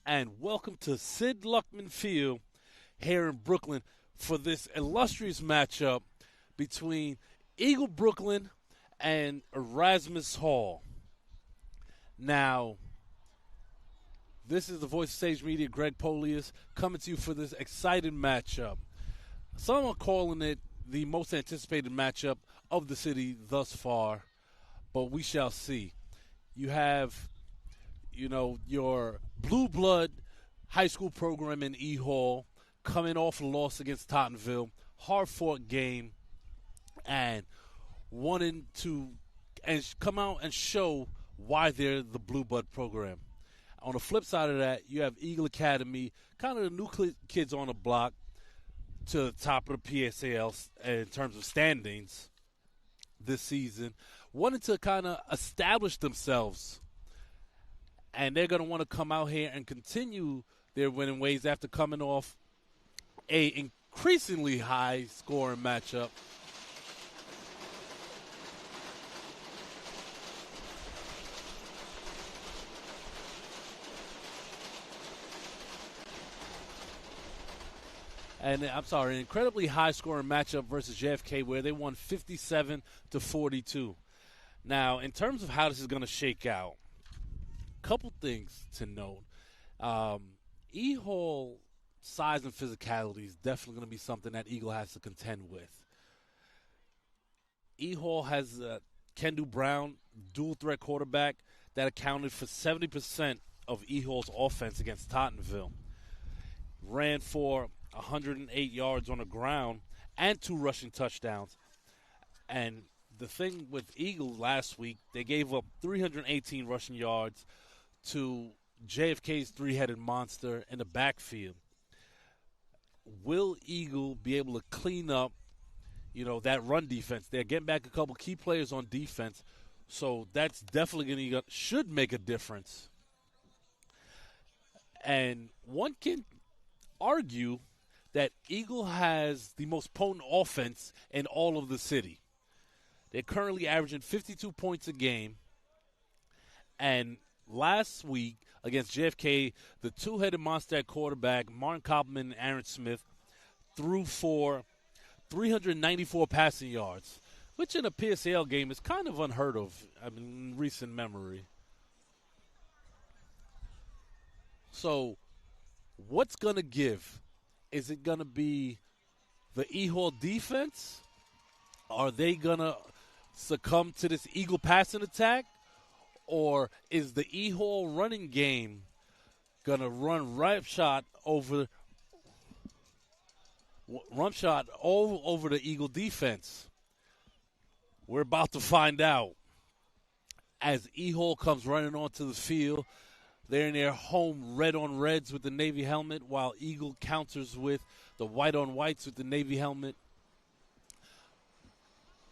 and welcome to Sid Luckman Field here in Brooklyn for this illustrious matchup between Eagle Brooklyn and Erasmus Hall. Now, this is the voice of Sage Media, Greg Polius, coming to you for this exciting matchup. Some are calling it the most anticipated matchup of the city thus far, but we shall see. You have, your blue blood high school program in E Hall coming off a loss against Tottenville, hard-fought game, and wanting to come out and show why they're the blue blood program. On the flip side of that, you have Eagle Academy, kind of the new kids on the block to the top of the PSAL in terms of standings this season, wanting to kind of establish themselves. And they're going to want to come out here and continue their winning ways after coming off a increasingly high-scoring matchup. An incredibly high-scoring matchup versus JFK where they won 57-42. Now, in terms of how this is going to shake out, a couple things to note. E-Hall size and physicality is definitely going to be something that Eagle has to contend with. E-Hall has Kendu Brown, dual-threat quarterback that accounted for 70% of E-Hall's offense against Tottenville. Ran for 108 yards on the ground and 2 rushing touchdowns. And the thing with Eagle last week, they gave up 318 rushing yards to JFK's three-headed monster in the backfield. Will Eagle be able to clean up, that run defense? They're getting back a couple key players on defense, so that's definitely should make a difference. And one can argue that Eagle has the most potent offense in all of the city. They're currently averaging 52 points a game. And last week against JFK, the two-headed monster at quarterback, Martin Koppelman and Aaron Smith, threw for 394 passing yards, which in a PSAL game is kind of unheard of, in recent memory. So what's going to give? Is it going to be the E-Hall defense? Are they going to succumb to this Eagle passing attack? Or is the E-Hall running game going to run roughshod over the Eagle defense? We're about to find out as E-Hall comes running onto the field. They're in their home red-on-reds with the Navy helmet, while Eagle counters with the white-on-whites with the Navy helmet.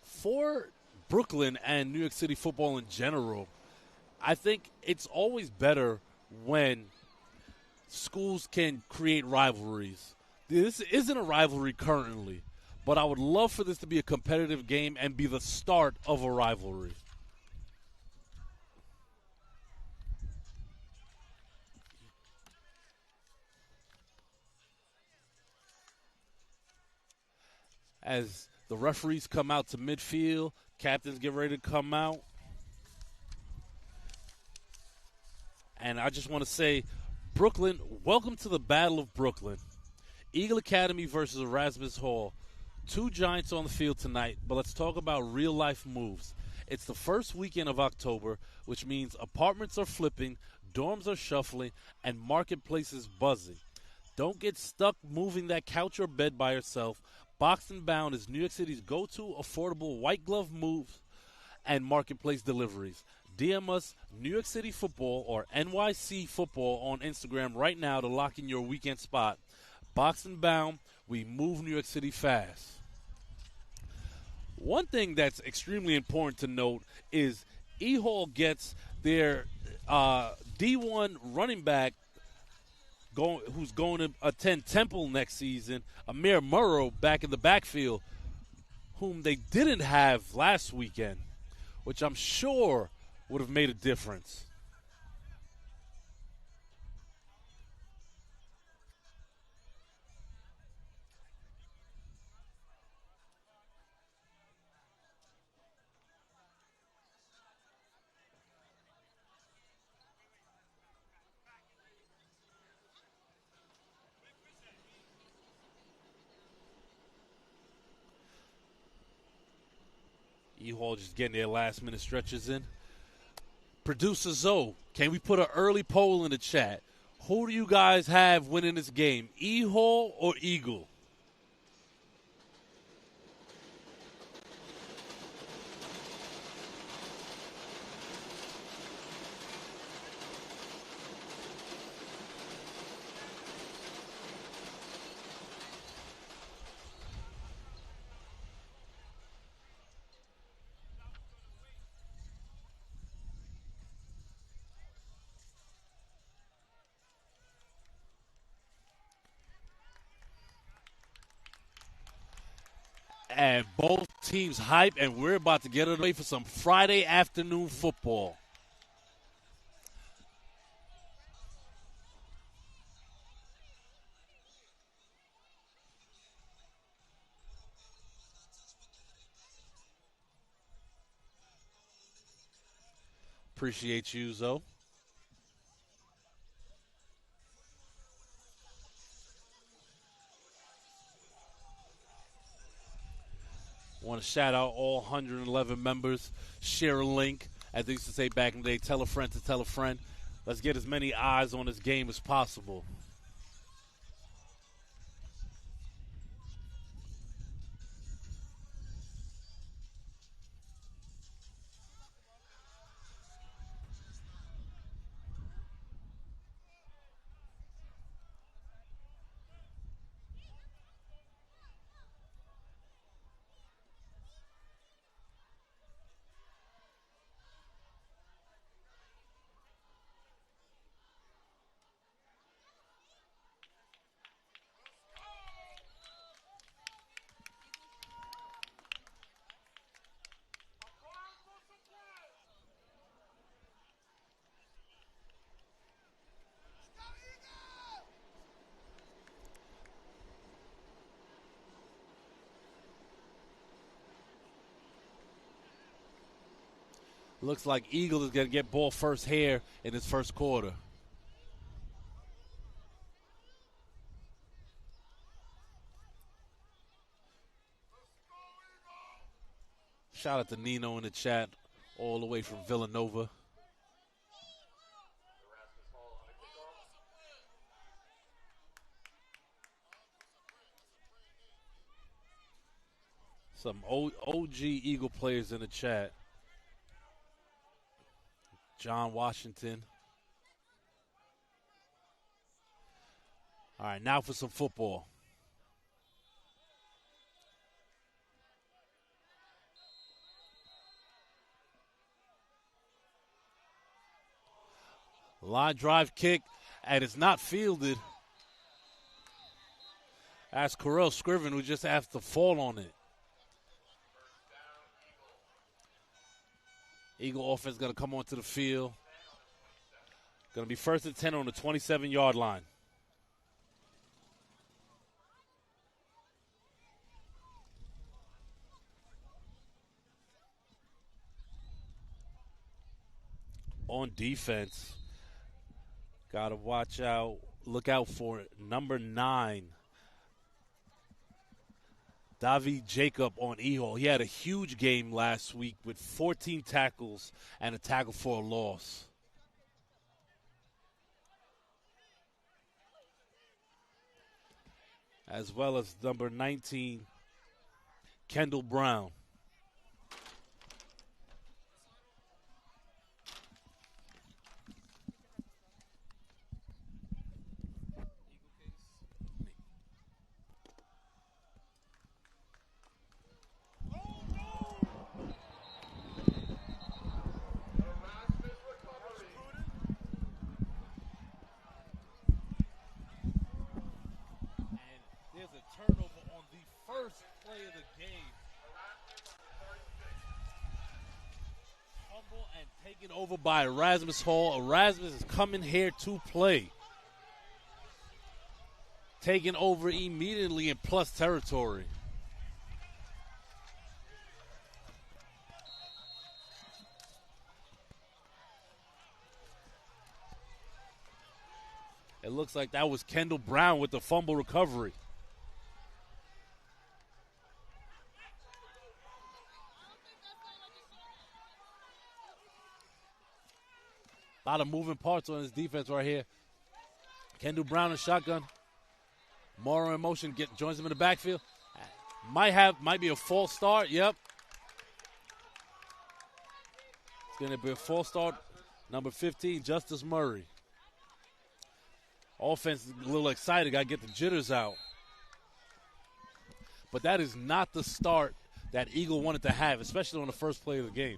For Brooklyn and New York City football in general, I think it's always better when schools can create rivalries. This isn't a rivalry currently, but I would love for this to be a competitive game and be the start of a rivalry. As the referees come out to midfield, captains get ready to come out. And I just want to say, Brooklyn, welcome to the Battle of Brooklyn. Eagle Academy versus Erasmus Hall. 2 giants on the field tonight, but let's talk about real-life moves. It's the first weekend of October, which means apartments are flipping, dorms are shuffling, and marketplaces buzzing. Don't get stuck moving that couch or bed by yourself. Boxed and Bound is New York City's go-to affordable white glove moves and marketplace deliveries. DM us New York City Football or NYC Football on Instagram right now to lock in your weekend spot. Boxed and Bound, we move New York City fast. One thing that's extremely important to note is E-Hall gets their D1 running back who's going to attend Temple next season, Amir Murrow, back in the backfield, whom they didn't have last weekend, which I'm sure would have made a difference. E-Hall just getting their last-minute stretches in. Producer Zoe, can we put an early poll in the chat? Who do you guys have winning this game, E-Hall or Eagle? And both teams hype, and we're about to get it away for some Friday afternoon football. Appreciate you, Zoe. Want to shout out all 111 members. Share a link. As they used to say back in the day, tell a friend to tell a friend. Let's get as many eyes on this game as possible. Looks like Eagle is going to get ball first here in his first quarter. Shout out to Nino in the chat, all the way from Villanova. Some OG Eagle players in the chat. John Washington. All right, now for some football. Line drive kick, and it's not fielded. That's Corell Scriven, who just has to fall on it. Eagle offense going to come onto the field. Going to be 1st and 10 on the 27-yard line. On defense, got to watch out, look out for number 9, Davi Jacob on E-Hall. He had a huge game last week with 14 tackles and a tackle for a loss. As well as number 19, Kendall Brown. First play of the game. Fumble and taken over by Erasmus Hall. Erasmus is coming here to play. Taken over immediately in plus territory. It looks like that was Kendall Brown with the fumble recovery. A lot of moving parts on his defense right here. Kendall Brown in shotgun. Morrow in motion, joins him in the backfield. Might be a false start. Yep. It's going to be a false start. Number 15, Justice Murray. Offense is a little excited. Got to get the jitters out. But that is not the start that Eagle wanted to have, especially on the first play of the game.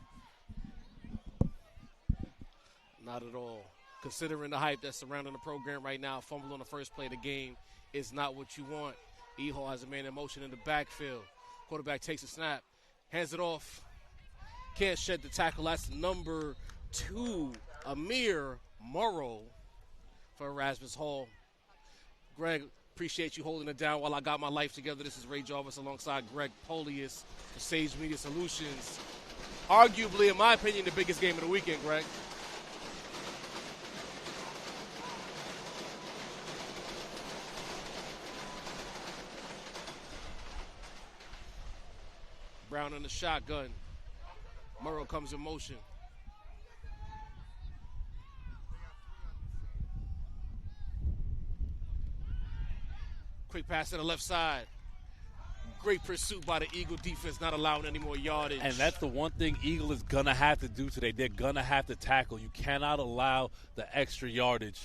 Not at all. Considering the hype that's surrounding the program right now, fumble on the first play of the game is not what you want. E-Hall has a man in motion in the backfield. Quarterback takes a snap, hands it off. Can't shed the tackle. That's number 2, Amir Morrow for Erasmus Hall. Greg, appreciate you holding it down while I got my life together. This is Ray Jarvis alongside Greg Polius for Sage Media Solutions. Arguably, in my opinion, the biggest game of the weekend, Greg. Brown in the shotgun. Morrow comes in motion. Quick pass to the left side. Great pursuit by the Eagle defense, not allowing any more yardage. And that's the one thing Eagle is going to have to do today. They're going to have to tackle. You cannot allow the extra yardage.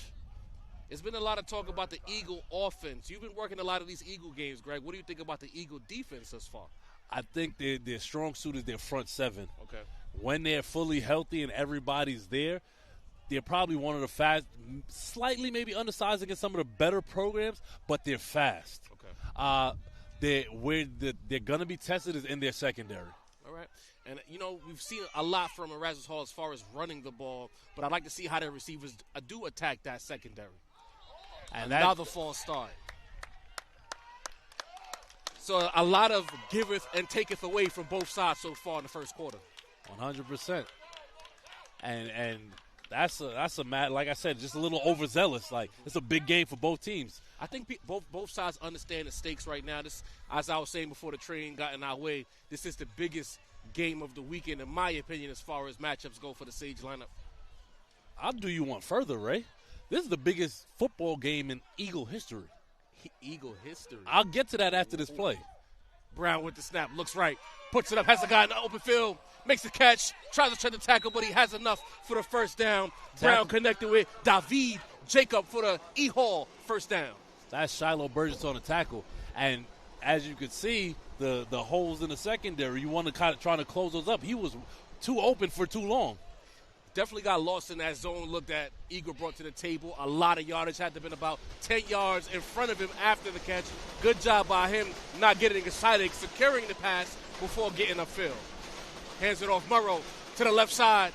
There's been a lot of talk about the Eagle offense. You've been working a lot of these Eagle games, Greg. What do you think about the Eagle defense thus far? I think their strong suit is their front seven. Okay. When they're fully healthy and everybody's there, they're probably one of the fast, slightly maybe undersized against some of the better programs, but they're fast. Okay. Where they're going to be tested is in their secondary. All right. And, we've seen a lot from Erasmus Hall as far as running the ball, but I'd like to see how their receivers do attack that secondary. And another false start. So a lot of giveth and taketh away from both sides so far in the first quarter. 100%. And that's a match, like I said, just a little overzealous. Like, it's a big game for both teams. I think both sides understand the stakes right now. This, as I was saying before the train got in our way, this is the biggest game of the weekend, in my opinion, as far as matchups go for the Sage lineup. I'll do you one further, Ray. This is the biggest football game in Eagle history. Eagle history. I'll get to that after this play. Brown with the snap, looks right, puts it up, has a guy in the open field, makes the catch, tries to try the tackle, but he has enough for the first down. Brown connected with David Jacob for the E-Hall first down. That's Shiloh Burgess on the tackle. And as you can see, the holes in the secondary, you want to kind of trying to close those up. He was too open for too long. Definitely got lost in that zone look that Eagle brought to the table. A lot of yardage, had to have been about 10 yards in front of him after the catch. Good job by him not getting excited, securing the pass before getting upfield. Hands it off Morrow to the left side.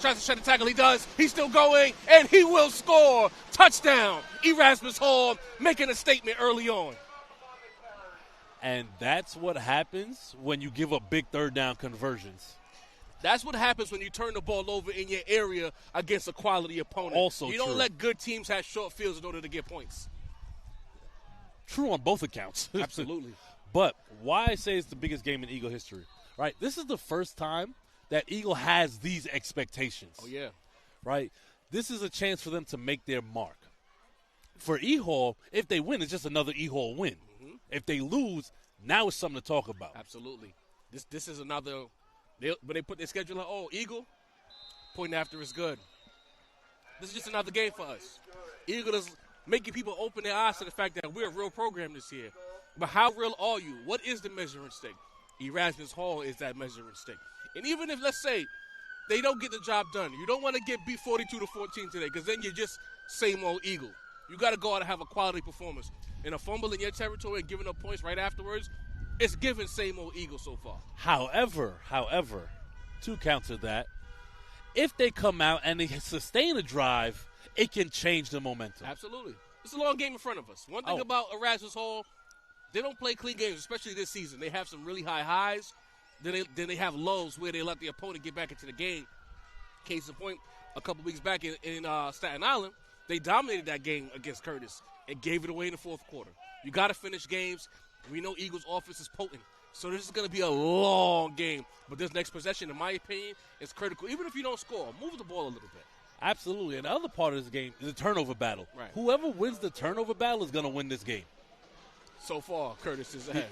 Tries to shut the tackle. He does. He's still going, and he will score. Touchdown. Erasmus Hall making a statement early on. And that's what happens when you give up big third down conversions. That's what happens when you turn the ball over in your area against a quality opponent. Also you don't let good teams have short fields in order to get points. True on both accounts. Absolutely. But why I say it's the biggest game in Eagle history, right? This is the first time that Eagle has these expectations. Oh, yeah. Right? This is a chance for them to make their mark. For E-Hall, if they win, it's just another E-Hall win. Mm-hmm. If they lose, now it's something to talk about. Absolutely. This is another – when they put their schedule on, Eagle, point after is good. This is just another game for us. Eagle is making people open their eyes to the fact that we're a real program this year. But how real are you? What is the measuring stick? Erasmus Hall is that measuring stick. And even if, let's say, they don't get the job done, you don't want to get beat 42-14 today because then you're just same old Eagle. You got to go out and have a quality performance. And a fumble in your territory and giving up points right afterwards, it's given same old Eagle so far. However, to counter that, if they come out and they sustain a drive, it can change the momentum. Absolutely. It's a long game in front of us. One thing about Erasmus Hall, they don't play clean games, especially this season. They have some really high highs. Then they have lows where they let the opponent get back into the game. Case in point, a couple weeks back in Staten Island, they dominated that game against Curtis and gave it away in the fourth quarter. You got to finish games. We know Eagles' offense is potent. So this is going to be a long game. But this next possession, in my opinion, is critical. Even if you don't score, move the ball a little bit. Absolutely. And the other part of this game is the turnover battle. Right. Whoever wins the turnover battle is going to win this game. So far, Curtis is ahead.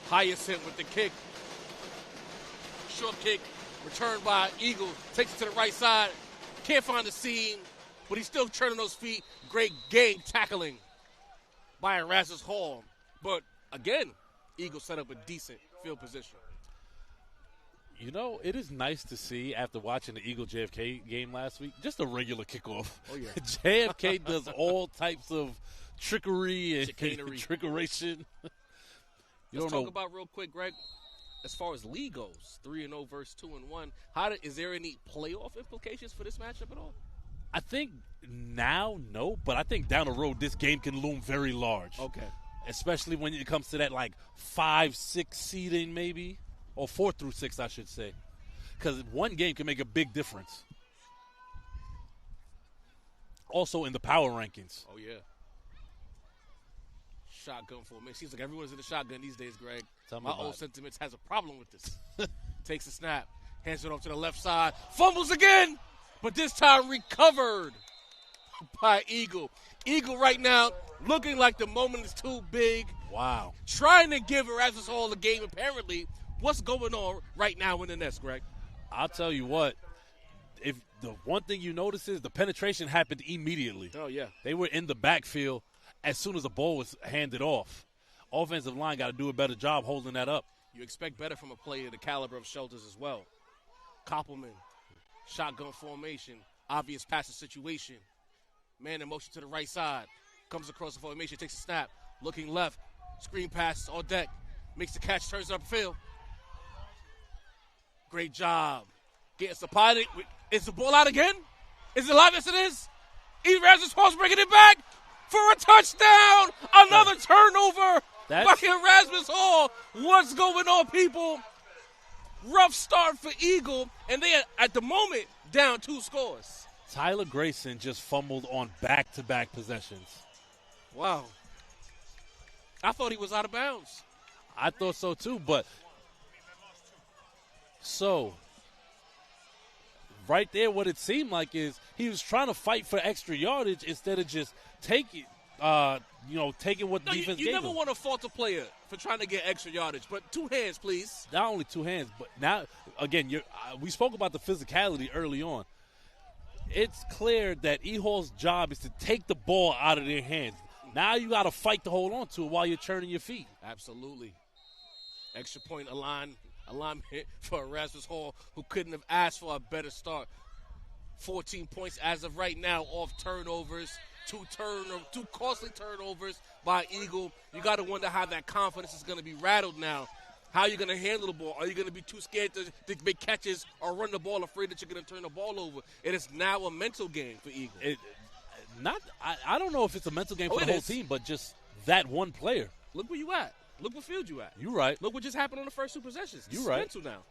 Hyacinth with the kick. Short kick, returned by Eagle. Takes it to the right side. Can't find the seam, but he's still turning those feet. Great game tackling by Erasmus Hall. But again, Eagle set up a decent field position. You know, it is nice to see after watching the Eagle JFK game last week, just a regular kickoff. Oh, yeah. JFK does all types of trickery and Chicanery. trickeration. Let's talk about real quick, Greg. As far as league goes, 3-0 versus 2-1. Is there any playoff implications for this matchup at all? I think now, no, but I think down the road this game can loom very large. Okay. Especially when it comes to that like 5-6 seeding maybe, or 4 through 6, I should say. Because one game can make a big difference. Also in the power rankings. Oh, yeah. Shotgun formation. Seems like everyone's in the shotgun these days, Greg. My old sentiments has a problem with this. Takes a snap. Hands it off to the left side. Fumbles again. But this time recovered by Eagle. Eagle right now looking like the moment is too big. Wow. Trying to give Erasmus Hall a game, apparently. What's going on right now in the nest, Greg? I'll tell you what. If the one thing you notice is the penetration happened immediately. Oh, yeah. They were in the backfield as soon as the ball was handed off. Offensive line got to do a better job holding that up. You expect better from a player the caliber of Shelters as well. Koppelman, shotgun formation, obvious passing situation. Man in motion to the right side. Comes across the formation, takes a snap. Looking left, screen pass on deck. Makes the catch, turns it upfield. Great job. Getting spotted. Is the ball out again? Is it live? Yes, it is. Erasmus Hall's bringing it back for a touchdown. Another turnover by Erasmus Hall. What's going on, people? Rough start for Eagle, and they are, at the moment, down 2 scores. Tyler Grayson just fumbled on back-to-back possessions. Wow. I thought he was out of bounds. I thought so too, but so right there what it seemed like is he was trying to fight for extra yardage instead of just taking what the defense gave You never him. want to fault a player for trying to get extra yardage, but 2 hands, please. Not only 2 hands, but now, again, we spoke about the physicality early on. It's clear that E-Hall's job is to take the ball out of their hands. Now you got to fight to hold on to it while you're churning your feet. Absolutely. Extra point alignment for Erasmus Hall, who couldn't have asked for a better start. 14 points as of right now off turnovers. 2 costly turnovers by Eagle. You got to wonder how that confidence is going to be rattled now. How are you going to handle the ball? Are you going to be too scared to make catches or run the ball, afraid that you're going to turn the ball over? It is now a mental game for Eagle. I don't know if it's a mental game for the whole team, but just that one player. Look where you at. Look what field you at. You're right. Look what just happened on the first 2 possessions. You're right. Mental now.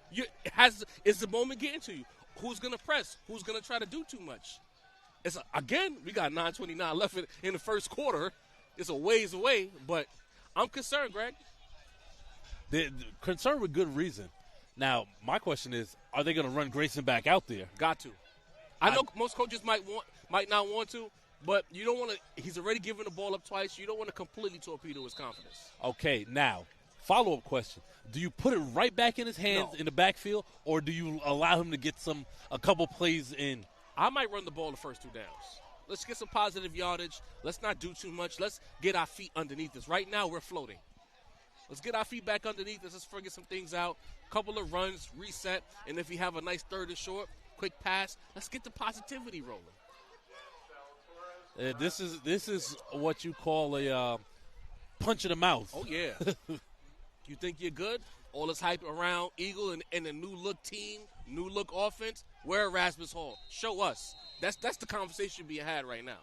Is the moment getting to you? Who's going to press? Who's going to try to do too much? Again, we got 9:29 left in the first quarter. It's a ways away, but I'm concerned, Greg. They're concerned with good reason. Now, my question is, are they going to run Grayson back out there? Got to. I know most coaches might not want to, but you don't want to. He's already given the ball up twice. You don't want to completely torpedo his confidence. Okay, now, follow-up question. Do you put it right back in his hands in the backfield, or do you allow him to get a couple plays in? I might run the ball the first 2 downs. Let's get some positive yardage. Let's not do too much. Let's get our feet underneath us. Right now, we're floating. Let's get our feet back underneath us. Let's figure some things out. Couple of runs, reset, and if we have a nice 3rd and short, quick pass, let's get the positivity rolling. This is what you call a punch in the mouth. Oh, yeah. You think you're good? All this hype around Eagle and a new-look team, new-look offense. We're Erasmus Hall. Show us. That's the conversation being had right now.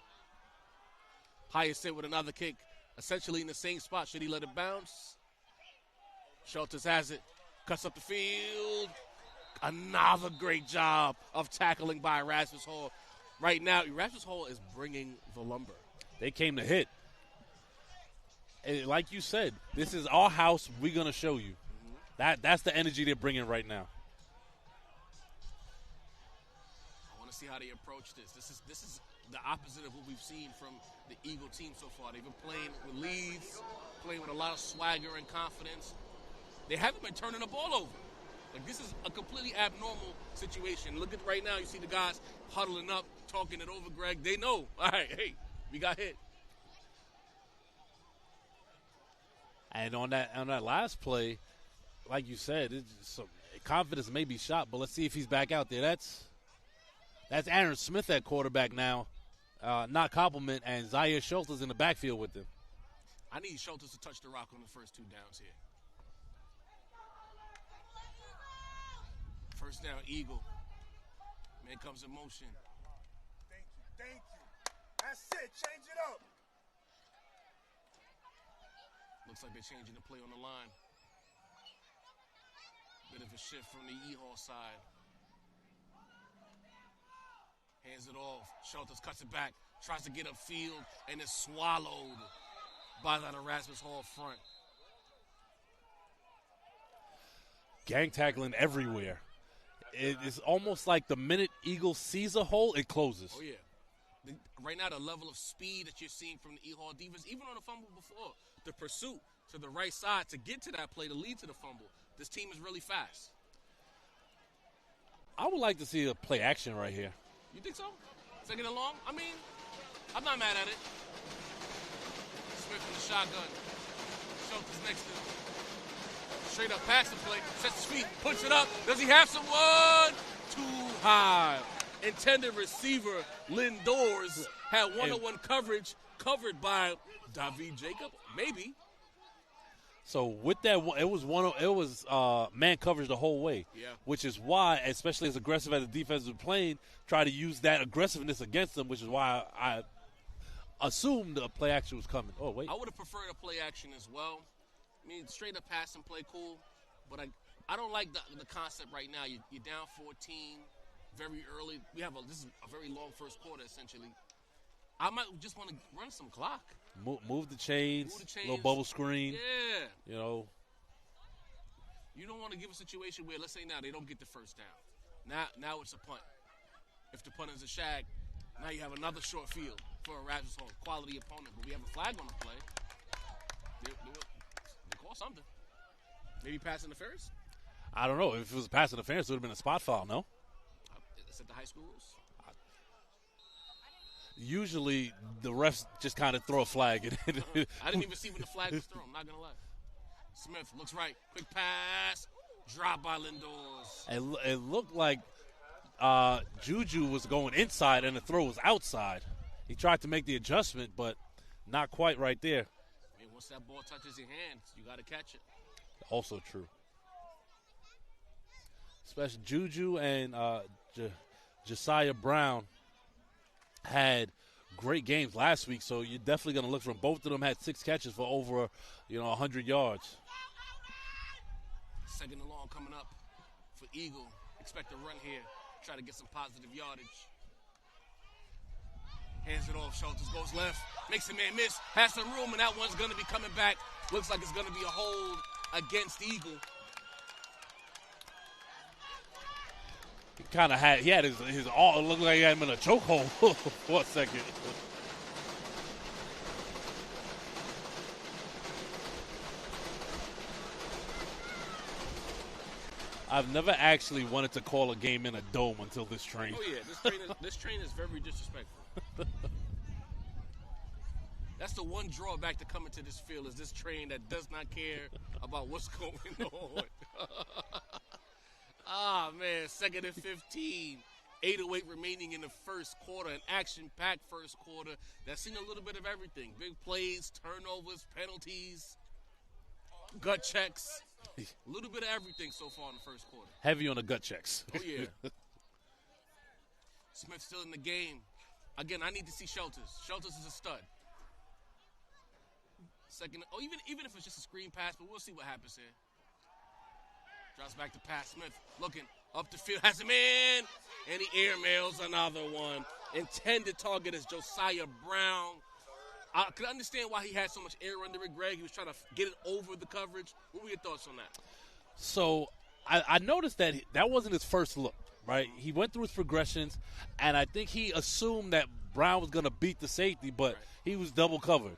Hyacinth with another kick, essentially in the same spot. Should he let it bounce? Shelters has it. Cuts up the field. Another great job of tackling by Erasmus Hall. Right now, Erasmus Hall is bringing the lumber. They came to hit. And like you said, this is our house. We're going to show you. That's the energy they're bringing right now. I want to see how they approach this. This is the opposite of what we've seen from the Eagle team so far. They've been playing with leads, playing with a lot of swagger and confidence. They haven't been turning the ball over. Like, this is a completely abnormal situation. Look at right now, you see the guys huddling up, talking it over, Greg. They know, all right, hey, we got hit. And on that last play, like you said, confidence may be shot, but let's see if he's back out there. That's Aaron Smith at quarterback now, not Compliment, and Zaire Schultz is in the backfield with them. I need Schultz to touch the rock on the first 2 downs here. First down, Eagle. Man comes in motion. Thank you. That's it. Change it up. Looks like they're changing the play on the line. Bit of a shift from the E-Hall side. Hands it off. Schultz cuts it back. Tries to get upfield and is swallowed by that Erasmus Hall front. Gang tackling everywhere. It is almost like the minute Eagles sees a hole, it closes. Oh, yeah. Right now, the level of speed that you're seeing from the E-Hall defense, even on the fumble before, the pursuit to the right side to get to that play to lead to the fumble, this team is really fast. I would like to see a play action right here. You think so? Second and long? I mean, I'm not mad at it. Smith in the shotgun. Schultz is next to him. Straight up passing play. Sets his feet. Puts it up. Does he have someone? Too high. Intended receiver Lindors had one-on-one coverage covered by David Jacob. Maybe. So with that, it was man coverage the whole way. Yeah. Which is why, especially as aggressive as the defense was playing, try to use that aggressiveness against them, which is why I assumed a play action was coming. Oh, wait. I would have preferred a play action as well. I mean, straight up pass and play, cool. But I don't like the concept right now. You're down 14 very early. This is a very long first quarter, essentially. I might just want to run some clock. Move the chains, little bubble screen. Yeah. You know. You don't want to give a situation where, let's say now, they don't get the first down. Now it's a punt. If the punt is a shag, now you have another short field for a Erasmus Hall quality opponent. But we have a flag on the play. They call something. Maybe pass interference? I don't know. If it was a pass interference, it would have been a spot foul, no? Is that the high school rules? Usually, the refs just kind of throw a flag. I didn't even see when the flag was thrown. I'm not going to lie. Smith looks right. Quick pass. Drop by Lindors. It looked like Juju was going inside and the throw was outside. He tried to make the adjustment, but not quite right there. I mean, once that ball touches your hands, you got to catch it. Also true. Especially Juju and Josiah Brown had great games last week, so you're definitely going to look for them. Both of them had 6 catches for over, 100 yards. Second and long coming up for Eagle. Expect a run here. Try to get some positive yardage. Hands it off. Schultz goes left. Makes a man miss. Has some room, and that one's going to be coming back. Looks like it's going to be a hold against Eagle. He had his all. It looked like he had him in a chokehold for a second. I've never actually wanted to call a game in a dome until this train. Oh yeah, this train is very disrespectful. That's the one drawback to coming to this field is this train that does not care about what's going on. Man, 2nd and 15. 8:08 remaining in the first quarter. An action-packed first quarter that's seen a little bit of everything. Big plays, turnovers, penalties, gut checks. A little bit of everything so far in the first quarter. Heavy on the gut checks. Oh, yeah. Smith still in the game. Again, I need to see Schultz. Schultz is a stud. Second, even if it's just a screen pass, but we'll see what happens here. Drops back to pass. Smith looking up the field. Has him in. And he airmails another one. Intended target is Josiah Brown. I could understand why he had so much air under it, Greg. He was trying to get it over the coverage. What were your thoughts on that? So I noticed that that wasn't his first look, right? He went through his progressions, and I think he assumed that Brown was going to beat the safety, but he was double covered.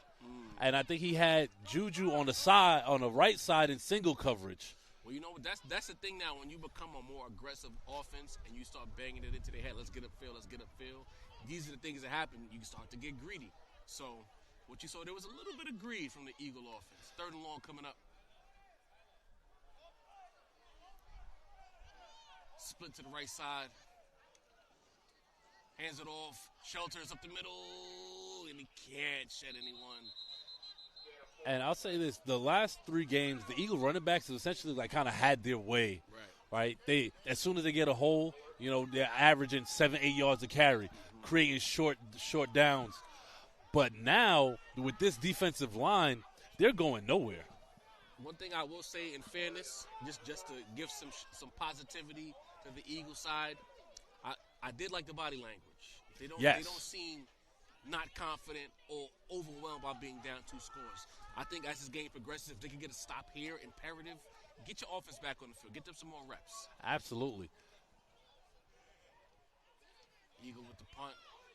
And I think he had Juju on the side, on the right side in single coverage. Well, you know what? That's the thing now. When you become a more aggressive offense and you start banging it into their head, let's get upfield, let's get upfield. These are the things that happen. You start to get greedy. So what you saw, there was a little bit of greed from the Eagle offense. 3rd and long coming up. Split to the right side. Hands it off. Shelters up the middle. And he can't shed anyone. And I'll say this, the last 3 games, the Eagle running backs have essentially like kind of had their way, right? They, as soon as they get a hole, you know, they're averaging 7-8 yards a carry, creating short downs. But now, with this defensive line, they're going nowhere. One thing I will say in fairness, just to give some positivity to the Eagle side, I did like the body language. They don't seem not confident or overwhelmed by being down 2 scores. I think as this game progresses, if they can get a stop here, imperative, get your offense back on the field. Get them some more reps. Absolutely. Eagle with the punt.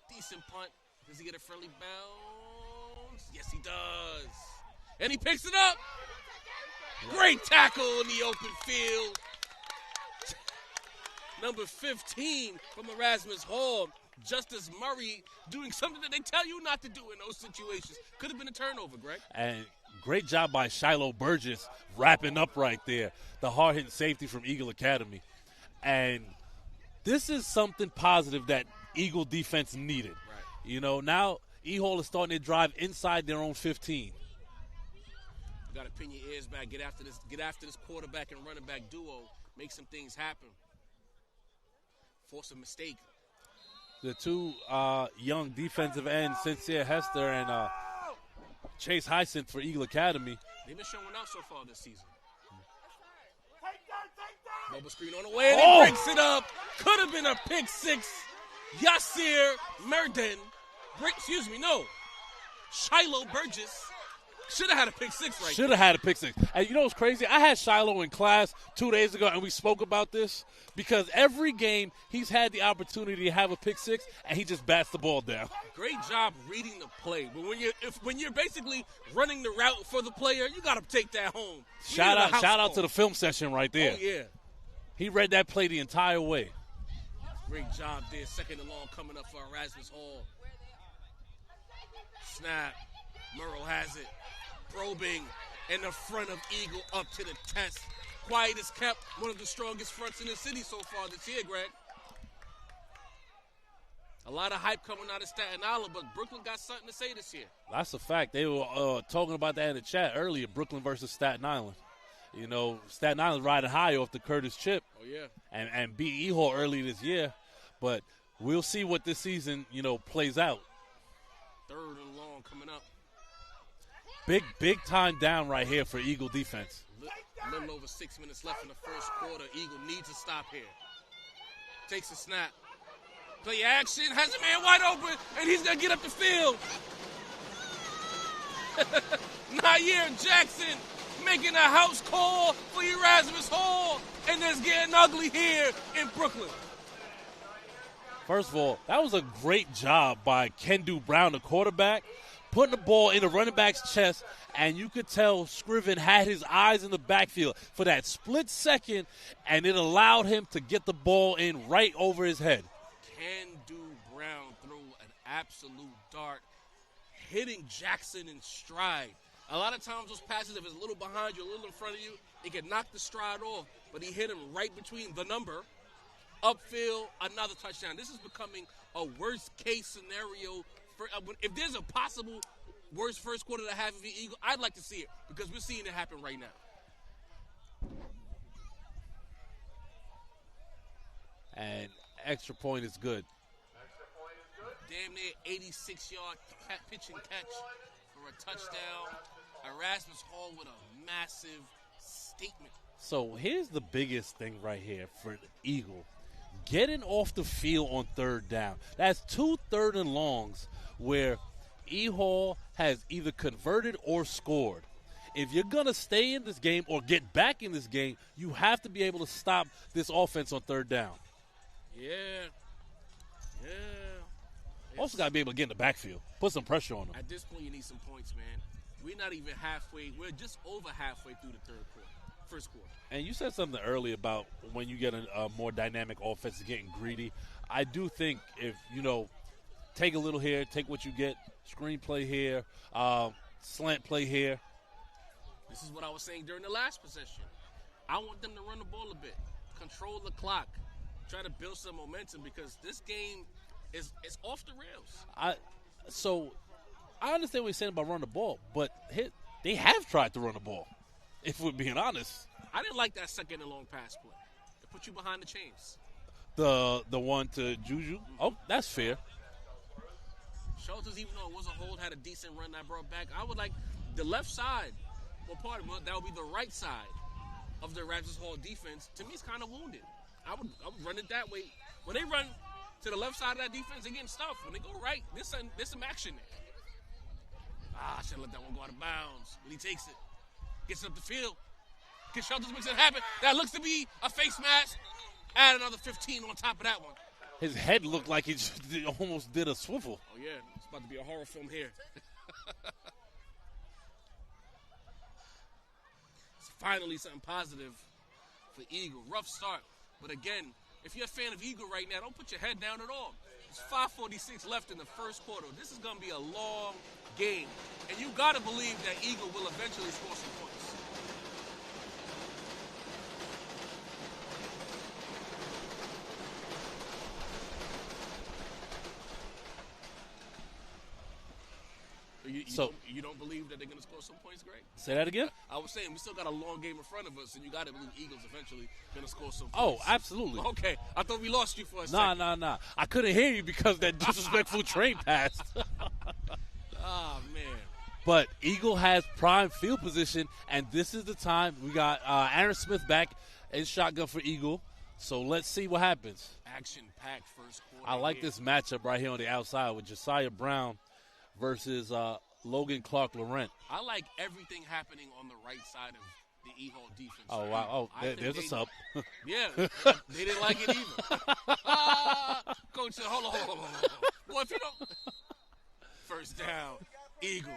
Decent punt. Does he get a friendly bounce? Yes, he does. And he picks it up. Great tackle in the open field. Number 15 from Erasmus Hall. Justice Murray doing something that they tell you not to do in those situations. Could have been a turnover, Greg. And great job by Shiloh Burgess wrapping up right there. The hard-hitting safety from Eagle Academy. And this is something positive that Eagle defense needed. Right. You know, now E-Hall is starting to drive inside their own 15. You got to pin your ears back. Get after this quarterback and running back duo. Make some things happen. Force a mistake. The 2 young defensive ends, Sincere Hester and Chase Hyacinth for Eagle Academy. They've been showing out so far this season. Double screen on the way, and he breaks it up. Could have been a pick 6. Yasir Merden. Shiloh Burgess. Should have had a pick 6 right Should have had a pick 6. And you know what's crazy? I had Shiloh in class 2 days ago, and we spoke about this because every game he's had the opportunity to have a pick 6, and he just bats the ball down. Great job reading the play. But when you're basically running the route for the player, you got to take that home. Shout out to the film session right there. Oh, yeah. He read that play the entire way. Great job there. 2nd and long coming up for Erasmus Hall. Snap. Murrow has it. Probing in the front of Eagle up to the test. Quiet is kept. One of the strongest fronts in the city so far this year, Greg. A lot of hype coming out of Staten Island, but Brooklyn got something to say this year. That's a fact. They were talking about that in the chat earlier, Brooklyn versus Staten Island. You know, Staten Island riding high off the Curtis chip. Oh, yeah. And beat E-Hall early this year. But we'll see what this season, plays out. 3rd and long coming up. Big time down right here for Eagle defense. A little over 6 minutes left in the first quarter. Eagle needs to stop here. Takes a snap. Play action. Has a man wide open, and he's going to get up the field. Nair Jackson making a house call for Erasmus Hall, and it's getting ugly here in Brooklyn. First of all, that was a great job by Kendu Brown, the quarterback, putting the ball in the running back's chest, and you could tell Scriven had his eyes in the backfield for that split second, and it allowed him to get the ball in right over his head. Kendu Brown threw an absolute dart, hitting Jackson in stride. A lot of times those passes, if it's a little behind you, a little in front of you, it can knock the stride off, but he hit him right between the number, upfield, another touchdown. This is becoming a worst-case scenario. If there's a possible worst first quarter to have of the Eagle, I'd like to see it because we're seeing it happen right now. And extra point is good. Damn near 86-yard pitch and catch for a touchdown. Erasmus Hall with a massive statement. So here's the biggest thing right here for the Eagle. Getting off the field on 3rd down. That's 2 3rd and longs where E-Hall has either converted or scored. if you're going to stay in this game or get back in this game, you have to be able to stop this offense on third down. Yeah. Also got to be able to get in the backfield, put some pressure on them. At this point, you need some points, man. We're not even halfway. We're just over halfway through the first quarter. And you said something earlier about when you get a more dynamic offense, getting greedy. I do think if, take a little here, take what you get, screenplay here, slant play here. This is what I was saying during the last possession. I want them to run the ball a bit, control the clock, try to build some momentum because this game is off the rails. So I understand what you're saying about running the ball, but they have tried to run the ball, if we're being honest. I didn't like that second and long pass play. It put you behind the chains. The one to Juju? Oh, that's fair. Schultz, even though it was a hold, had a decent run that brought back. I would like the left side, that would be the right side of the Erasmus Hall defense. To me, it's kind of wounded. I would run it that way. When they run to the left side of that defense, they're getting stuffed. When they go right, there's some action there. I should have let that one go out of bounds. But he takes it. Gets it up the field. Gets Schultz, makes it happen. That looks to be a face mask. Add another 15 on top of that one. His head looked like he almost did a swivel. Oh, yeah. It's about to be a horror film here. It's finally something positive for Eagle. Rough start. But again, if you're a fan of Eagle right now, don't put your head down at all. There's 5:46 left in the first quarter. This is going to be a long game. And you got to believe that Eagle will eventually score some points. You don't believe that they're going to score some points, Greg? Say that again? I was saying we still got a long game in front of us, and you got to believe Eagles eventually going to score some Oh, points. absolutely. Okay. I thought we lost you for a second. Nah. I couldn't hear you because that disrespectful train passed. Oh, man. But Eagle has prime field position, and this is the time. We got Aaron Smith back in shotgun for Eagle. So let's see what happens. Action-packed first quarter. I like this matchup right here on the outside with Josiah Brown versus Logan Clark-Laurent. I like everything happening on the right side of the E-Hall defense. Oh, wow. Oh, there's a sub. Yeah. They didn't like it either. Coach said, hold on. Boy, if you don't. First down, Eagle.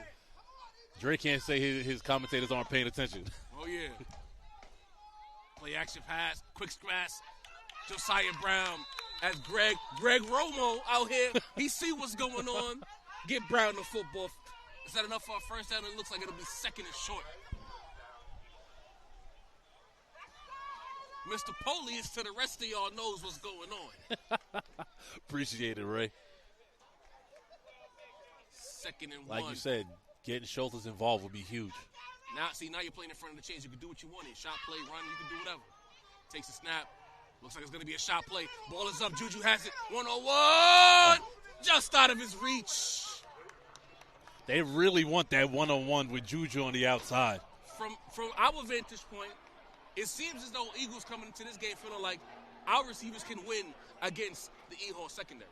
Dre can't say his commentators aren't paying attention. Oh, yeah. Play action pass, quick scratch. Josiah Brown as Greg Romo out here. He see what's going on. Get Brown the football. Is that enough for a first down? It looks like it'll be second and short. Mr. Polius to the rest of y'all knows what's going on. Appreciate it, Ray. Second and like one. You said, getting Schultz involved would be huge. Now you're playing in front of the chains. You can do what you want. Shot play, run, you can do whatever. Takes a snap. Looks like it's going to be a shot play. Ball is up. Juju has it. 101. Just out of his reach. They really want that one-on-one with Juju on the outside. From our vantage point, it seems as though Eagles coming into this game feeling like our receivers can win against the E-Hall secondary.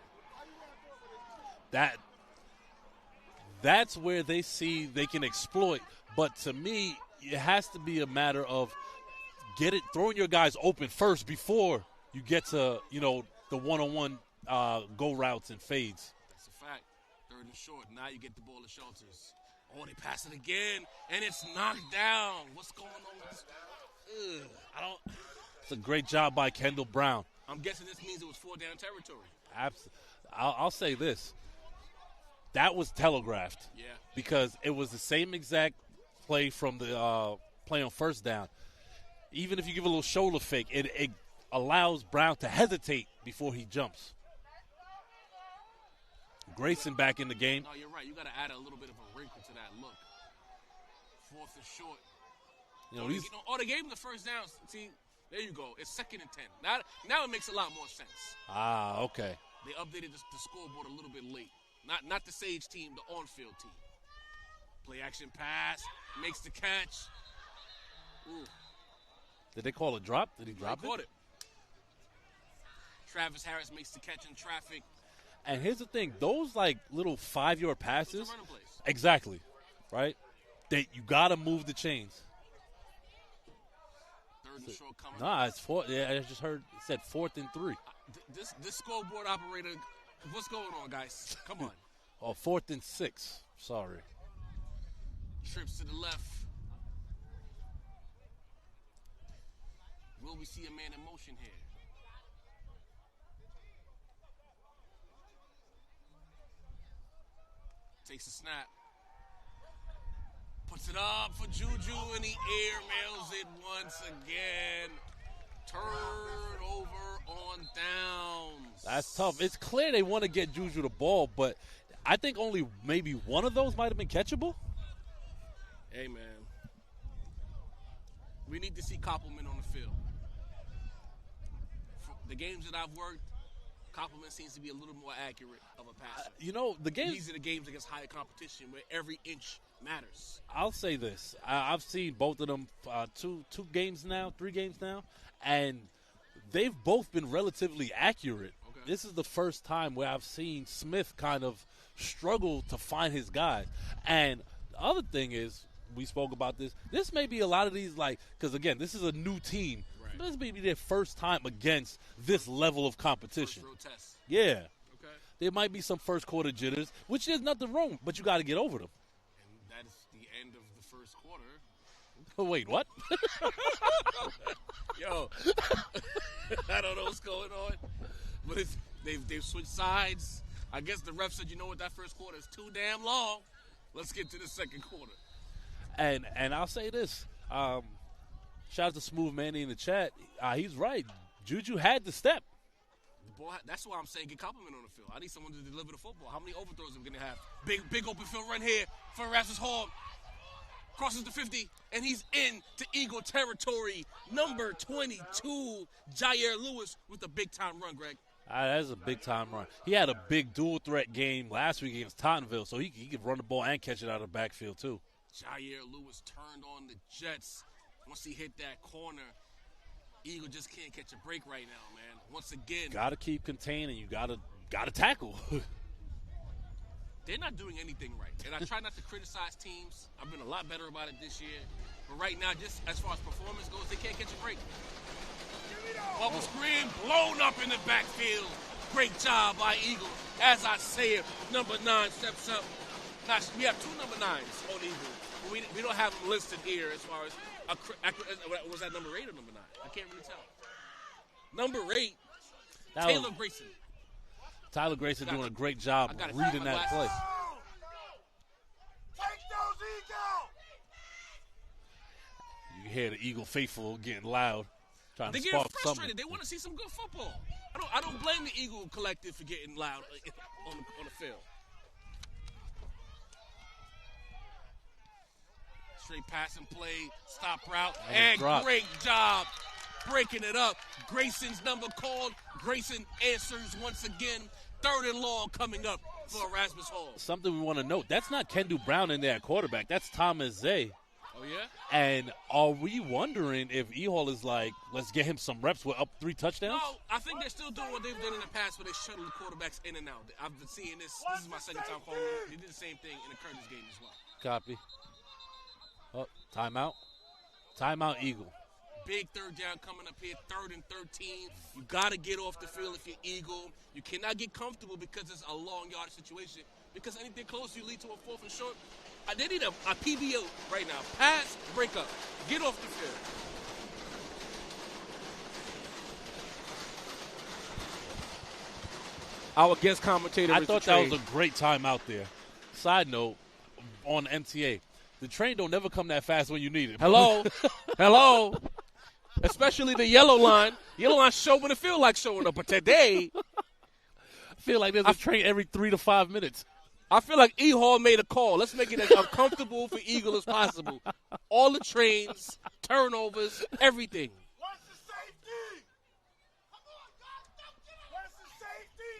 That's where they see they can exploit. But to me, it has to be a matter of throwing your guys open first before you get to, the one-on-one go routes and fades. That's a fact. Third and short. Now you get the ball to Schultz. Oh, they pass it again, and it's knocked down. What's going on with this? It's a great job by Kendall Brown. I'm guessing this means it was 4-down territory. Absolutely. I'll say this. That was telegraphed. Yeah. Because it was the same exact play from the play on first down. Even if you give a little shoulder fake, it allows Brown to hesitate before he jumps. Grayson back in the game. No, you're right. You got to add a little bit of a wrinkle to that look. Fourth and short. They gave him the first down. See, there you go. It's 2nd and 10. Now it makes a lot more sense. Okay. They updated the scoreboard a little bit late. Not the Sage team, the on-field team. Play action pass. Makes the catch. Ooh. Did they call a drop? Did he drop it? Caught it. Travis Harris makes the catch in traffic. And here's the thing. Those, little 5-yard passes. Those are running plays. Exactly. Right? You got to move the chains. Third and short coming. Nah, it's 4. Yeah, I just heard it said 4th and 3. This scoreboard operator, what's going on, guys? Come on. Oh, 4th and 6. Sorry. Trips to the left. Will we see a man in motion here? Takes a snap. Puts it up for Juju, and he airmails it once again. Turnover on downs. That's tough. It's clear they want to get Juju the ball, but I think only maybe one of those might have been catchable. Hey, man. We need to see Koppelman on the field. For the games that I've worked, Koppelman seems to be a little more accurate of a passer. The games. These are the games against higher competition where every inch matters. I'll say this. I've seen both of them 3 games now, and they've both been relatively accurate. Okay. This is the first time where I've seen Smith kind of struggle to find his guys. And the other thing is, we spoke about this. This may be a lot of these, because, again, this is a new team. Right. This may be their first time against this level of competition. First road test. Yeah. Okay. There might be some first quarter jitters, which there's nothing wrong, but you got to get over them. And that is the end of the first quarter. Wait, what? Yo, I don't know what's going on, but they've switched sides. I guess the ref said, you know what, that first quarter is too damn long. Let's get to the second quarter. And I'll say this. Shout out to Smooth Manny in the chat. He's right. Juju had to step. The ball, that's why I'm saying get Koppelman on the field. I need someone to deliver the football. How many overthrows am I going to have? Big open field run here for Erasmus Hall. Crosses the 50, and he's into Eagle territory. Number 22, Jair Lewis with a big-time run, Greg. That's a big-time run. He had a big dual-threat game last week against Tottenville, so he could run the ball and catch it out of the backfield, too. Jair Lewis turned on the Jets. Once he hit that corner, Eagle just can't catch a break right now, man. Once again. Got to keep containing. You got to tackle. They're not doing anything right. And I try not to criticize teams. I've been a lot better about it this year. But right now, just as far as performance goes, they can't catch a break. Bubble screen blown up in the backfield. Great job by Eagle. As I say it, number 9 steps up. We have 2 number 9s on Eagle. But we don't have them listed here as far as was that number 8 or number 9? I can't really tell. Number 8, Taylor Grayson. Tyler Grayson doing a great job reading that play. Take those Eagles! You hear the Eagle faithful getting loud, trying They to get spark frustrated. something. They want to see some good football. I don't blame the Eagle collective for getting loud on the field. Straight pass and play, stop route, and great job breaking it up. Grayson's number called. Grayson answers once again. 3rd and long coming up for Erasmus Hall. Something we want to note, that's not Kendall Brown in there at quarterback. That's Thomas Zay. Oh, yeah? And are we wondering if E-Hall is like, let's get him some reps with up 3 touchdowns? No, I think they're still doing what they've done in the past where they shuttle the quarterbacks in and out. I've been seeing this. This is my second time calling it. They did the same thing in the Curtis game as well. Copy. Oh, timeout. Timeout, Eagle. Big 3rd down coming up here, 3rd and 13. You got to get off the field if you're Eagle. You cannot get comfortable because it's a long yard situation. Because anything close, you lead to a 4th and short. They need a PBO right now. Pass, break up. Get off the field. Our guest commentator I thought that was a great timeout there. Side note, on MTA, the train don't never come that fast when you need it. Hello? Hello? Especially the yellow line. Yellow line show when it feel like showing up. But today, I feel like there's a train every 3 to 5 minutes. I feel like E-Hall made a call. Let's make it as uncomfortable for Eagle as possible. All the trains, turnovers, everything. Where's the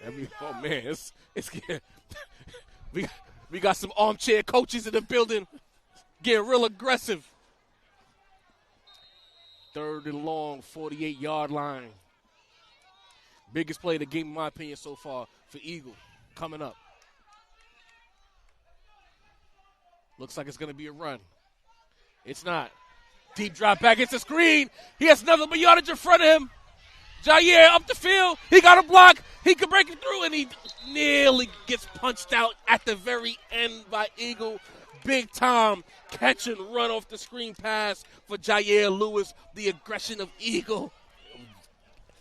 safety? Oh, man. It's we got some armchair coaches in the building getting real aggressive. 3rd and long, 48-yard line. Biggest play of the game, in my opinion, so far for Eagle coming up. Looks like it's going to be a run. It's not. Deep drop back. It's a screen. He has nothing but yardage in front of him. Jair up the field. He got a block. He could break it through, and he nearly gets punched out at the very end by Eagle. Big time catch and run off the screen pass for Jair Lewis. The aggression of Eagle.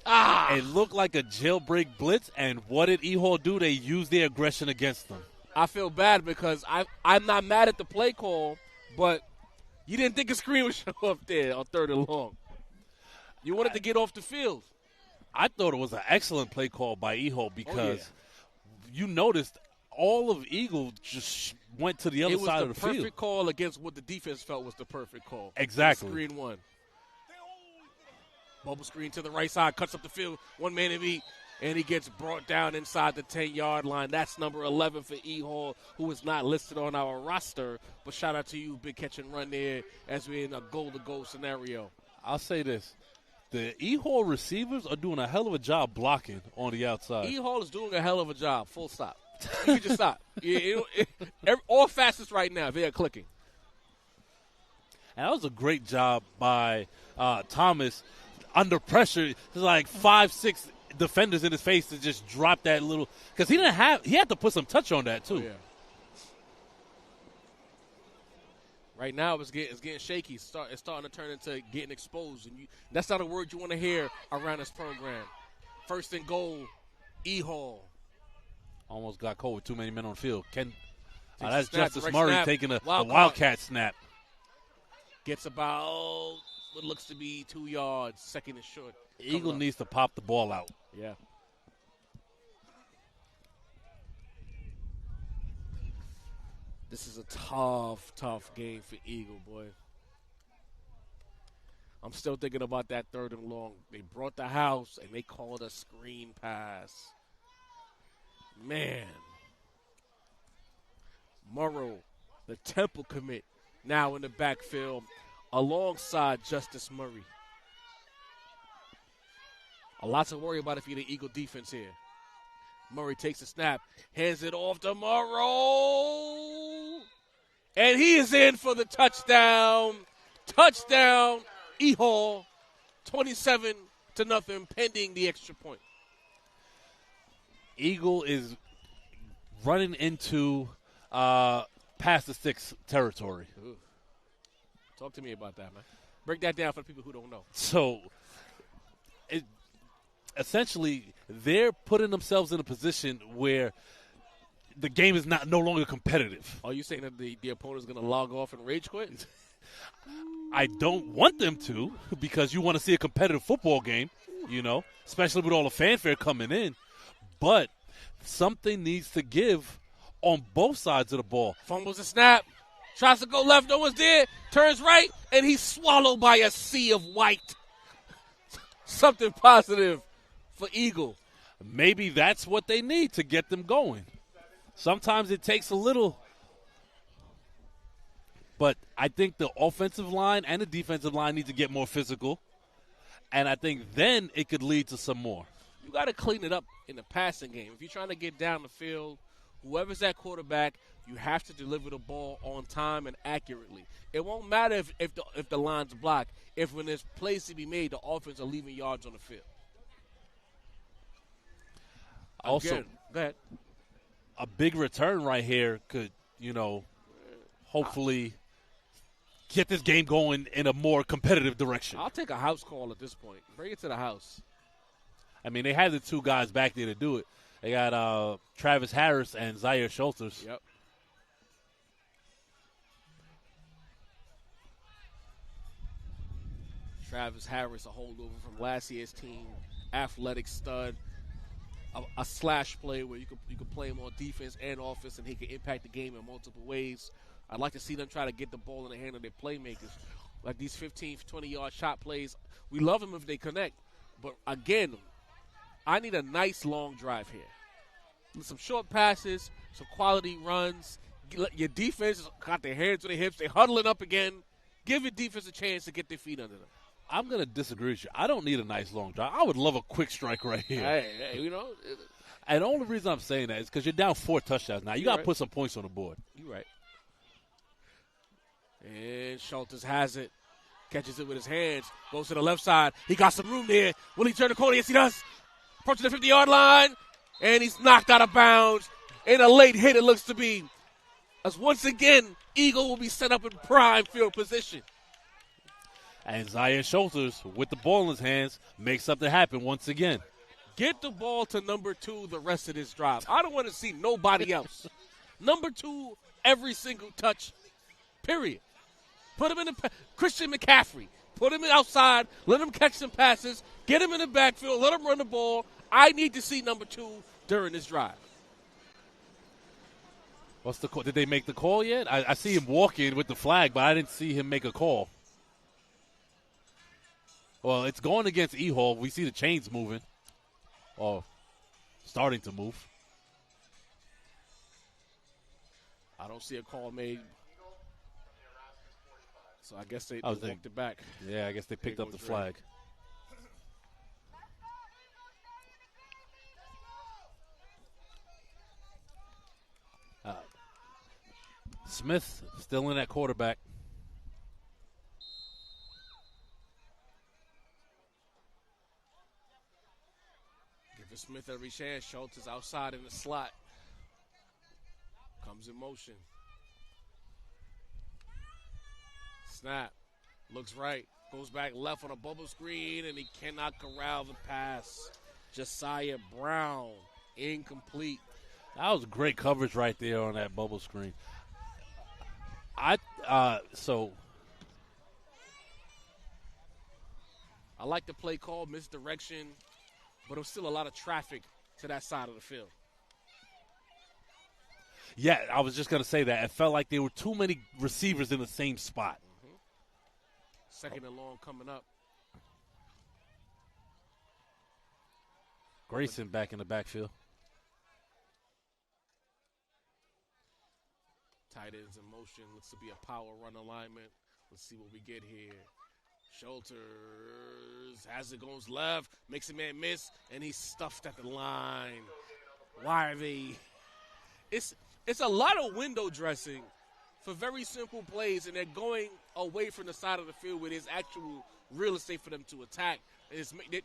It looked like a jailbreak blitz, and what did E-Hall do? They used their aggression against them. I feel bad because I'm not mad at the play call, but you didn't think a screen would show up there on 3rd and long. You wanted to get off the field. I thought it was an excellent play call by E-Hall because you noticed all of Eagle just went to the other side of the field. It was the perfect call against what the defense felt was the perfect call. Exactly. The screen one. Bubble screen to the right side, cuts up the field, one man to beat, and he gets brought down inside the 10-yard line. That's number 11 for E-Hall, who is not listed on our roster. But shout out to you, big catch and run there as we're in a goal-to-goal scenario. I'll say this. The E-Hall receivers are doing a hell of a job blocking on the outside. E-Hall is doing a hell of a job, full stop. You can just stop. All facets right now, they are clicking. And that was a great job by Thomas. Under pressure, there's like 5-6 defenders in his face to just drop that little – because he had to put some touch on that too. Oh, yeah. Right now it's getting shaky. It's starting to turn into getting exposed. And that's not a word you want to hear around this program. 1st and goal, E-Hall. Almost got caught with too many men on the field. That's snap, Justice Murray snap, taking a Wildcat snap. Gets about what looks to be 2 yards. 2nd and short. Eagle needs to pop the ball out. Yeah. This is a tough game for Eagle, boy. I'm still thinking about that 3rd and long. They brought the house, and they called a screen pass. Man. Morrow, the Temple commit, now in the backfield alongside Justice Murray. A lot to worry about if you're the Eagle defense here. Murray takes a snap, hands it off to Morrow, and he is in for the touchdown. Touchdown, E-Hall, 27-0, pending the extra point. Eagle is running into past the 6 territory. Ooh. Talk to me about that, man. Break that down for the people who don't know. So, essentially, they're putting themselves in a position where the game is no longer competitive. Are you saying that the opponent's going to log off and rage quit? I don't want them to, because you want to see a competitive football game, especially with all the fanfare coming in. But something needs to give on both sides of the ball. Fumbles a snap. Tries to go left. No one's there. Turns right. And he's swallowed by a sea of white. Something positive for Eagle. Maybe that's what they need to get them going. Sometimes it takes a little. But I think the offensive line and the defensive line need to get more physical. And I think then it could lead to some more. You got to clean it up in the passing game. If you're trying to get down the field, whoever's that quarterback, you have to deliver the ball on time and accurately. It won't matter if the line's blocked. If when there's plays to be made, the offense are leaving yards on the field. Also, Again, go ahead. A big return right here could, hopefully get this game going in a more competitive direction. I'll take a house call at this point. Bring it to the house. I mean, they had the 2 guys back there to do it. They got Travis Harris and Zaire Schulters. Yep. Travis Harris, a holdover from last year's team, athletic stud, a slash play where you could play him on defense and offense, and he can impact the game in multiple ways. I'd like to see them try to get the ball in the hand of their playmakers. Like these 15, 20-yard shot plays, we love them if they connect. But, again, I need a nice long drive here. Some short passes, some quality runs. Your defense got their hands on their hips. They're huddling up again. Give your defense a chance to get their feet under them. I'm going to disagree with you. I don't need a nice long drive. I would love a quick strike right here. Hey, And the only reason I'm saying that is because you're down 4 touchdowns now. You got to put some points on the board. You're right. And Schultz has it. Catches it with his hands. Goes to the left side. He got some room there. Will he turn the corner? Yes, he does. Approaching the 50-yard line. And he's knocked out of bounds. And a late hit it looks to be. As once again, Eagle will be set up in prime field position. And Zion Schultz, with the ball in his hands, makes something happen once again. Get the ball to number 2 the rest of this drive. I don't want to see nobody else. Number 2, every single touch, period. Put him in the Christian McCaffrey. Put him outside. Let him catch some passes. Get him in the backfield. Let him run the ball. I need to see number 2 during this drive. What's the call? Did they make the call yet? I see him walking with the flag, but I didn't see him make a call. Well, it's going against E-Hall. We see the chains moving. Oh, starting to move. I don't see a call made. So I guess they walked it back. Yeah, I guess they picked up the flag. Smith still in at quarterback. Giving Smith every chance. Schultz is outside in the slot. Comes in motion. Snap. Looks right. Goes back left on a bubble screen, and he cannot corral the pass. Josiah Brown, incomplete. That was great coverage right there on that bubble screen. I like the play call, misdirection, but it was still a lot of traffic to that side of the field. Yeah, I was just going to say that. It felt like there were too many receivers in the same spot. Mm-hmm. Second and long coming up. Grayson back in the backfield. Tight ends in motion. Looks to be a power run alignment. Let's see what we get here. Schultz has it, goes left, makes a man miss, and he's stuffed at the line. Why are they? It's a lot of window dressing for very simple plays, and they're going away from the side of the field where there's actual real estate for them to attack.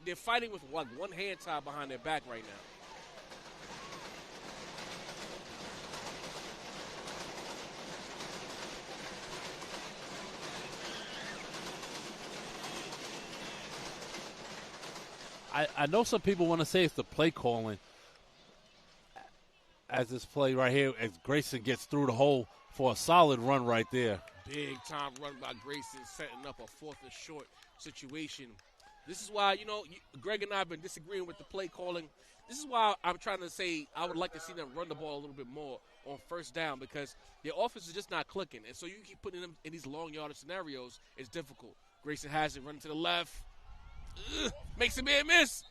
They're fighting with like one hand tied behind their back right now. I know some people want to say it's the play calling as this play right here, as Grayson gets through the hole for a solid run right there. Big time run by Grayson, setting up a 4th and short situation. This is why, Greg and I have been disagreeing with the play calling. This is why I'm trying to say I would like to see them run the ball a little bit more on first down, because their offense is just not clicking. And so you keep putting them in these long yardage scenarios, it's difficult. Grayson has it, running to the left. Makes a man miss.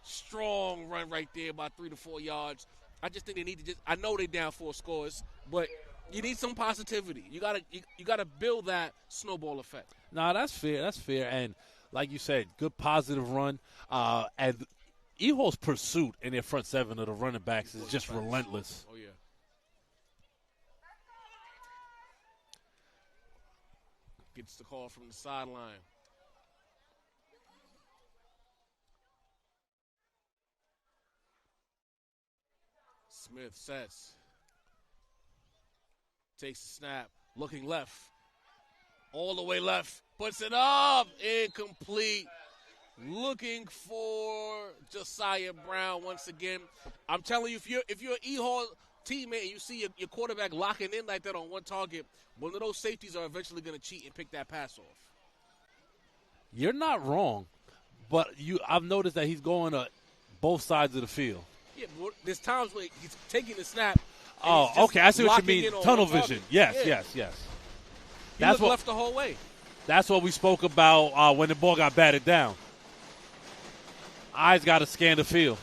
Strong run right there, about 3 to 4 yards. I just think they need to I know they're down 4 scores, but you need some positivity. You gotta build that snowball effect. No, that's fair. That's fair. And like you said, good positive run. And E-Hall's pursuit in their front 7 of the running backs is just relentless. Oh, yeah. Gets the call from the sideline. Smith sets. Takes the snap. Looking left. All the way left. Puts it up. Incomplete. Looking for Josiah Brown once again. I'm telling you, if you're an E-Hall teammate and you see your quarterback locking in like that on one target, one of those safeties are eventually going to cheat and pick that pass off. You're not wrong, but I've noticed that he's going to both sides of the field. Yeah, but there's times where he's taking the snap. Oh, okay. I see what you mean. Tunnel vision. Yes. He That's looked left the whole way. That's what we spoke about when the ball got batted down. Eyes got to scan the field.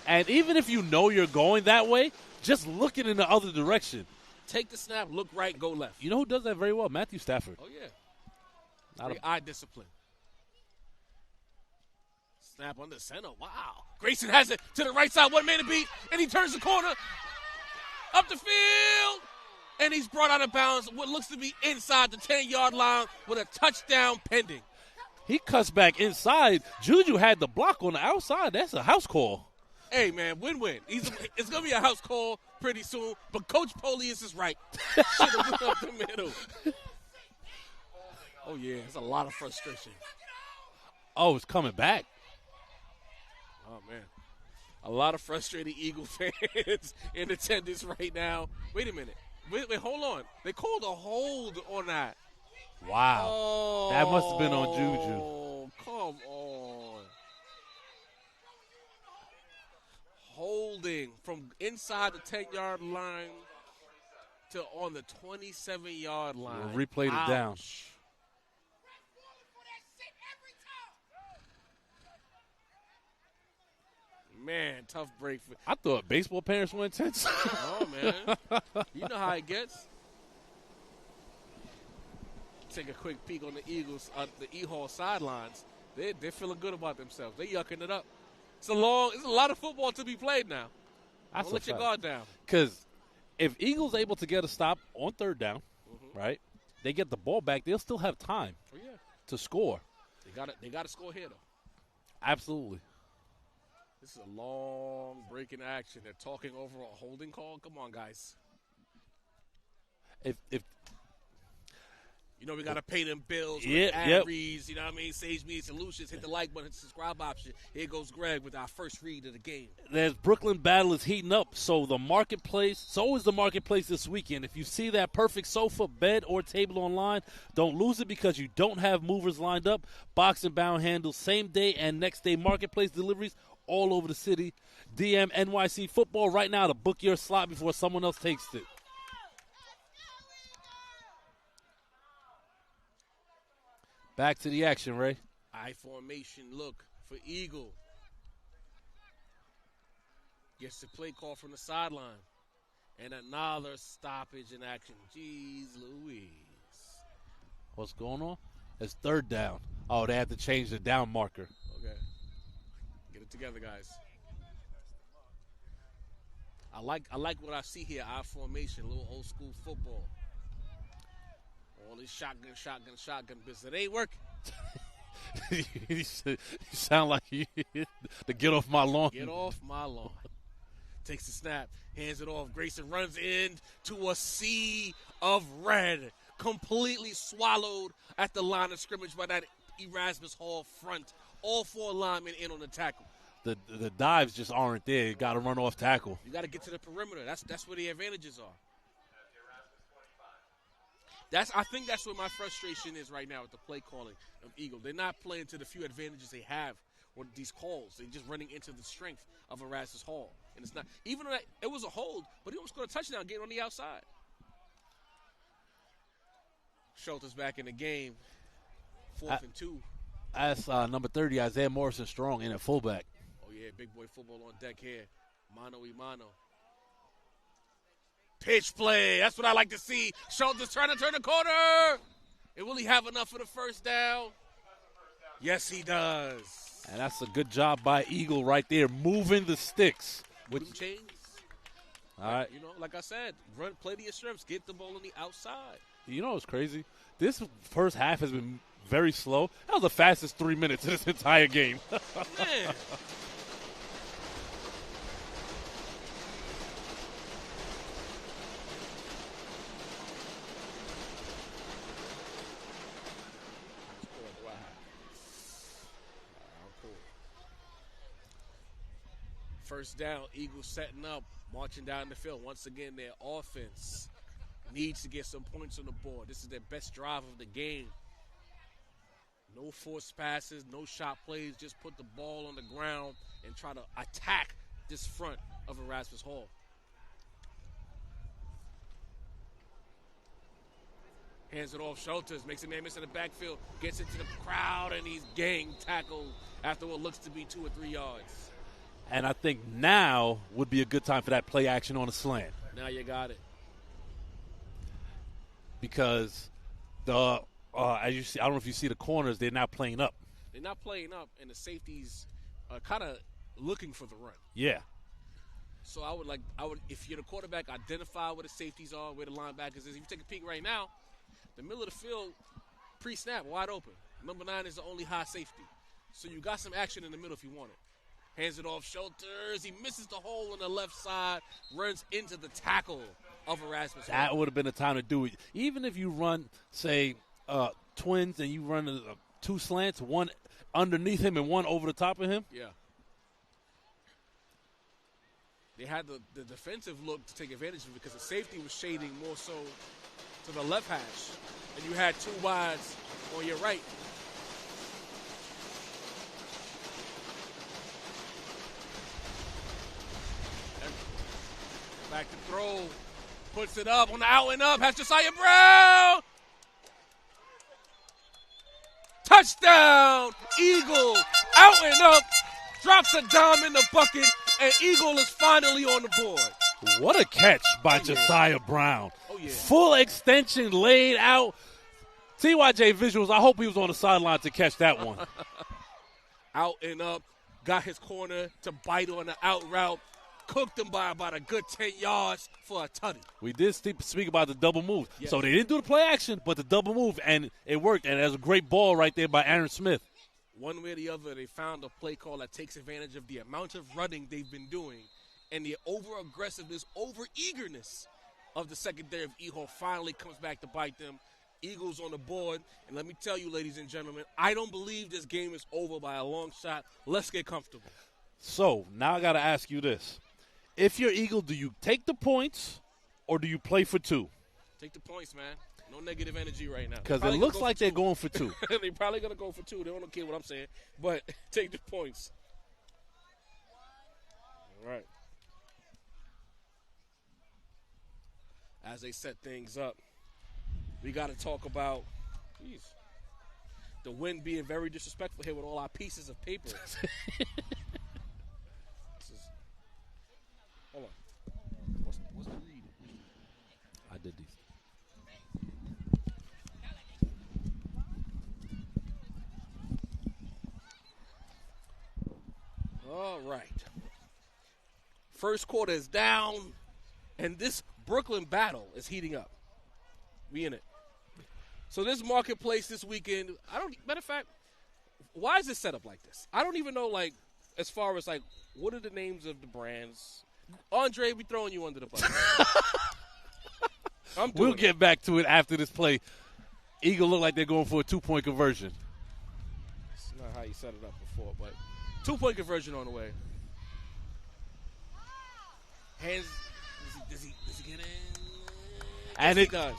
And even if you know you're going that way, just looking in the other direction. Take the snap, look right, go left. You know who does that very well? Matthew Stafford. Oh, yeah. Eye discipline. Snap under center. Wow. Grayson has it to the right side. One man to beat, and he turns the corner. Up the field. And he's brought out of bounds what looks to be inside the 10-yard line with a touchdown pending. He cuts back inside. Juju had the block on the outside. That's a house call. Hey, man, win-win. It's going to be a house call pretty soon, but Coach Polius is right. Should have went up the middle. Oh, yeah, it's a lot of frustration. Oh, it's coming back. Oh, man. A lot of frustrated Eagle fans in attendance right now. Wait a minute. Wait, hold on. They called a hold on that. Wow. Oh, that must have been on Juju. Oh, come on. Holding from inside the 10-yard line to on the 27-yard line. We'll replayed it down. Man, tough break. I thought baseball parents were intense. Oh, man. You know how it gets. Take a quick peek on the Eagles, the E-Hall sidelines. They're feeling good about themselves. They're yucking it up. It's a lot of football to be played now. Don't let your guard down. Because if Eagles able to get a stop on third down, right, they get the ball back, they'll still have time to score. They got to score here, though. Absolutely. This is a long break in action. They're talking over a holding call. Come on, guys. If you know we got to pay them bills. Yep. Reads, you know what I mean? Sage Media Solutions. Hit the like button, hit the subscribe option. Here goes Greg with our first read of the game. There's Brooklyn battle is heating up, so is the marketplace this weekend. If you see that perfect sofa, bed, or table online, don't lose it because you don't have movers lined up. Box and Bound handles same-day and next-day marketplace deliveries all over the city. DM NYC Football right now to book your slot before someone else takes it. Back to the action, Ray. I formation look for Eagle. Gets the play call from the sideline. And another stoppage in action. Jeez Louise. What's going on? It's third down. Oh, they had to change the down marker. Okay. Get it together, guys. I like what I see here. Our formation, a little old school football. All this shotgun business. It ain't working. You sound like to get off my lawn. Get off my lawn. Takes the snap, hands it off. Grayson runs in to a sea of red. Completely swallowed at the line of scrimmage by that Erasmus Hall front. All four linemen in on the tackle. The dives just aren't there. You got to run off tackle. You got to get to the perimeter. That's where the advantages are. I think that's where my frustration is right now with the play calling of Eagle. They're not playing to the few advantages they have with these calls. They're just running into the strength of Erasmus Hall. And it's not, even though it was a hold, but he almost scored a touchdown getting on the outside. Schultz back in the game. 4th and 2. That's number 30, Isaiah Morrison Strong, in at fullback. Oh, yeah, big boy football on deck here. Mano y mano. Pitch play. That's what I like to see. Schultz trying to turn the corner. And will he have enough for the first down? Yes, he does. And that's a good job by Eagle right there, moving the sticks. With chains. All right. You know, like I said, play to your strengths. Get the ball on the outside. You know what's crazy? This first half has been very slow. That was the fastest 3 minutes of this entire game. Man. First down, Eagles setting up, marching down the field. Once again, their offense needs to get some points on the board. This is their best drive of the game. No forced passes, no shot plays. Just put the ball on the ground and try to attack this front of Erasmus Hall. Hands it off. Schultz makes a man miss in the backfield, gets into the crowd, and he's gang tackled after what looks to be 2 or 3 yards. And I think now would be a good time for that play action on a slant. Now you got it. Because as you see, I don't know if you see the corners, they're not playing up. They're not playing up, and the safeties are kind of looking for the run. Yeah. So I would, if you're the quarterback, identify where the safeties are, where the linebackers is. If you take a peek right now, the middle of the field, pre-snap, wide open. Number 9 is the only high safety. So you got some action in the middle if you want it. Hands it off, shoulders. He misses the hole on the left side, runs into the tackle of Erasmus. That would have been the time to do it. Even if you run, say, twins and you run 2 slants, one underneath him and one over the top of him. Yeah. They had the defensive look to take advantage of it because the safety was shading more so to the left hash. And you had 2 wides on your right. Back to throw. Puts it up on the out and up. Has Josiah Brown. Touchdown. Eagle out and up. Drops a dime in the bucket. And Eagle is finally on the board. What a catch by Josiah Brown. Oh, yeah. Full extension laid out. TYJ visuals, I hope he was on the sideline to catch that one. Out and up. Got his corner to bite on the out route. Cooked him by about a good 10 yards for a tutty. We did speak about the double move. Yes. So they didn't do the play action, but the double move, and it worked. And there's a great ball right there by Aaron Smith. One way or the other, they found a play call that takes advantage of the amount of running they've been doing and the over-aggressiveness, over-eagerness of the secondary of Eagle finally comes back to bite them. Eagles on the board. And let me tell you, ladies and gentlemen, I don't believe this game is over by a long shot. Let's get comfortable. So now I got to ask you this. If you're Eagle, do you take the points or do you play for 2? Take the points, man. No negative energy right now. Because it looks like they're going for 2. They're probably going to go for 2. They don't care what I'm saying. But take the points. All right. As they set things up, we got to talk about the wind being very disrespectful here with all our pieces of paper. Hold on. What's the read? I did these. All right. First quarter is down, and this Brooklyn battle is heating up. We in it. So this marketplace this weekend, matter of fact, why is it set up like this? I don't even know, like, as far as, like, what are the names of the brands? Andre, we throwing you under the bus. We'll get back to it after this play. Eagle look like they're going for a 2-point conversion. It's not how you set it up before, but 2-point conversion on the way. Hands, does he get in? And Yes, it he does.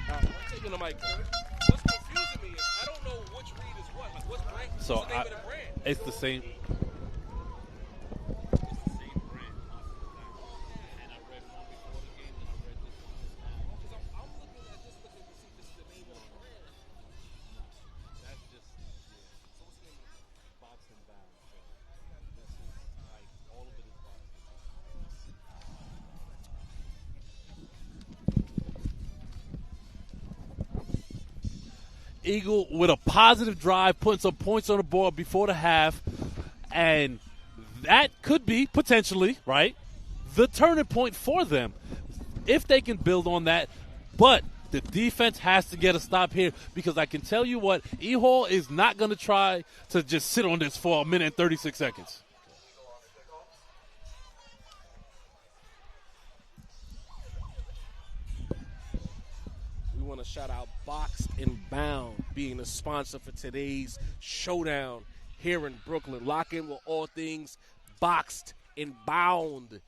I'm taking the mic. What's confusing me is I don't know which read is what. Like, what's brand? So What's the name of the brand? It's the same. Eagle with a positive drive, putting some points on the board before the half, and that could be potentially, right, the turning point for them if they can build on that. But the defense has to get a stop here because I can tell you what, E-Hall is not going to try to just sit on this for a minute and 36 seconds. We want to shout out Boxed and Bound being the sponsor for today's showdown here in Brooklyn. Lock in with all things Boxed and Bound.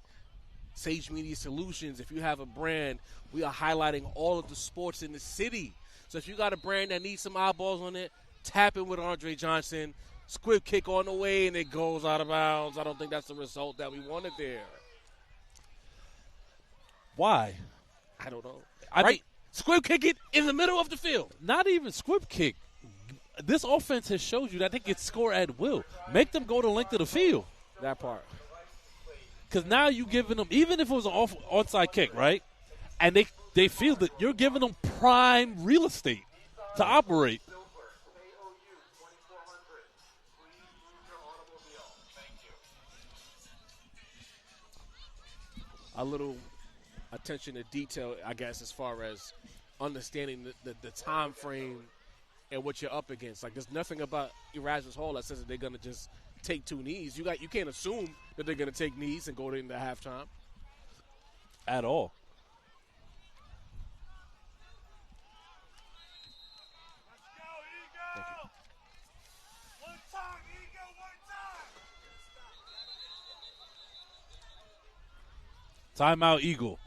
Sage Media Solutions, if you have a brand, we are highlighting all of the sports in the city. So if you got a brand that needs some eyeballs on it, tap in with Andre Johnson. Squib kick on the way, and it goes out of bounds. I don't think that's the result that we wanted there. Why? I don't know. Right? Squib kick it in the middle of the field. Not even squib kick. This offense has showed you that they can score at will. Make them go the length of the field. That part. Because now you're giving them, even if it was an onside kick, right? And they feel that you're giving them prime real estate to operate. a little attention to detail, I guess, as far as understanding the time frame and what you're up against. Like, there's nothing about Erasmus Hall that says that they're going to just take 2 knees. You can't assume that they're going to take knees and go into halftime. At all. Let's go, Eagle! One time, Eagle, one time! Timeout, Eagle.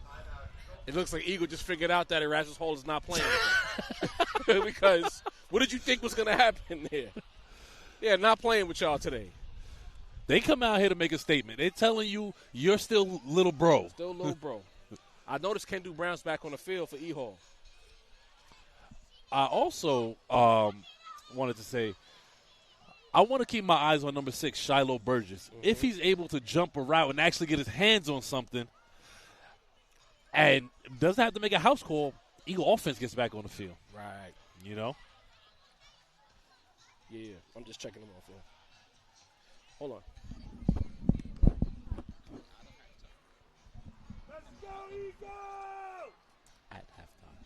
It looks like Eagle just figured out that Erasmus Hall is not playing with them. Because what did you think was going to happen there? Yeah, not playing with y'all today. They come out here to make a statement. They're telling you you're still little bro. Still little bro. I noticed Kendu Brown's back on the field for E-Hall. I also wanted to say I want to keep my eyes on number 6, Shiloh Burgess. Mm-hmm. If he's able to jump a route and actually get his hands on something and doesn't have to make a house call, Eagle offense gets back on the field. Right. You know? Yeah, I'm just checking them off, yo. Hold on. Let's go, Eagle! At halftime.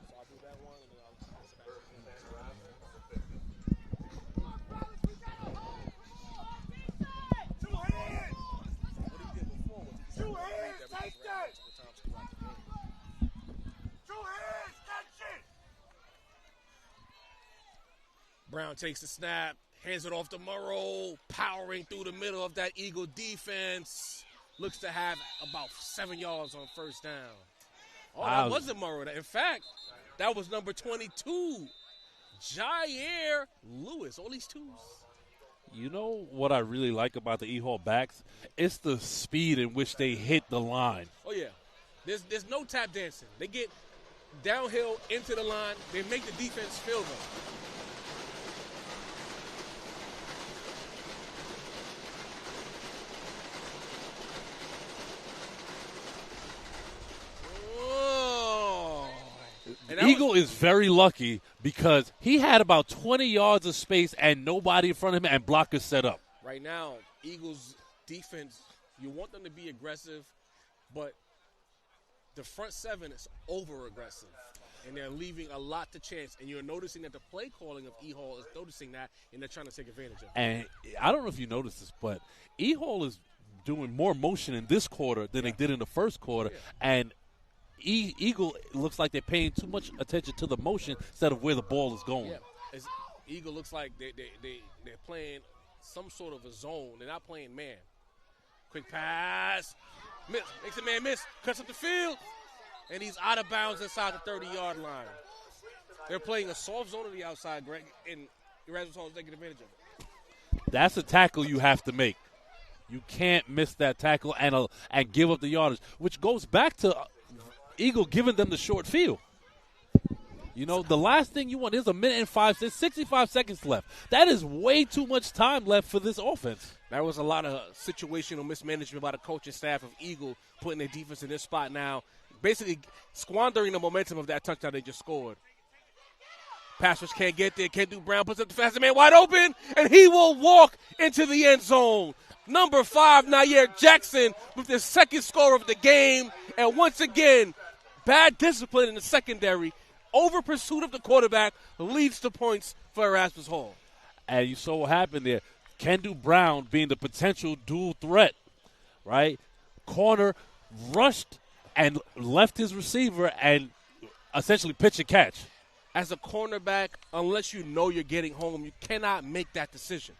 So I'll do that one, and then I'll pass it back to you. Two hands! What he did before was he Two hands, take that! Two hands, catch it! Brown takes the snap, hands it off to Murrow, powering through the middle of that Eagle defense. Looks to have about 7 yards on first down. Oh, that wasn't Murrow. In fact, that was number 22, Jair Lewis. All these twos. You know what I really like about the E-Hall backs? It's the speed in which they hit the line. Oh, yeah. There's no tap dancing. They get downhill into the line. They make the defense feel them. Eagle is very lucky because he had about 20 yards of space and nobody in front of him and blockers set up. Right now, Eagles defense, you want them to be aggressive, but the front seven is over-aggressive, and they're leaving a lot to chance. And you're noticing that the play calling of E-Hall is noticing that, and they're trying to take advantage of it. And I don't know if you noticed this, but E-Hall is doing more motion in this quarter than they did in the first quarter, and Eagle looks like they're paying too much attention to the motion instead of where the ball is going. Yeah. Eagle looks like they're playing some sort of a zone. They're not playing man. Quick pass. Miss. Makes the man miss. Cuts up the field. And he's out of bounds inside the 30-yard line. They're playing a soft zone on the outside, Greg, and Erasmus Hall is taking advantage of it. That's a tackle you have to make. You can't miss that tackle and give up the yardage, which goes back to Eagle giving them the short field. You know, the last thing you want is a minute and 65 seconds left. That is way too much time left for this offense. There was a lot of situational mismanagement by the coaching staff of Eagle, putting their defense in this spot now, basically squandering the momentum of that touchdown they just scored. Pass rush can't get there. Kendu Brown puts up the fastest man wide open, and he will walk into the end zone. Number 5, Nair Jackson, with the second score of the game. And once again, bad discipline in the secondary, over pursuit of the quarterback, leads to points for Erasmus Hall. And you saw what happened there. Kendu Brown being the potential dual threat, right? Corner rushed and left his receiver and essentially pitch and catch. As a cornerback, unless you know you're getting home, you cannot make that decision.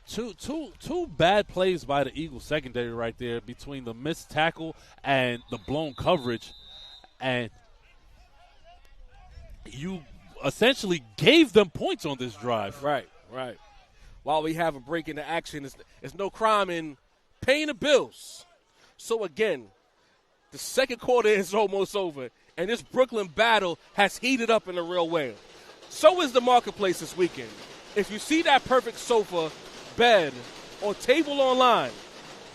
Two bad plays by the Eagles secondary right there between the missed tackle and the blown coverage. And you essentially gave them points on this drive. Right. While we have a break into action, it's no crime in paying the bills. So, again, the second quarter is almost over, and this Brooklyn battle has heated up in a real way. So is the marketplace this weekend. If you see that perfect sofa, bed, or table online,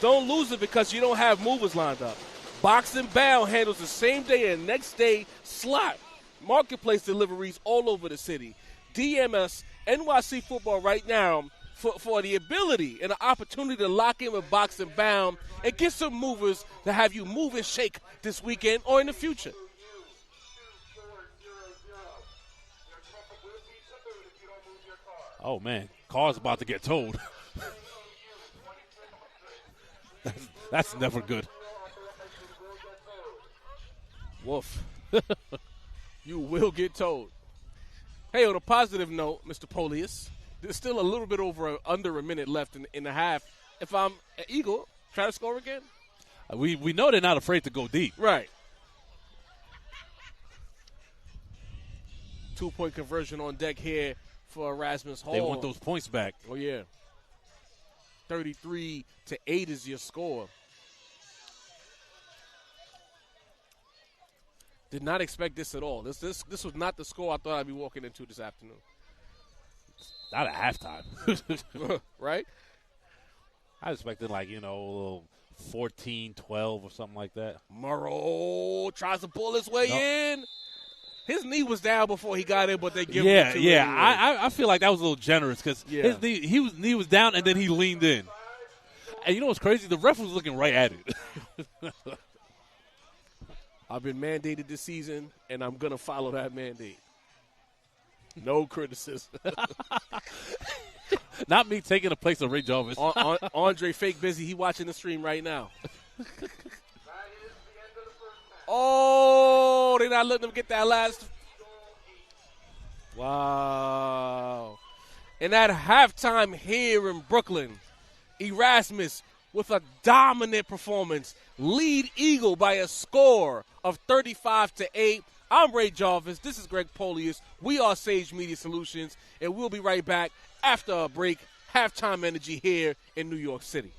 don't lose it because you don't have movers lined up. Box and Bound handles the same day and next day slot marketplace deliveries all over the city. DMS NYC Football right now for the ability and the opportunity to lock in with Box and Bound and get some movers to have you move and shake this weekend or in the future. Oh, man. Car's about to get towed. That's never good. Woof. You will get towed. Hey, on a positive note, Mr. Polius, there's still a little bit under a minute left in the half. If I'm an Eagle, try to score again. We know they're not afraid to go deep. Right. 2-point conversion on deck here for Erasmus Hall. They want those points back. Oh, yeah. 33-8 is your score. Did not expect this at all. This was not the score I thought I'd be walking into this afternoon. Not at halftime. Right? I expected, a little 14-12 or something like that. Morrow tries to pull his way in. His knee was down before he got in, but they give him the two. Yeah. Anyway. I feel like that was a little generous because his knee was down and then he leaned in. And you know what's crazy? The ref was looking right at it. I've been mandated this season, and I'm going to follow that mandate. No criticism. Not me taking the place of Ray Jarvis. Andre fake busy. He watching the stream right now. Oh, they're not letting him get that last. Wow. And at halftime here in Brooklyn, Erasmus with a dominant performance, lead Eagle by a score of 35-8. I'm Ray Jarvis. This is Greg Polius. We are Sage Media Solutions, and we'll be right back after a break. Halftime energy here in New York City.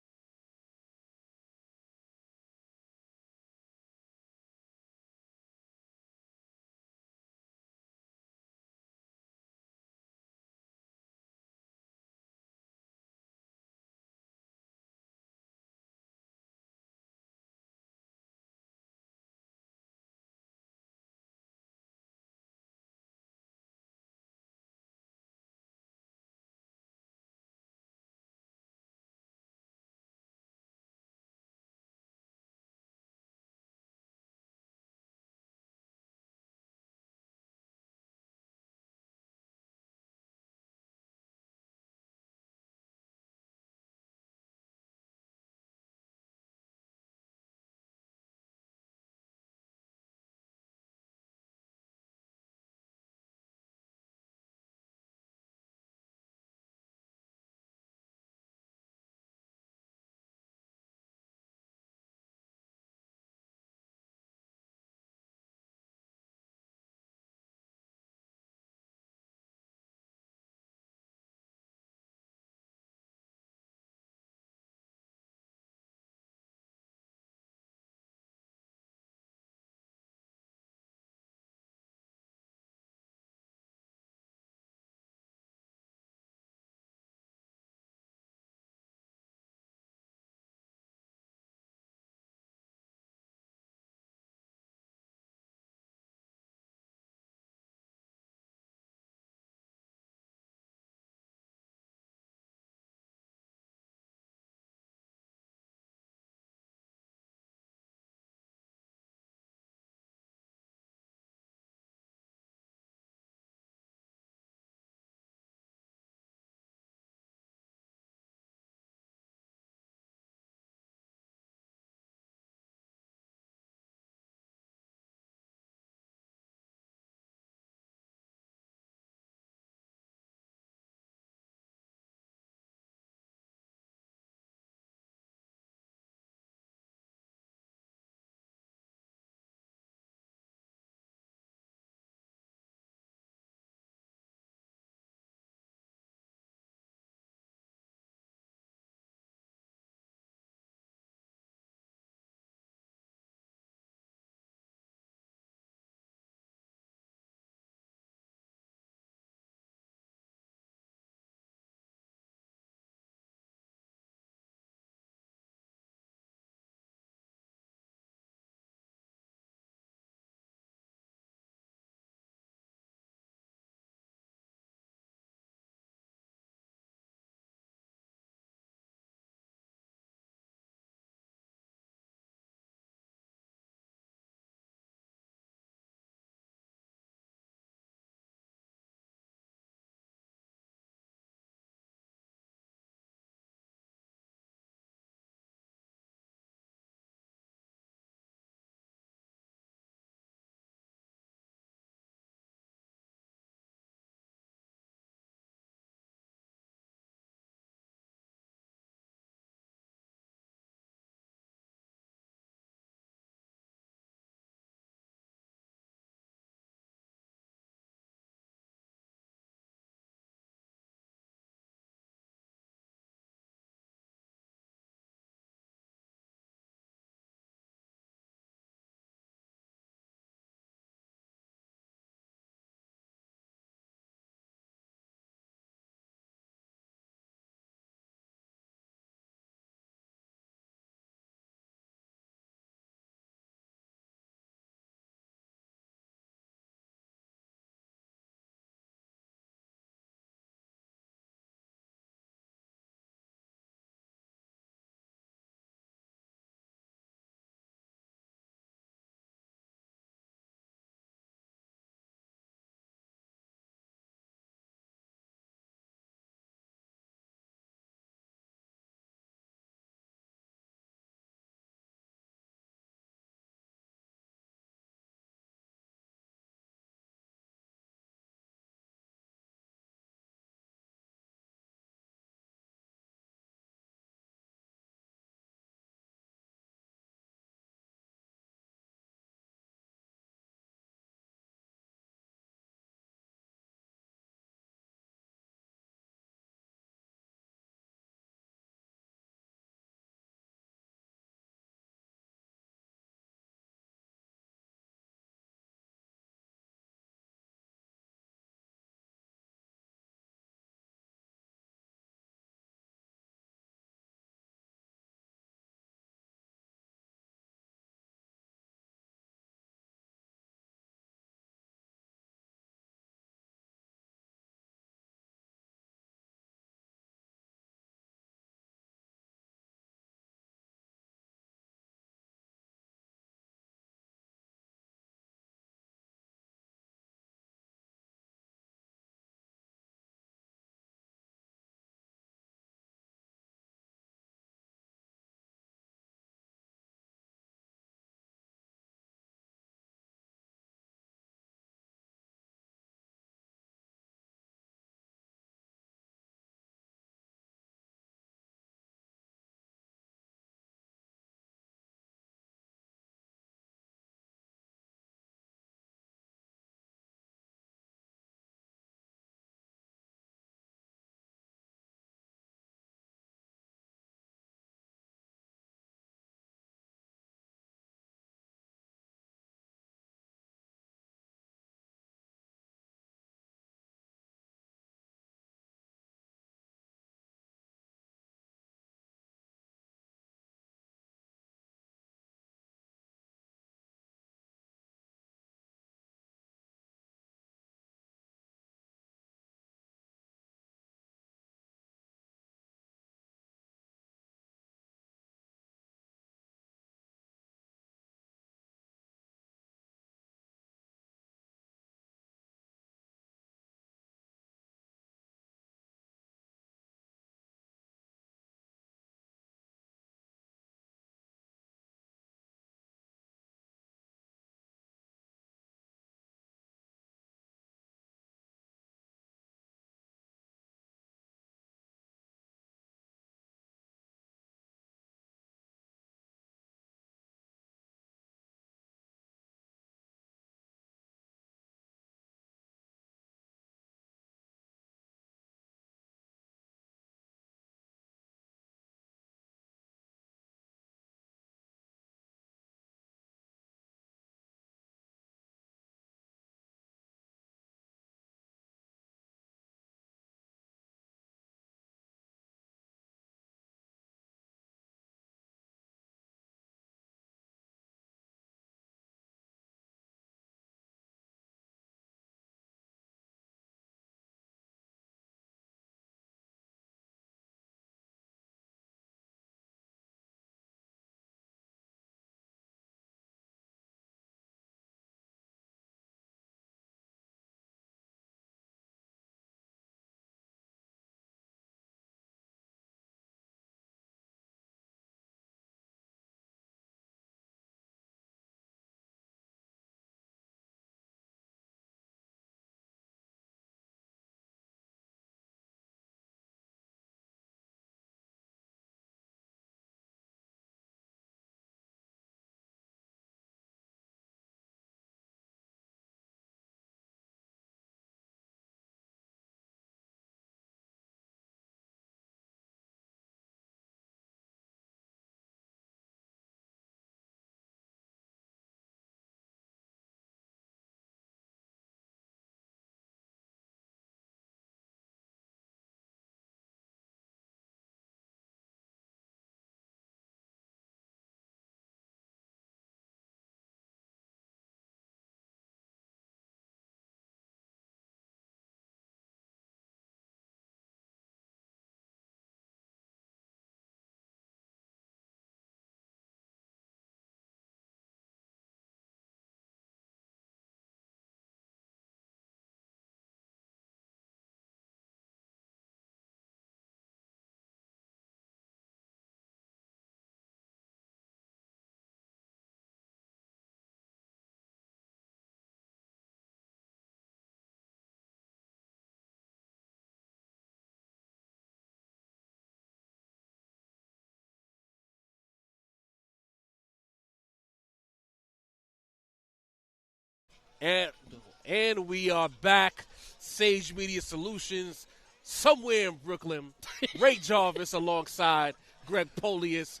And we are back. Sage Media Solutions, somewhere in Brooklyn. Ray Jarvis alongside Greg Polius.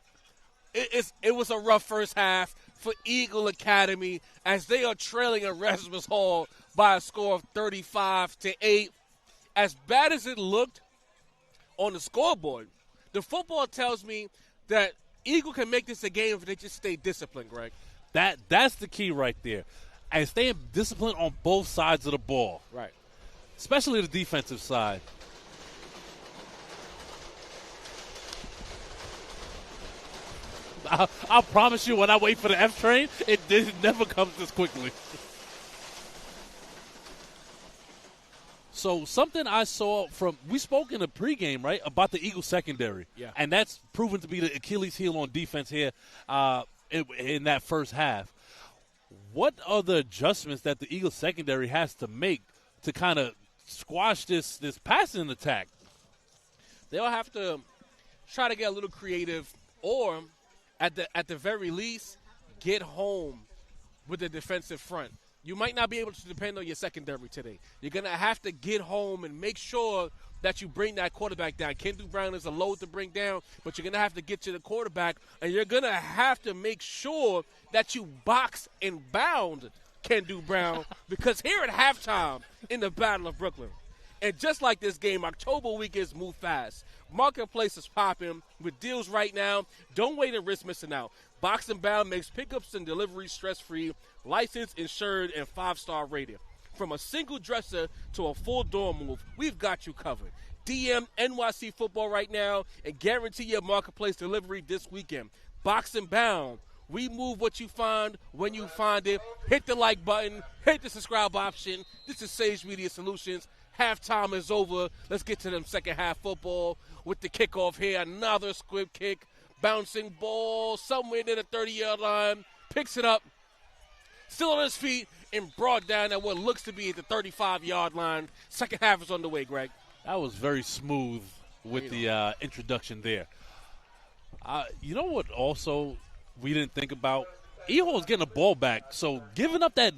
It was a rough first half for Eagle Academy as they are trailing Erasmus Hall by a score of 35-8. As bad as it looked on the scoreboard, the football tells me that Eagle can make this a game if they just stay disciplined, Greg. That's the key right there. And staying disciplined on both sides of the ball. Right. Especially the defensive side. I'll promise you when I wait for the F train, it never comes this quickly. So something I saw we spoke in the pregame, right, about the Eagles secondary. Yeah. And that's proven to be the Achilles heel on defense here in that first half. What are the adjustments that the Eagles secondary has to make to kind of squash this passing attack? They'll have to try to get a little creative, or at the very least, get home with the defensive front. You might not be able to depend on your secondary today. You're going to have to get home and make sure that you bring that quarterback down. Kendu Brown is a load to bring down, but you're going to have to get to the quarterback, and you're going to have to make sure that you box and bound Kendu Brown because here at halftime in the Battle of Brooklyn, and just like this game, October weekends move fast. Marketplace is popping with deals right now. Don't wait and risk missing out. Box and Bound makes pickups and deliveries stress-free, licensed, insured, and 5-star rated. From a single dresser to a full door move, we've got you covered. DM NYC football right now and guarantee your Marketplace delivery this weekend. Box and Bound. We move what you find when you find it. Hit the like button. Hit the subscribe option. This is Sage Media Solutions. Halftime is over. Let's get to them second half football with the kickoff here. Another squib kick. Bouncing ball somewhere near the 30-yard line. Picks it up. Still on his feet and brought down at what looks to be at the 35-yard line. Second half is on the way, Greg. That was very smooth with the introduction there. You know what also we didn't think about? Eho's getting the ball back, so giving up that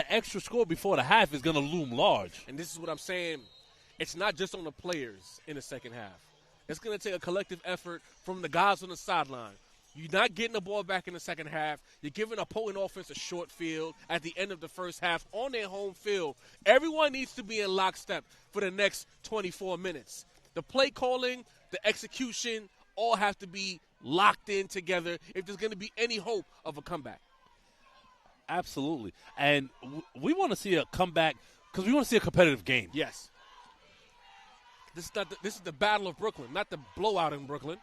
extra score before the half is going to loom large. And this is what I'm saying. It's not just on the players in the second half. It's going to take a collective effort from the guys on the sideline. You're not getting the ball back in the second half. You're giving opponent offense a short field at the end of the first half on their home field. Everyone needs to be in lockstep for the next 24 minutes. The play calling, the execution, all have to be locked in together if there's going to be any hope of a comeback. Absolutely. And we want to see a comeback because we want to see a competitive game. Yes. This is the Battle of Brooklyn, not the blowout in Brooklyn.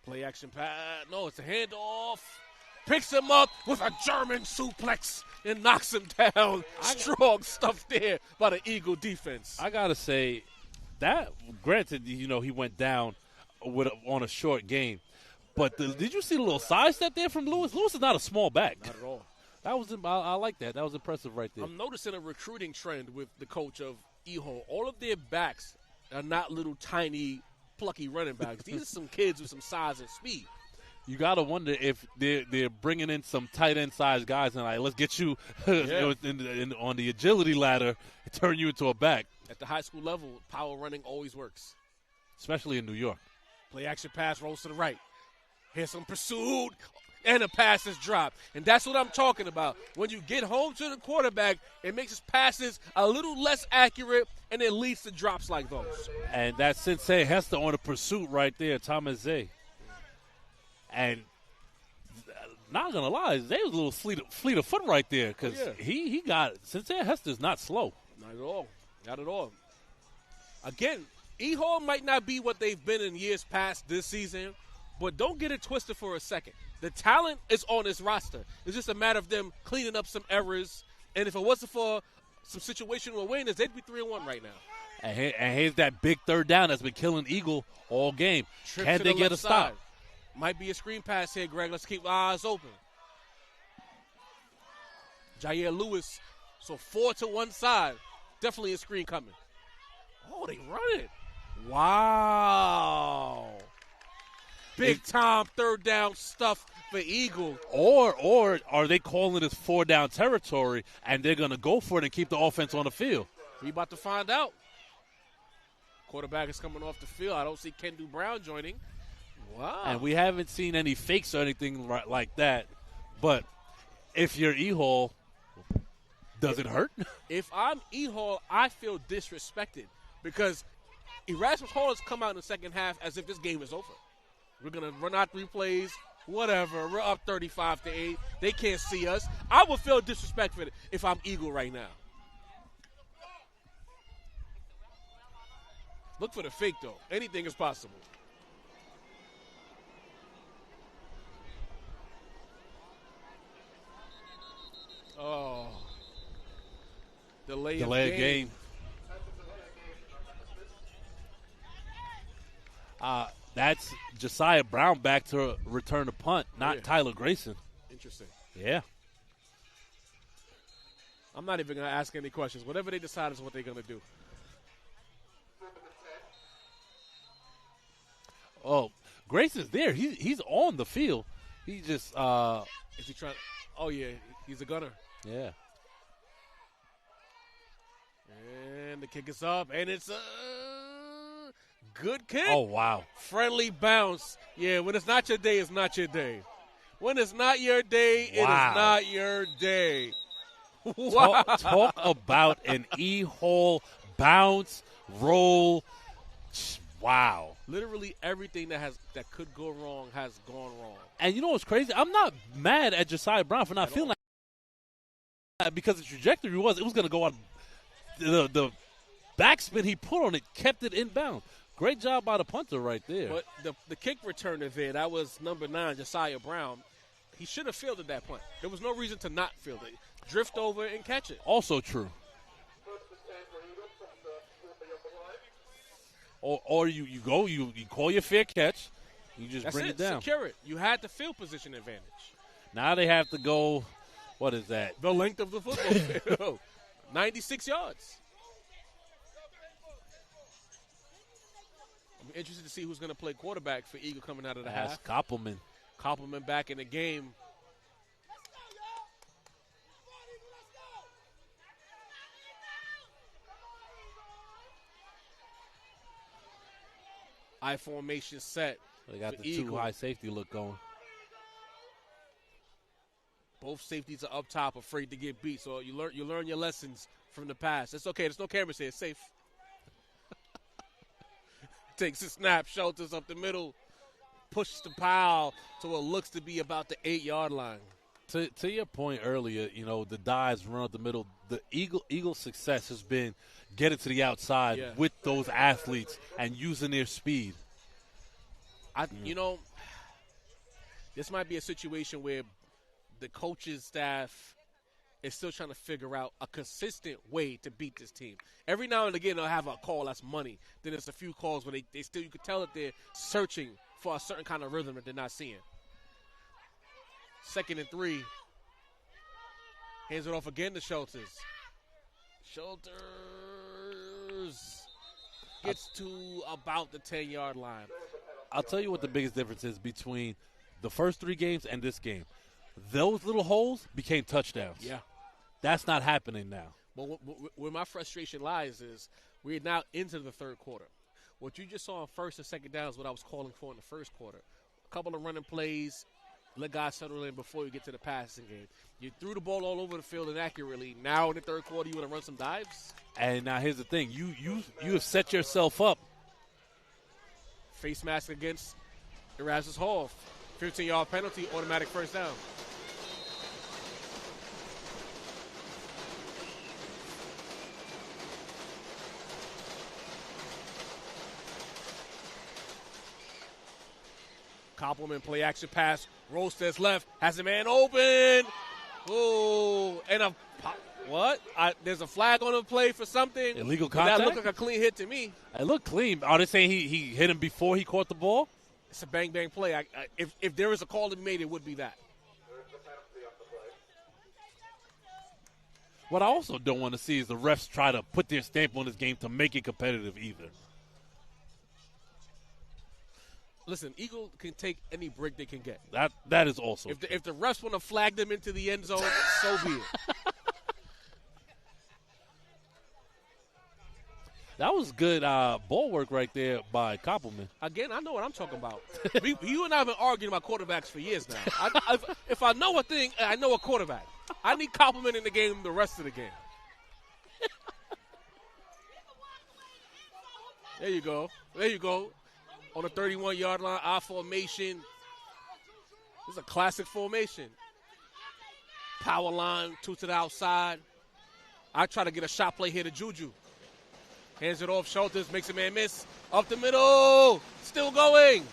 Play action pass. No, it's a handoff. Picks him up with a German suplex and knocks him down. Strong stuff there by the Eagle defense. I got to say, that, granted, he went down on a short game. But did you see the little sidestep there from Lewis? Lewis is not a small back. Not at all. I like that. That was impressive right there. I'm noticing a recruiting trend with the coach of Eho. All of their backs are not little tiny, plucky running backs. These are some kids with some size and speed. You got to wonder if they're bringing in some tight end size guys and let's get you on the agility ladder and turn you into a back. At the high school level, power running always works. Especially in New York. Play action pass rolls to the right. Here's some pursuit, and a pass is dropped. And that's what I'm talking about. When you get home to the quarterback, it makes his passes a little less accurate, and it leads to drops like those. And that's Sensei Hester on the pursuit right there, Thomas Zay. And not going to lie, Zay was a little fleet of foot right there because he got – Sensei Hester's not slow. Not at all. Not at all. Again, E-Hall might not be what they've been in years past this season, but don't get it twisted for a second. The talent is on this roster. It's just a matter of them cleaning up some errors. And if it wasn't for some situational awareness, they'd be 3-1 right now. And here's that big third down that's been killing Eagle all game. Can they get a stop? Might be a screen pass here, Greg. Let's keep our eyes open. Jair Lewis. So 4 to one side. Definitely a screen coming. Oh, they run it. Wow. big time third down stuff for Eagle. Or are they calling this 4-down territory and they're going to go for it and keep the offense on the field? We about to find out. Quarterback is coming off the field. I don't see Kendu Brown joining. Wow. And we haven't seen any fakes or anything like that. But if you're E-Hall, does it hurt? If I'm E-Hall, I feel disrespected because Erasmus Hall has come out in the second half as if this game is over. We're going to run out 3 plays, whatever. We're up 35-8. They can't see us. I would feel disrespectful if I'm Eagle right now. Look for the fake, though. Anything is possible. Oh. Delay of game. That's Josiah Brown back to return the punt, not Tyler Grayson. Interesting. Yeah. I'm not even going to ask any questions. Whatever they decide is what they're going to do. Oh, Grayson's there. He's on the field. He just is he trying? Oh yeah, he's a gunner. Yeah. And the kick is up, and it's a good kick. Oh wow! Friendly bounce. Yeah, when it's not your day, it's not your day. When it's not your day, it is not your day. Wow. Talk about an E-Hall bounce roll. Wow. Literally everything that could go wrong has gone wrong. And you know what's crazy? I'm not mad at Josiah Brown for not feeling like that because the trajectory it was going to go out. The backspin he put on it kept it inbound. Great job by the punter right there. But the kick returner there, that was number 9, Josiah Brown. He should have fielded that punt. There was no reason to not field it. Drift over and catch it. Also true. Or you call your fair catch, you just bring it down. Secure it. You had the field position advantage. Now they have to go, what is that? The length of the football field. 96 yards. I'm interested to see who's going to play quarterback for Eagle coming out of the half. Koppelman. Koppelman back in the game. I formation set. They got the Eagle. 2 high safety look going. Both safeties are up top, afraid to get beat. So you learn your lessons from the past. It's okay. There's no cameras here. It's safe. Takes a snap, shelters up the middle, pushes the pile to what looks to be about the 8-yard line. To your point earlier, the dives run up the middle. The Eagles' success has been getting to the outside with those athletes and using their speed. This might be a situation where the coaching staff is still trying to figure out a consistent way to beat this team. Every now and again, they'll have a call that's money. Then there's a few calls where they still, you can tell that they're searching for a certain kind of rhythm that they're not seeing. 2nd and 3. Hands it off again to Shelters. Shelters gets to about the 10-yard line. I'll tell you what the biggest difference is between the first 3 games and this game. Those little holes became touchdowns. Yeah. That's not happening now. But where my frustration lies is we're now into the third quarter. What you just saw on first and second down is what I was calling for in the first quarter. A couple of running plays, let guys settle in before you get to the passing game. You threw the ball all over the field inaccurately. Now in the third quarter, you want to run some dives? And now here's the thing. You have set yourself up. Face mask against Erasmus Hall. 15-yard penalty, automatic first down. Koppelman play action pass. Rolsted's left. Has a man open. Oh, and a what? There's a flag on the play for something. Illegal contact? That looked like a clean hit to me. It looked clean. Are they saying he hit him before he caught the ball? It's a bang-bang play. If there is a call to be made, it would be that. What I also don't want to see is the refs try to put their stamp on this game to make it competitive either. Listen, Eagle can take any break they can get. That is also If the refs want to flag them into the end zone, so be it. That was good ball work right there by Koppelman. Again, I know what I'm talking about. You and I have been arguing about quarterbacks for years now. If I know a thing, I know a quarterback. I need Koppelman in the game the rest of the game. There you go. There you go. On the 31-yard line, I formation. This is a classic formation. Power line, two to the outside. I try to get a shot play here to Juju. Hands it off, Schultz, makes a man miss. Up the middle, still going.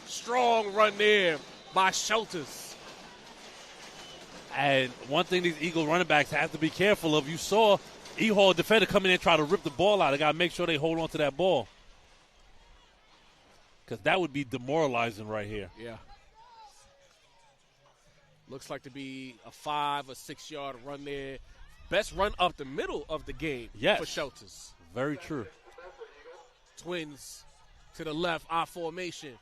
Strong run there by Schultz. And one thing these Eagle running backs have to be careful of, you saw E-Hall defender come in and try to rip the ball out. They got to make sure they hold on to that ball. Because that would be demoralizing right here. Yeah. Looks like to be a 5 or 6 yard run there. Best run up the middle of the game for Schultz. Very true. Twins to the left, I formation.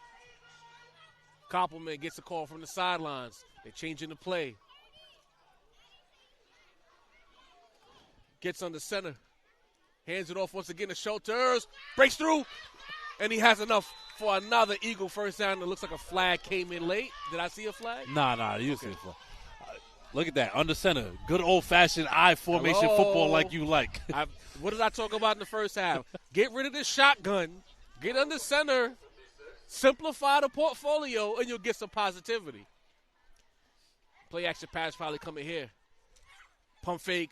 Koppelman gets a call from the sidelines. They're changing the play. Gets under center. Hands it off once again to Schultz. Breaks through. And he has enough for another Eagle first down. It looks like a flag came in late. Did I see a flag? Nah, you see a flag. Look at that, under center. Good old-fashioned I formation football like you like. What did I talk about in the first half? Get rid of the shotgun. Get under center. Simplify the portfolio, and you'll get some positivity. Play action pass probably coming here. Pump fake.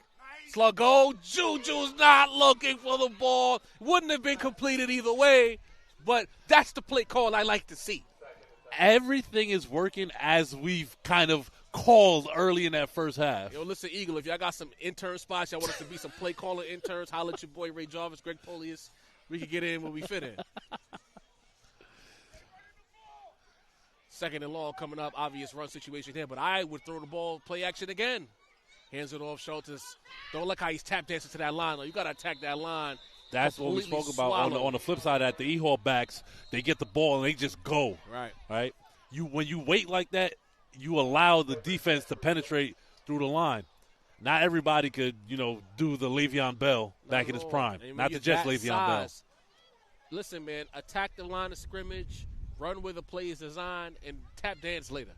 Slug go. Juju's not looking for the ball. Wouldn't have been completed either way, but that's the play call I like to see. Everything is working as we've kind of called early in that first half. Yo, listen, Eagle, if y'all got some intern spots, y'all want us to be some play calling interns, holler at your boy Ray Jarvis, Greg Polius. We can get in when we fit in. Second and long coming up, obvious run situation here, but I would throw the ball, play action again. Hands it off, Schultz. Don't like how he's tap dancing to that line. You got to attack that line. That's what we spoke about on the flip side. At the E-Hall backs, they get the ball and they just go. Right. When you wait like that, you allow the defense to penetrate through the line. Not everybody could, do the Le'Veon Bell back in his prime. Not the Jets Le'Veon Bell. Listen, man, attack the line of scrimmage, run where the play is designed, and tap dance later.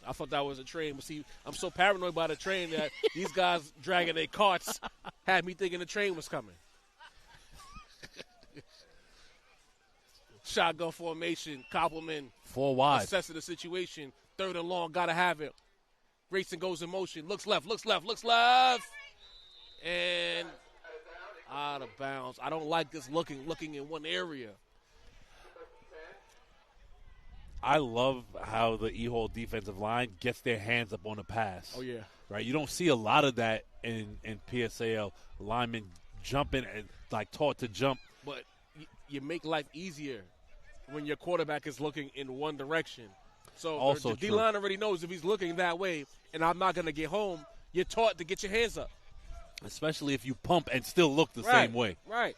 I thought that was a train. But see, I'm so paranoid by the train that these guys dragging their carts had me thinking the train was coming. Shotgun formation, Koppelman. 4 wide. Assessing the situation. Third and long, got to have it. Grayson goes in motion. Looks left. And out of bounds. I don't like this looking in one area. I love how the E-Hall defensive line gets their hands up on the pass. Oh, yeah. Right? You don't see a lot of that in PSAL. Linemen jumping and, taught to jump. But you make life easier when your quarterback is looking in one direction. So also the D-line already knows if he's looking that way and I'm not going to get home, you're taught to get your hands up. Especially if you pump and still look the same way. Right.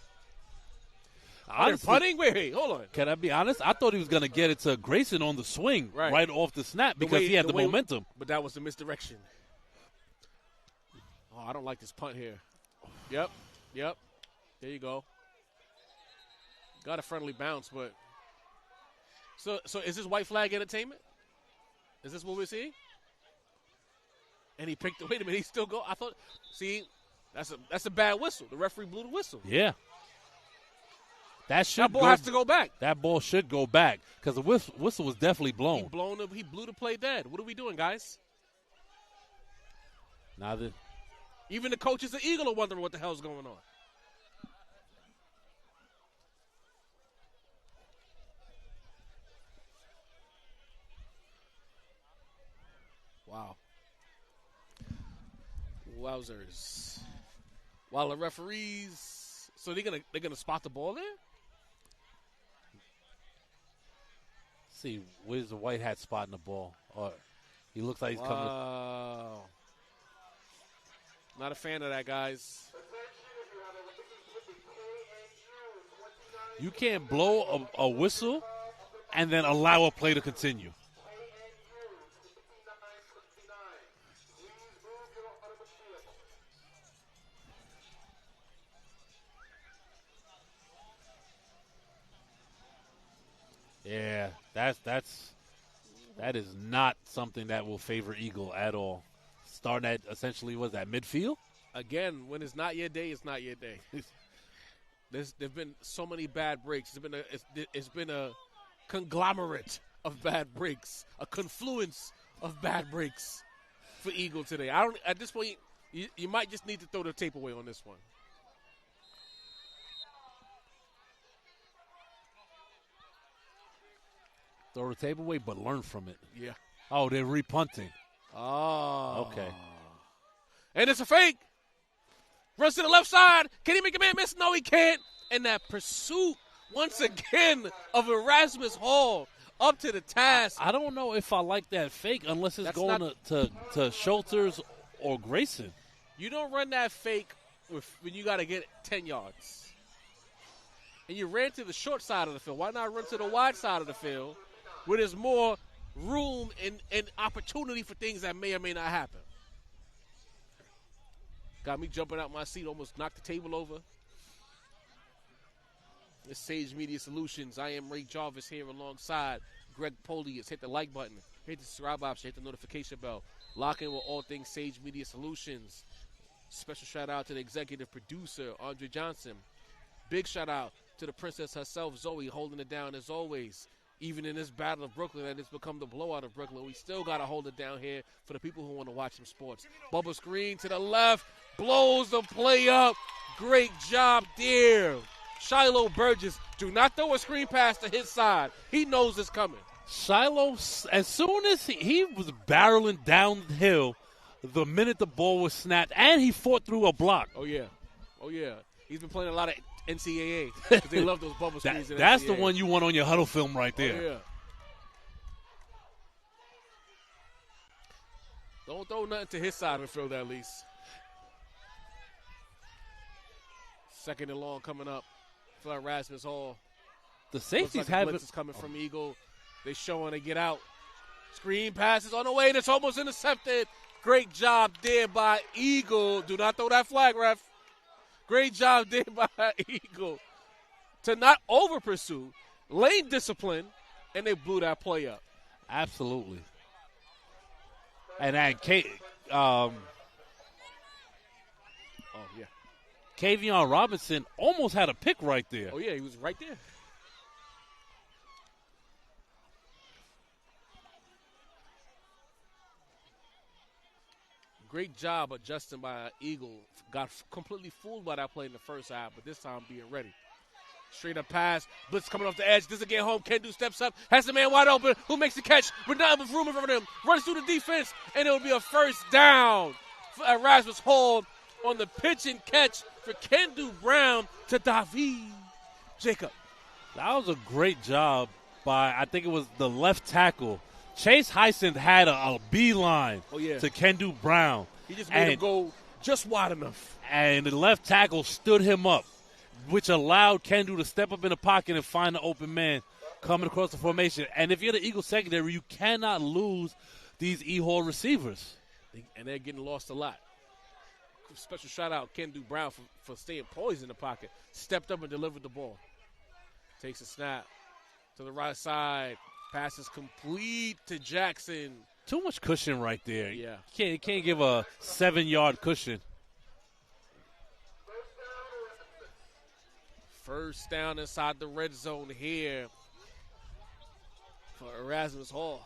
Honestly, punting? Wait, hold on. Can I be honest? I thought he was going to get it to Grayson on the swing right off the snap because he had the momentum. But that was the misdirection. Oh, I don't like this punt here. Yep. There you go. Got a friendly bounce, but so is this white flag entertainment? Is this what we're seeing? And he picked. Wait a minute, he still go. I thought. See, that's a bad whistle. The referee blew the whistle. Yeah. That ball has to go back. That ball should go back because the whistle was definitely blown. He blew the play dead. What are we doing, guys? Even the coaches of Eagle are wondering what the hell's going on. Wow. Wowzers. While the referees, so they're gonna spot the ball there? See, where's the white hat spotting the ball? Or he looks like he's coming. Not a fan of that, guys. You can't blow a whistle and then allow a play to continue. Yeah, that is not something that will favor Eagle at all. Starting at essentially was that midfield? Again, when it's not your day, it's not your day. There've been so many bad breaks. It's been a conglomerate of bad breaks, a confluence of bad breaks for Eagle today. At this point, you might just need to throw the tape away on this one. Throw the tape away, but learn from it. Yeah. Oh, they're repunting. Oh. Okay. And it's a fake. Runs to the left side. Can he make a man miss? No, he can't. And that pursuit, once again, of Erasmus Hall up to the task. I don't know if I like that fake unless it's going to Schulters or Grayson. You don't run that fake when you got to get 10 yards. And you ran to the short side of the field. Why not run to the wide side of the field where there's more room and opportunity for things that may or may not happen? Got me jumping out my seat, almost knocked the table over. This Sage Media Solutions. I am Ray Jarvis here alongside Greg Polius. Hit the like button. Hit the subscribe option. Hit the notification bell. Lock in with all things Sage Media Solutions. Special shout out to the executive producer, Andre Johnson. Big shout out to the princess herself, Zoe, holding it down as always. Even in this battle of Brooklyn, and it's become the blowout of Brooklyn, we still got to hold it down here for the people who want to watch some sports. Bubble screen to the left, blows the play up. Great job there. Shiloh Burgess, do not throw a screen pass to his side. He knows it's coming. Shiloh, as soon as he was barreling downhill, the minute the ball was snapped, and he fought through a block. Oh, yeah. Oh, yeah. He's been playing a lot of NCAA because they love those bubble screens. That's NCAA. the one you want on your huddle film right there. Oh, yeah. Don't throw nothing to his side of the field at least. Second and long coming up for Erasmus Hall. The safeties have blitz is coming from Eagle. They showing they get out. Screen passes on the way. That's almost intercepted. Great job there by Eagle. Do not throw that flag, ref. Great job there by Eagle to not over pursue, lane discipline, and they blew that play up. Absolutely. And Kavion Robinson almost had a pick right there. Oh, yeah, he was right there. Great job adjusting by Eagle. Got completely fooled by that play in the first half, but this time being ready. Straight up pass. Blitz coming off the edge. Doesn't get home. Kendu steps up. Has the man wide open. Who makes the catch? But not enough room in front of him. Runs through the defense, and it will be a first down for Erasmus Hall on the pitch and catch for Kendu Brown to David Jacob. That was a great job by, I think it was the left tackle. Chase Hyacinth had a beeline to Kendu Brown. He just made him go just wide enough. And the left tackle stood him up, which allowed Kendu to step up in the pocket and find the open man coming across the formation. And if you're the Eagles secondary, you cannot lose these E-Hall receivers. And they're getting lost a lot. Special shout out Kendu Brown for staying poised in the pocket. Stepped up and delivered the ball. Takes a snap to the right side. Pass is complete to Jackson. Too much cushion right there. Yeah. You can't give a 7-yard cushion. First down inside the red zone here for Erasmus Hall.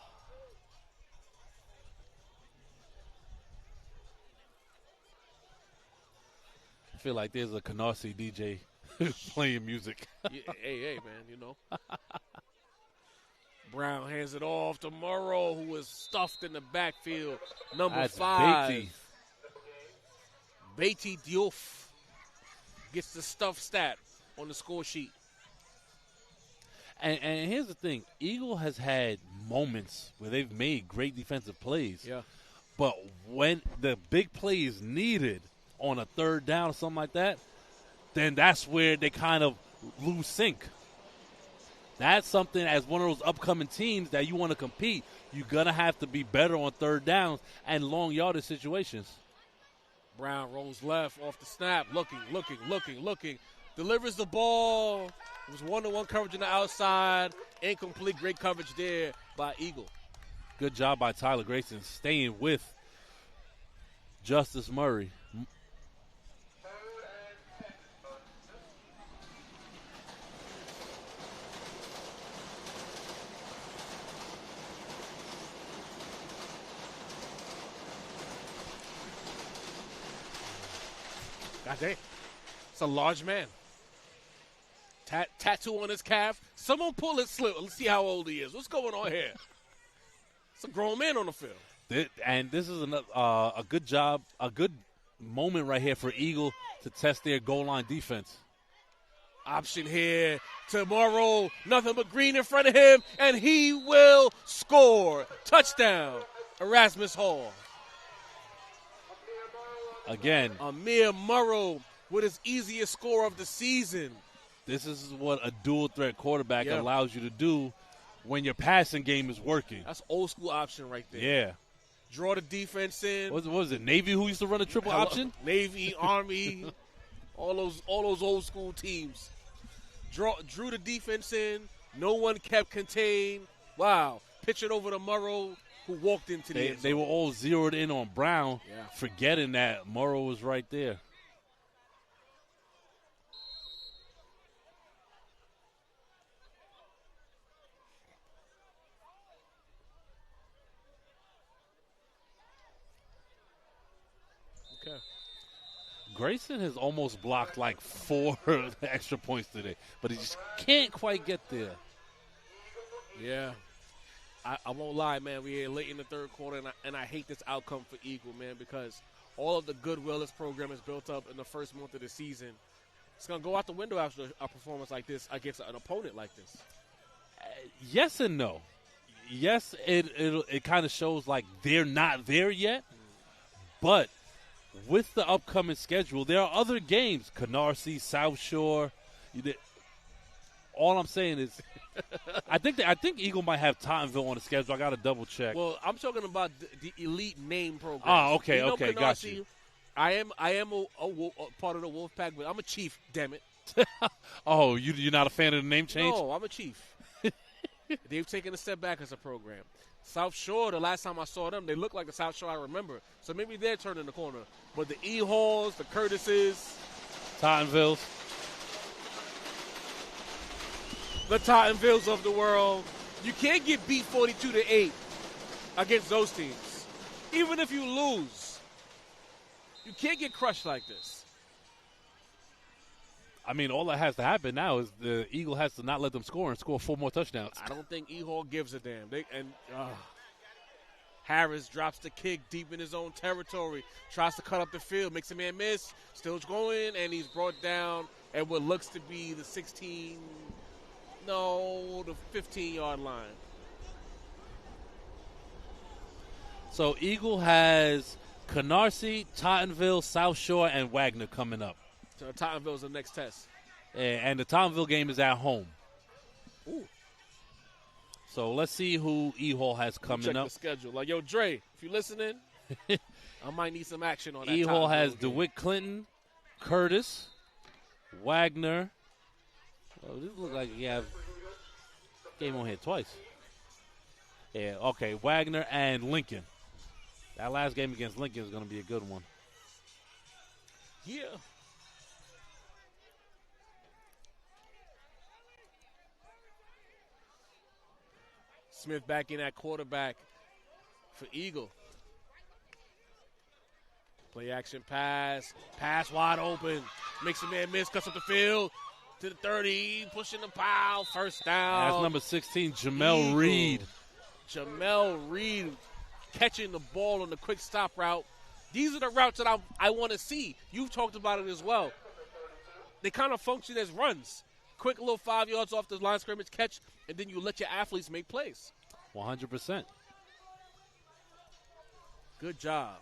I feel like there's a Canarsie DJ playing music. Hey, man, you know. Brown hands it off to Morrow, who was stuffed in the backfield. Number 5. Beatty Diouf gets the stuff stat on the score sheet. And here's the thing. Eagle has had moments where they've made great defensive plays. Yeah. But when the big play is needed on a third down or something like that, then that's where they kind of lose sync. That's something as one of those upcoming teams that you want to compete. You're going to have to be better on third downs and long yardage situations. Brown rolls left off the snap, looking. Delivers the ball. It was one-to-one coverage on the outside. Incomplete. Great coverage there by Eagle. Good job by Tyler Grayson staying with Justice Murray. God damn. It's a large man. Tattoo on his calf. Someone pull his slip. Let's see how old he is. What's going on here? It's a grown man on the field. And this is a good job, a good moment right here for Eagle to test their goal line defense. Option here. Tomorrow, nothing but green in front of him, and he will score. Touchdown, Erasmus Hall. Again, Amir Murrow with his easiest score of the season. this is what a dual-threat quarterback allows you to do when your passing game is working. That's old school option right there. Yeah. Draw the defense in. What was it, Navy who used to run a triple option? Navy, Army, all those old school teams. Drew the defense in. No one kept contained. Wow. Pitch it over to Murrow, who walked into the end zone. They were all zeroed in on Brown, Yeah. forgetting that Murrow was right there. Okay. Grayson has almost blocked like 4 extra points today, but he just can't quite get there. Yeah. I won't lie, man. We're late in the third quarter, and I hate this outcome for Eagle, man, because all of the goodwill this program has built up in the first month of the season, it's going to go out the window after a performance like this against an opponent like this. Yes and no. Yes, it kind of shows like they're not there yet, but with the upcoming schedule, there are other games, Canarsie, South Shore. All I'm saying is I think Eagle might have Tottenville on the schedule. I got to double check. Well, I'm talking about the elite name program. Oh, okay, you know, okay, got you. I am a part of the Wolfpack, but I'm a Chief, damn it. Oh, you're not a fan of the name change? No, I'm a Chief. They've taken a step back as a program. South Shore, the last time I saw them, they look like the South Shore I remember. So maybe they're turning the corner. But the E. Halls, the Curtises, Tottenvilles. the Tottenvilles of the world, you can't get beat 42-8 against those teams. Even if you lose, you can't get crushed like this. I mean, all that has to happen now is the Eagle has to not let them score and score 4 more touchdowns. I don't think E. Hall gives a damn. Harris drops the kick deep in his own territory, tries to cut up the field, makes a man miss, still going, and he's brought down at what looks to be the 15-yard line. So Eagle has Canarsie, Tottenville, South Shore, and Wagner coming up. So Tottenville's the next test. And the Tottenville game is at home. Ooh. So let's see who E-Hall has coming Check up. the schedule. Like, yo, Dre, if you listening, I might need some action on that. E-Hall has Tottenville game. DeWitt Clinton, Curtis, Wagner. Oh, this looks like you have game on here twice. Yeah, okay, Wagner and Lincoln. That last game against Lincoln is going to be a good one. Yeah. Smith back in at quarterback for Eagle. Play action pass. Pass wide open. Makes a man miss. Cuts up the field to the 30. Pushing the pile. First down. That's number 16, Jamel Eagle. Reed. Jamel Reed catching the ball on the quick stop route. These are the routes that I want to see. You've talked about it as well. They kind of function as runs. Quick little 5 yards off the line of scrimmage catch, and then you let your athletes make plays. 100%. Good job.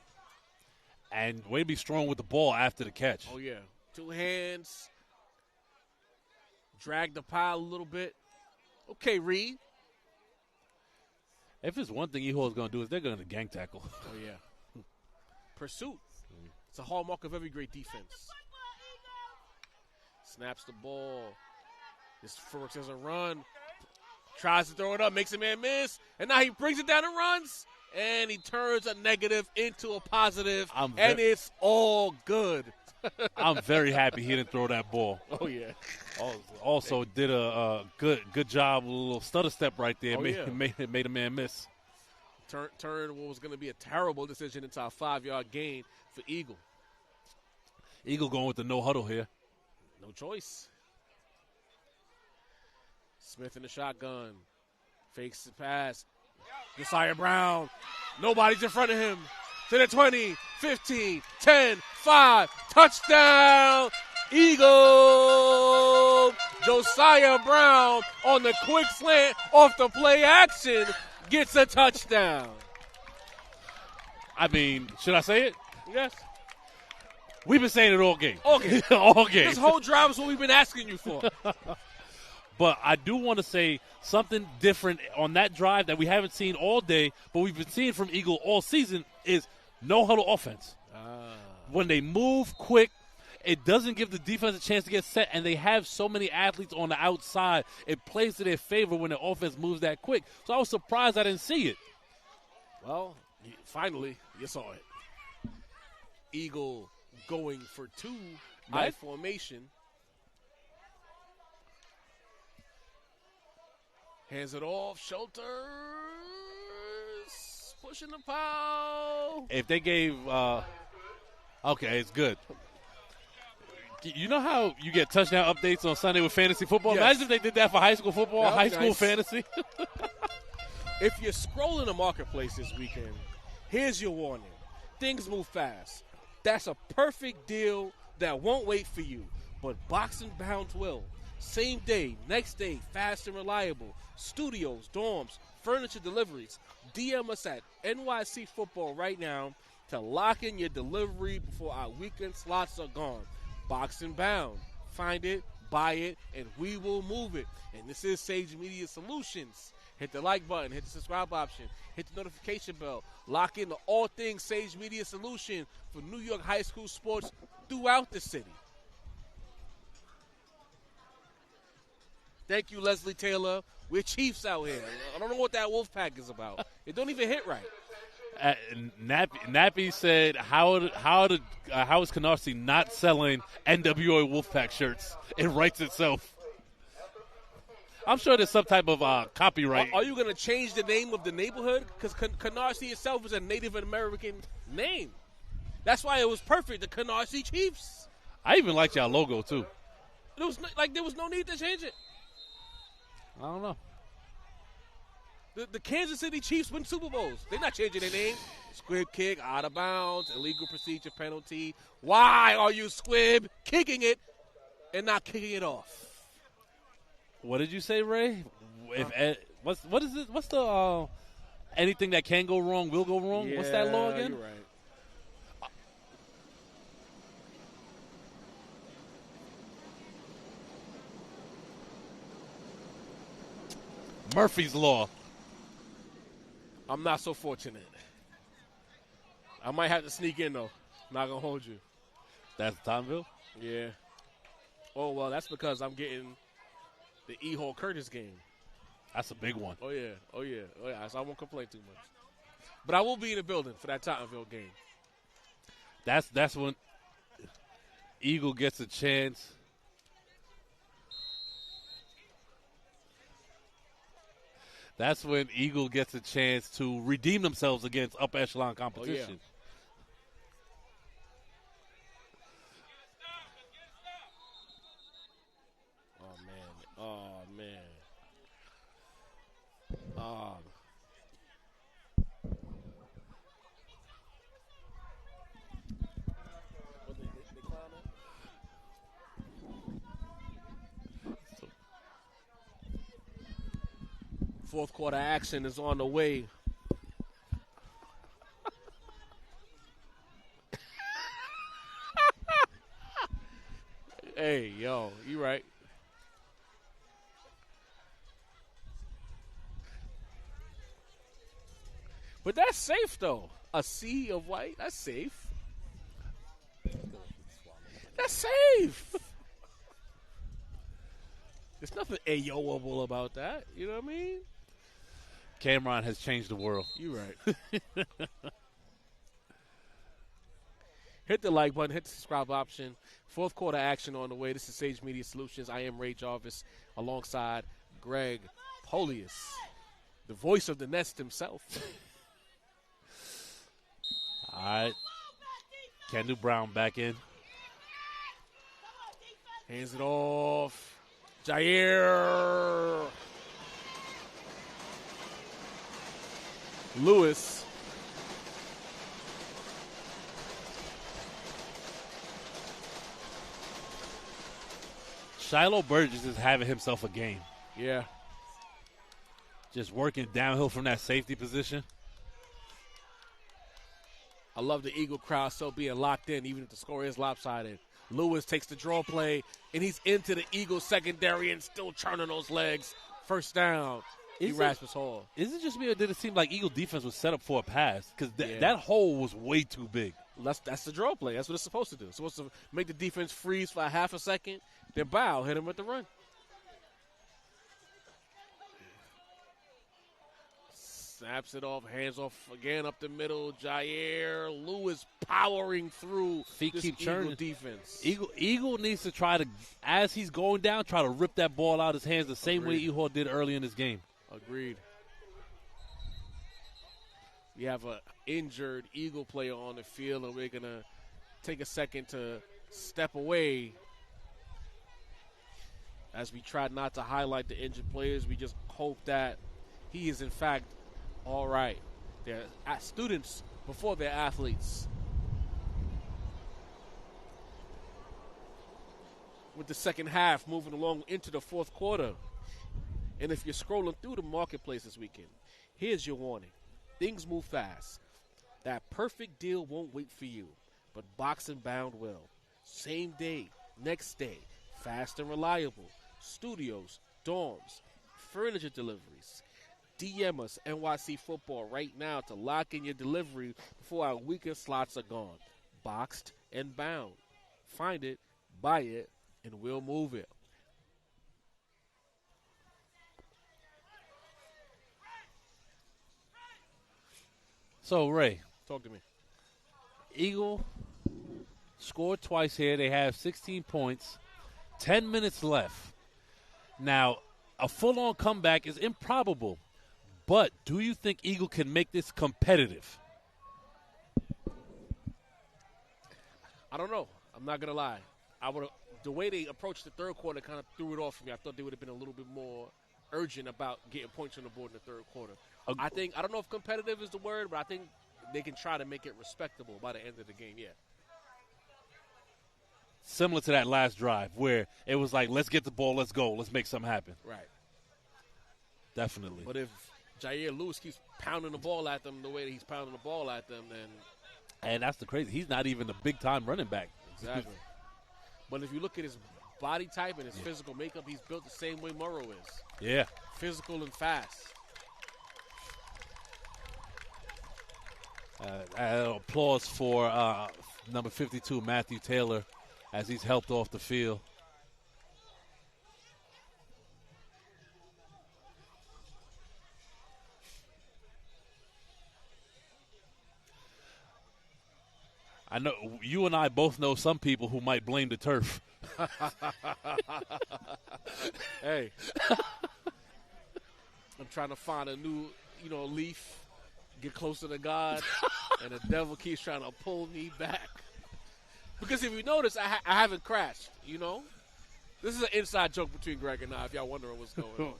And way to be strong with the ball after the catch. Oh, yeah. 2 hands. Drag the pile a little bit. Okay, Reed. If it's one thing Eagle is going to do is they're going to gang tackle. Oh, yeah. Pursuit. It's a hallmark of every great defense. Snaps the ball. This Forks has a run. Tries to throw it up, makes a man miss. And now he brings it down and runs. And he turns a negative into a positive. And it's all good. I'm very happy he didn't throw that ball. Oh, yeah. Also did a good job, a little stutter step right there. Oh, made a man miss. Turn what was going to be a terrible decision into a 5-yard gain for Eagle. Eagle going with the no huddle here. No choice. Smith in the shotgun. Fakes the pass. Josiah Brown. Nobody's in front of him. To the 20, 15, 10, 5. Touchdown, Eagle. Josiah Brown on the quick slant off the play action gets a touchdown. I mean, should I say it? Yes. We've been saying it all game. All game. All game. This whole drive is what we've been asking you for. But I do want to say something different on that drive that we haven't seen all day, but we've been seeing from Eagle all season is no huddle offense. When they move quick, it doesn't give the defense a chance to get set, and they have so many athletes on the outside. It plays to their favor when the offense moves that quick. So I was surprised I didn't see it. Well, finally, you saw it. Eagle going for 2 I formation. Hands it off. Shelters. Pushing the foul. If they gave okay, it's good. You know how you get touchdown updates on Sunday with fantasy football? Yes. Imagine if they did that for high school football, high school fantasy. If you're scrolling the marketplace this weekend, here's your warning. Things move fast. That's a perfect deal that won't wait for you. But Boxing Bounds will. Same day, next day, fast and reliable. Studios, dorms, furniture deliveries. DM us at NYC Football right now to lock in your delivery before our weekend slots are gone. Boxing Bound. Find it, buy it, and we will move it. And this is Sage Media Solutions. Hit the like button, hit the subscribe option, hit the notification bell. Lock in to all things Sage Media Solution for New York high school sports throughout the city. Thank you, Leslie Taylor. We're Chiefs out here. I don't know what that Wolfpack is about. It don't even hit right. Nappy said, how is Canarsie not selling NWA Wolfpack shirts? It writes itself. I'm sure there's some type of copyright. Are you going to change the name of the neighborhood? Because Canarsie itself is a Native American name. That's why it was perfect, the Canarsie Chiefs. I even liked y'all logo, too. There was no need to change it. I don't know. The Kansas City Chiefs win Super Bowls. They're not changing their name. Squib kick, out of bounds, illegal procedure, penalty. Why are you, Squib, kicking it and not kicking it off? What did you say, Ray? What is it? What's the anything that can go wrong will go wrong? Yeah, what's that law again? You're right. Murphy's Law. I'm not so fortunate. I might have to sneak in, though. Not going to hold you. That's Tomville? Yeah. Oh, well, that's because I'm getting the E. Hall Curtis game. That's a big one. Oh, yeah. So I won't complain too much. But I will be in the building for that Tottenville game. That's when Eagle gets a chance. That's when Eagle gets a chance to redeem themselves against upper echelon competition. Oh, man. Oh. Fourth quarter action is on the way. Hey, yo, you right. But that's safe, though. A sea of white, that's safe. That's safe. There's nothing ayoable about that. You know what I mean? Cameron has changed the world. You're right. Hit the like button. Hit the subscribe option. Fourth quarter action on the way. This is Sage Media Solutions. I am Ray Jarvis alongside Greg Polius, the voice of the Nest himself. All right. Kendall Brown back in. Hands it off. Jair Lewis. Shiloh Burgess is having himself a game. Yeah. Just working downhill from that safety position. I love the Eagle crowd still being locked in, even if the score is lopsided. Lewis takes the draw play, and he's into the Eagle secondary and still churning those legs. First down, Erasmus Hall. Is it just me, or did it seem like Eagle defense was set up for a pass? Because that hole was way too big. That's the draw play. That's what it's supposed to do. It's supposed to make the defense freeze for a half a second, then bow, hit him with the run. Snaps it off, hands off again up the middle. Jair Lewis powering through Feet this keep Eagle churning. defense. Eagle needs to try to, as he's going down, try to rip that ball out of his hands the same way Agreed. Ehor did early in this game. Agreed. We have an injured Eagle player on the field, and we're going to take a second to step away. As we try not to highlight the injured players, we just hope that he is, in fact, all right. They're students before they're athletes. With the second half moving along into the fourth quarter. And if you're scrolling through the marketplace this weekend, here's your warning. Things move fast. That perfect deal won't wait for you, but Box and Bound will. Same day, next day, fast and reliable. Studios, dorms, furniture deliveries. DM us NYC Football right now to lock in your delivery before our weekend slots are gone. Boxed and Bound. Find it, buy it, and we'll move it. So, Ray. Talk to me. Eagle scored twice here. They have 16 points, 10 minutes left. Now, a full-on comeback is improbable, but do you think Eagle can make this competitive? I don't know. I'm not going to lie. The way they approached the third quarter kind of threw it off for me. I thought they would have been a little bit more urgent about getting points on the board in the third quarter. I don't know if competitive is the word, but I think they can try to make it respectable by the end of the game, yeah. Similar to that last drive where it was like, let's get the ball, let's go, let's make something happen. Right. Definitely. But if Jair Lewis keeps pounding the ball at them the way that he's pounding the ball at them, then and that's the crazy. He's not even a big-time running back. exactly. But if you look at his body type and his physical makeup, he's built the same way Murrow is. Yeah. Physical and fast. Applause for number 52, Matthew Taylor, as he's helped off the field. I know you and I both know some people who might blame the turf. Hey. I'm trying to find a new, leaf, get closer to God, and the devil keeps trying to pull me back. Because if you notice, I haven't crashed, This is an inside joke between Greg and I, if y'all wondering what's going on.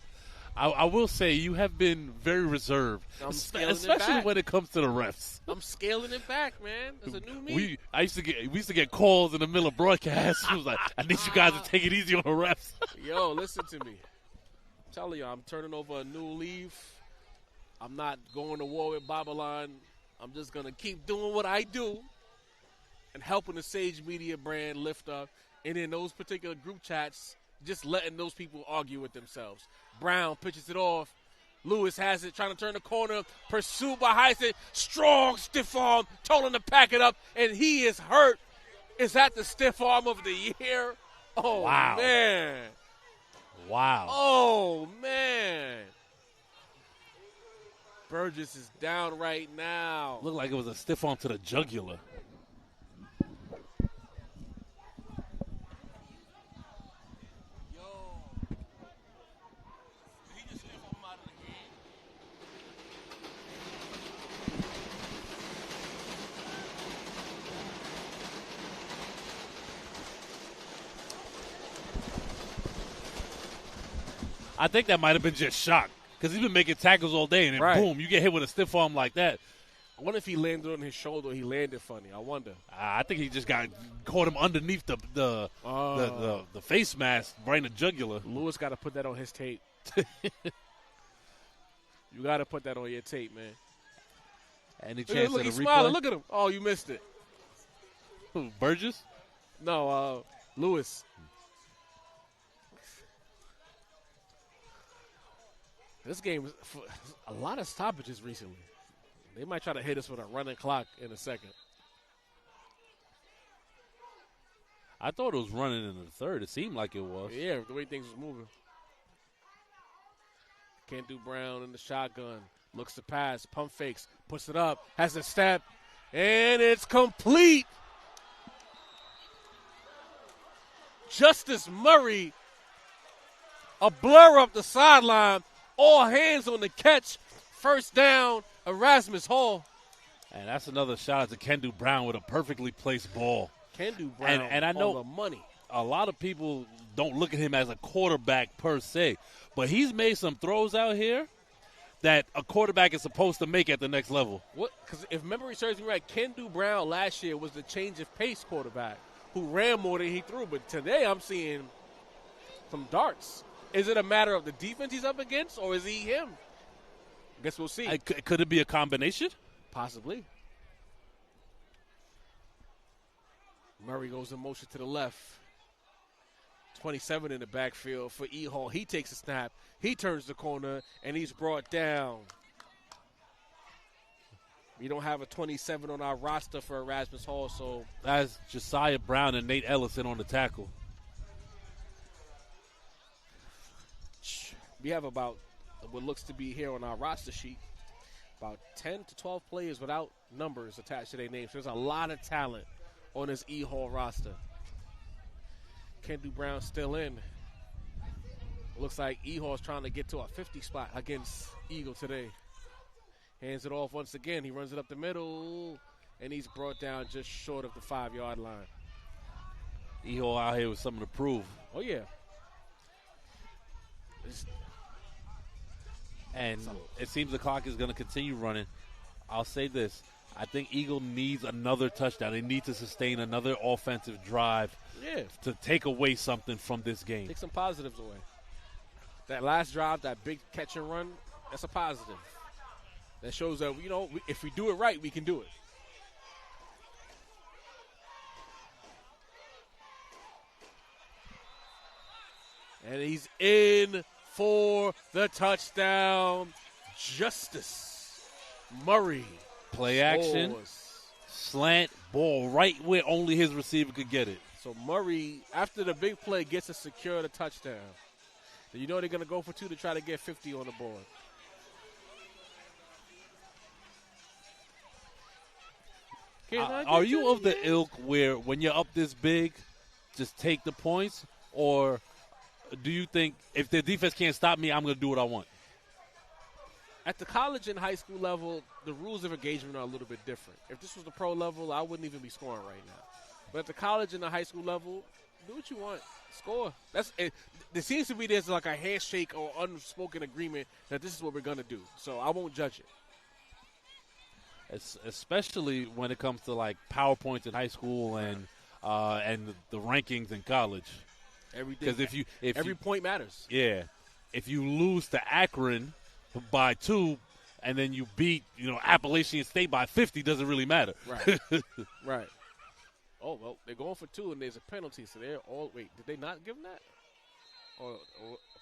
I will say you have been very reserved, especially when it comes to the refs. I'm scaling it back, man. It's a new me. We used to get calls in the middle of broadcasts. It was like, I need you guys to take it easy on the refs. Yo, listen to me. I'm telling you, I'm turning over a new leaf. I'm not going to war with Babylon. I'm just going to keep doing what I do and helping the Sage Media brand lift up. And in those particular group chats, just letting those people argue with themselves. Brown pitches it off. Lewis has it, trying to turn the corner, pursued by Heisen. Strong, stiff arm, told him to pack it up, and he is hurt. Is that the stiff arm of the year? Oh, Wow. man. Wow. Oh, man. Burgess is down right now. Looked like it was a stiff arm to the jugular. I think that might have been just shock because he's been making tackles all day, and then boom, you get hit with a stiff arm like that. I wonder if he landed on his shoulder or he landed funny. I wonder. I think he just caught him underneath the face mask right in the jugular. Lewis got to put that on his tape. You got to put that on your tape, man. Any chance look, at a he's replay? smiling. Look at him. Oh, you missed it. Who, Burgess? No, Lewis. This game is a lot of stoppages recently. They might try to hit us with a running clock in a second. I thought it was running in the third. It seemed like it was. Yeah, the way things was moving. Kendu Brown in the shotgun. Looks to pass. Pump fakes. Puts it up. Has a step. And it's complete. Justice Murray. A blur up the sideline. All hands on the catch. First down, Erasmus Hall. And that's another shout out to Kendu Brown with a perfectly placed ball. Kendu Brown and I know the money. A lot of people don't look at him as a quarterback per se, but he's made some throws out here that a quarterback is supposed to make at the next level. What? Because if memory serves me right, Kendu Brown last year was the change of pace quarterback who ran more than he threw. But today I'm seeing some darts. Is it a matter of the defense he's up against, or is he him? I guess we'll see. Could it be a combination? Possibly. Murray goes in motion to the left. 27 in the backfield for E. Hall. He takes a snap. He turns the corner, and he's brought down. We don't have a 27 on our roster for Erasmus Hall, so. That's Josiah Brown and Nate Ellison on the tackle. We have about what looks to be here on our roster sheet, about 10 to 12 players without numbers attached to their names. There's a lot of talent on this E. Hall roster. Kendu Brown still in. Looks like E. Hall's trying to get to a 50 spot against Eagle today. Hands it off once again. He runs it up the middle, and he's brought down just short of the 5-yard line. E. Hall out here with something to prove. Oh, yeah. And it seems the clock is going to continue running. I'll say this. I think Eagle needs another touchdown. They need to sustain another offensive drive to take away something from this game. Take some positives away. That last drive, that big catch and run, that's a positive. That shows that, if we do it right, we can do it. And he's in for the touchdown. Justice Murray. Play action, slant, ball right where only his receiver could get it. So Murray, after the big play, gets to secure the touchdown. Then you know they're going to go for two to try to get 50 on the board. Are you of the ilk where when you're up this big, just take the points? Or do you think if the defense can't stop me, I'm going to do what I want? At the college and high school level, the rules of engagement are a little bit different. If this was the pro level, I wouldn't even be scoring right now. But at the college and the high school level, do what you want. Score. There seems to be there's like a handshake or unspoken agreement that this is what we're going to do. So I won't judge it. Especially when it comes to like PowerPoints in high school and the rankings in college. Because every point matters. Yeah. If you lose to Akron by 2 and then you beat, Appalachian State by 50, doesn't really matter. Right. Right. Oh, well, they're going for 2 and there's a penalty. So they're all – wait, did they not give them that? Or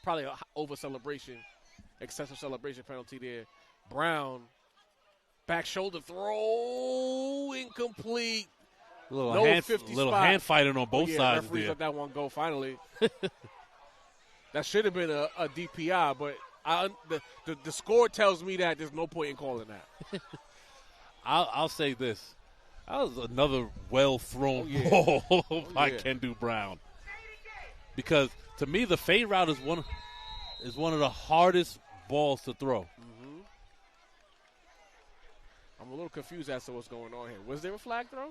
probably over celebration. excessive celebration penalty there. Brown, back shoulder throw, incomplete. Little No 50 spot. hand fighting on both sides referees there. let that one go finally. That should have been a DPI, but the score tells me that there's no point in calling that. I'll say this. That was another well-thrown ball by Kendu Brown. Because, to me, the fade route is one of the hardest balls to throw. Mm-hmm. I'm a little confused as to what's going on here. Was there a flag throw?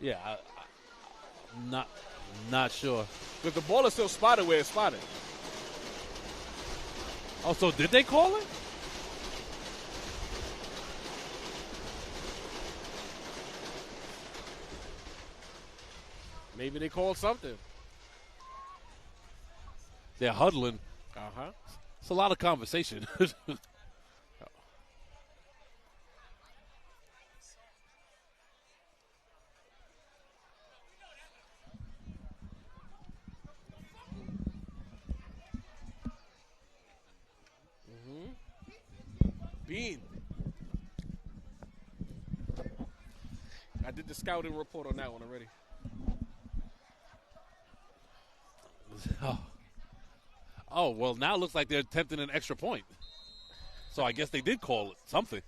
Yeah, I'm not sure. But the ball is still spotted where it's spotted. Oh, so did they call it? Maybe they called something. They're huddling. Uh-huh. It's a lot of conversation. Bean. I did the scouting report on that one already. Oh, well, now it looks like they're attempting an extra point. So I guess they did call it something.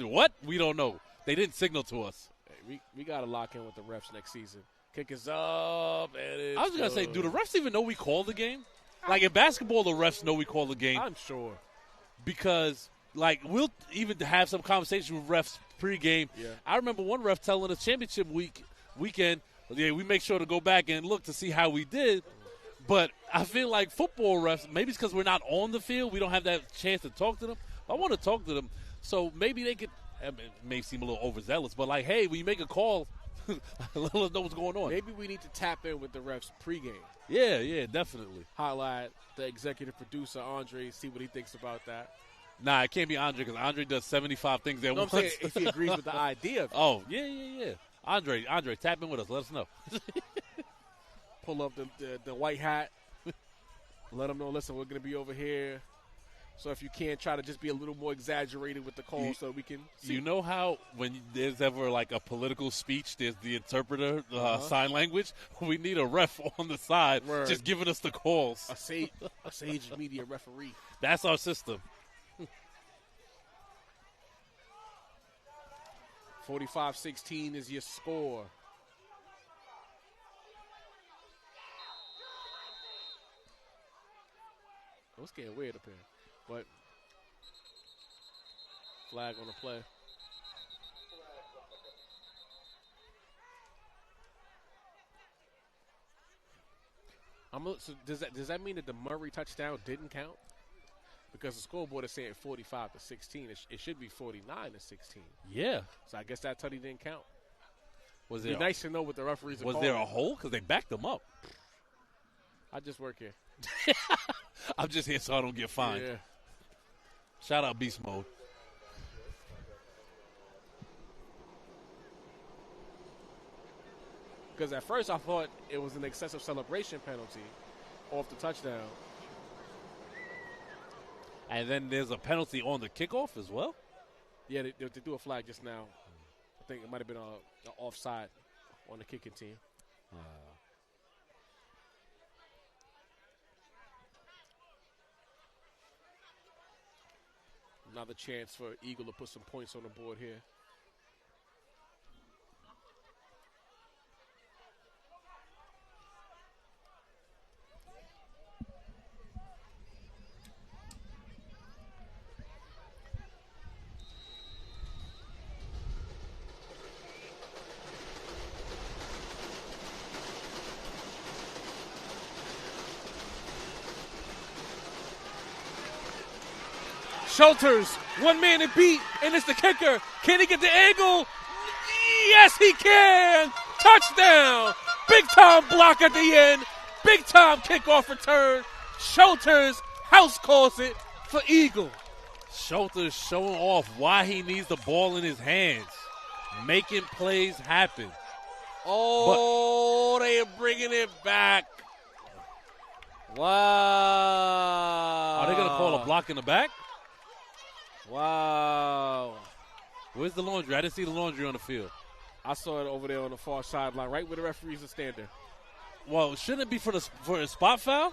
What? We don't know. They didn't signal to us. Hey, we got to lock in with the refs next season. Kick is up, and it's I was going to say, do the refs even know we called the game? Like, in basketball, the refs know we called the game. I'm sure. Because, like, we'll even have some conversation with refs pregame. Yeah. I remember one ref telling us championship weekend, we make sure to go back and look to see how we did. But I feel like football refs, maybe it's because we're not on the field, we don't have that chance to talk to them. I want to talk to them, so maybe they could. I mean, it may seem a little overzealous, but like, hey, when you make a call, let us know what's going on. Maybe we need to tap in with the refs pregame. Yeah, definitely. Highlight the executive producer, Andre, see what he thinks about that. Nah, it can't be Andre because Andre does 75 things at once. I'm saying if he agrees with the idea of it. Oh, yeah. Andre, tap in with us. Let us know. Pull up the white hat. Let them know, listen, we're going to be over here. So if you can, try to just be a little more exaggerated with the call so we can see. You know how when there's ever like a political speech, there's the interpreter, sign language? We need a ref on the side just giving us the calls. A sage media referee. That's our system. 45-16 is your score. Oh, it's getting weird up here. But flag on the play. So does that mean that the Murray touchdown didn't count? Because the scoreboard is saying 45-16. It should be 49-16. Yeah. So I guess that touchdown didn't count. Was It'd be nice to know what the referees are calling. Was there a hole? Because they backed them up. I just work here. I'm just here so I don't get fined. Yeah. Shout out Beast Mode. Because at first I thought it was an excessive celebration penalty off the touchdown. And then there's a penalty on the kickoff as well? Yeah, they threw a flag just now. I think it might have been an offside on the kicking team. Another chance for Eagle to put some points on the board here. Schulters, one man to beat, and it's the kicker. Can he get the angle? Yes, he can. Touchdown. Big time block at the end. Big time kickoff return. Schulters house calls it for Eagle. Schulters showing off why he needs the ball in his hands, making plays happen. Oh, they are bringing it back. Wow. Are they going to call a block in the back? Wow. Where's the laundry? I didn't see the laundry on the field. I saw it over there on the far sideline, right where the referees are standing. Well, shouldn't it be for a spot foul?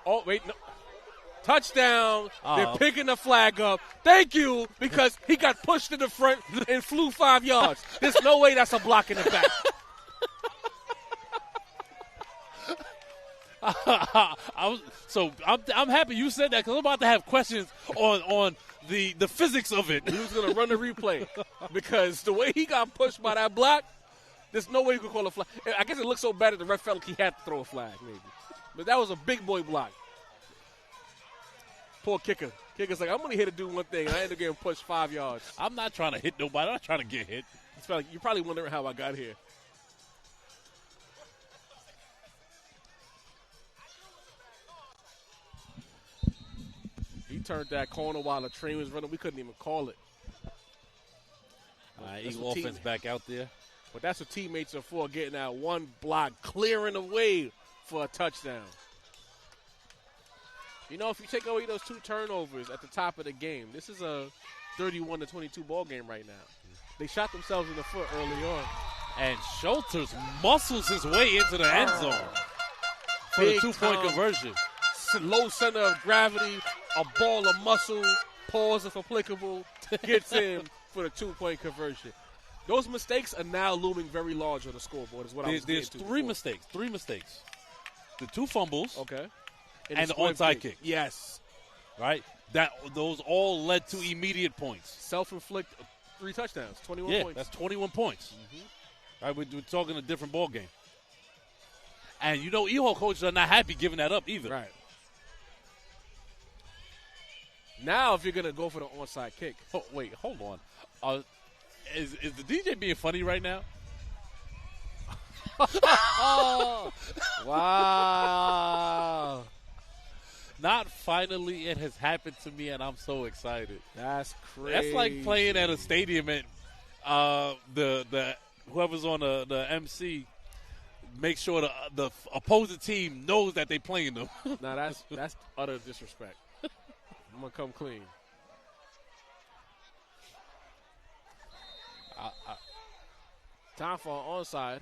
Oh, wait, no. Touchdown. Oh. They're picking the flag up. Thank you, because he got pushed in the front and flew 5 yards. There's no way that's a block in the back. I'm happy you said that because I'm about to have questions on the physics of it. He was going to run the replay because the way he got pushed by that block, there's no way you could call a flag. I guess it looked so bad that the ref felt like he had to throw a flag, maybe. But that was a big boy block. Poor kicker. Kicker's like, I'm only here to do one thing, and I ended up getting pushed 5 yards. I'm not trying to hit nobody. I'm not trying to get hit. It's like, you're probably wondering how I got here. He turned that corner while the train was running. We couldn't even call it. Eagle offense back out there. But that's what teammates are for, getting that one block, clearing the way for a touchdown. You know, if you take away those 2 turnovers at the top of the game, this is a 31-22 ball game right now. They shot themselves in the foot early on. And Schulters muscles his way into the end zone for the 2-point conversion. Low center of gravity, a ball of muscle, pause if applicable, gets in for the 2-point conversion. Those mistakes are now looming very large on the scoreboard is what I was getting to. There's 3 mistakes. The 2 fumbles. Okay. And the onside kick. Yes. Right? Those all led to immediate points. Self-inflicted 3 touchdowns, 21 points. That's 21 points. Mm-hmm. Right, we're talking a different ball game. And you know EHO coaches are not happy giving that up either. Right. Now if you're going to go for the onside kick. Oh, wait, hold on. Is the DJ being funny right now? Oh, wow. Not finally it has happened to me, and I'm so excited. That's crazy. That's like playing at a stadium and the whoever's on the MC make sure the opposing team knows that they playing them. Now that's utter disrespect. I'm gonna come clean. Time for an onside.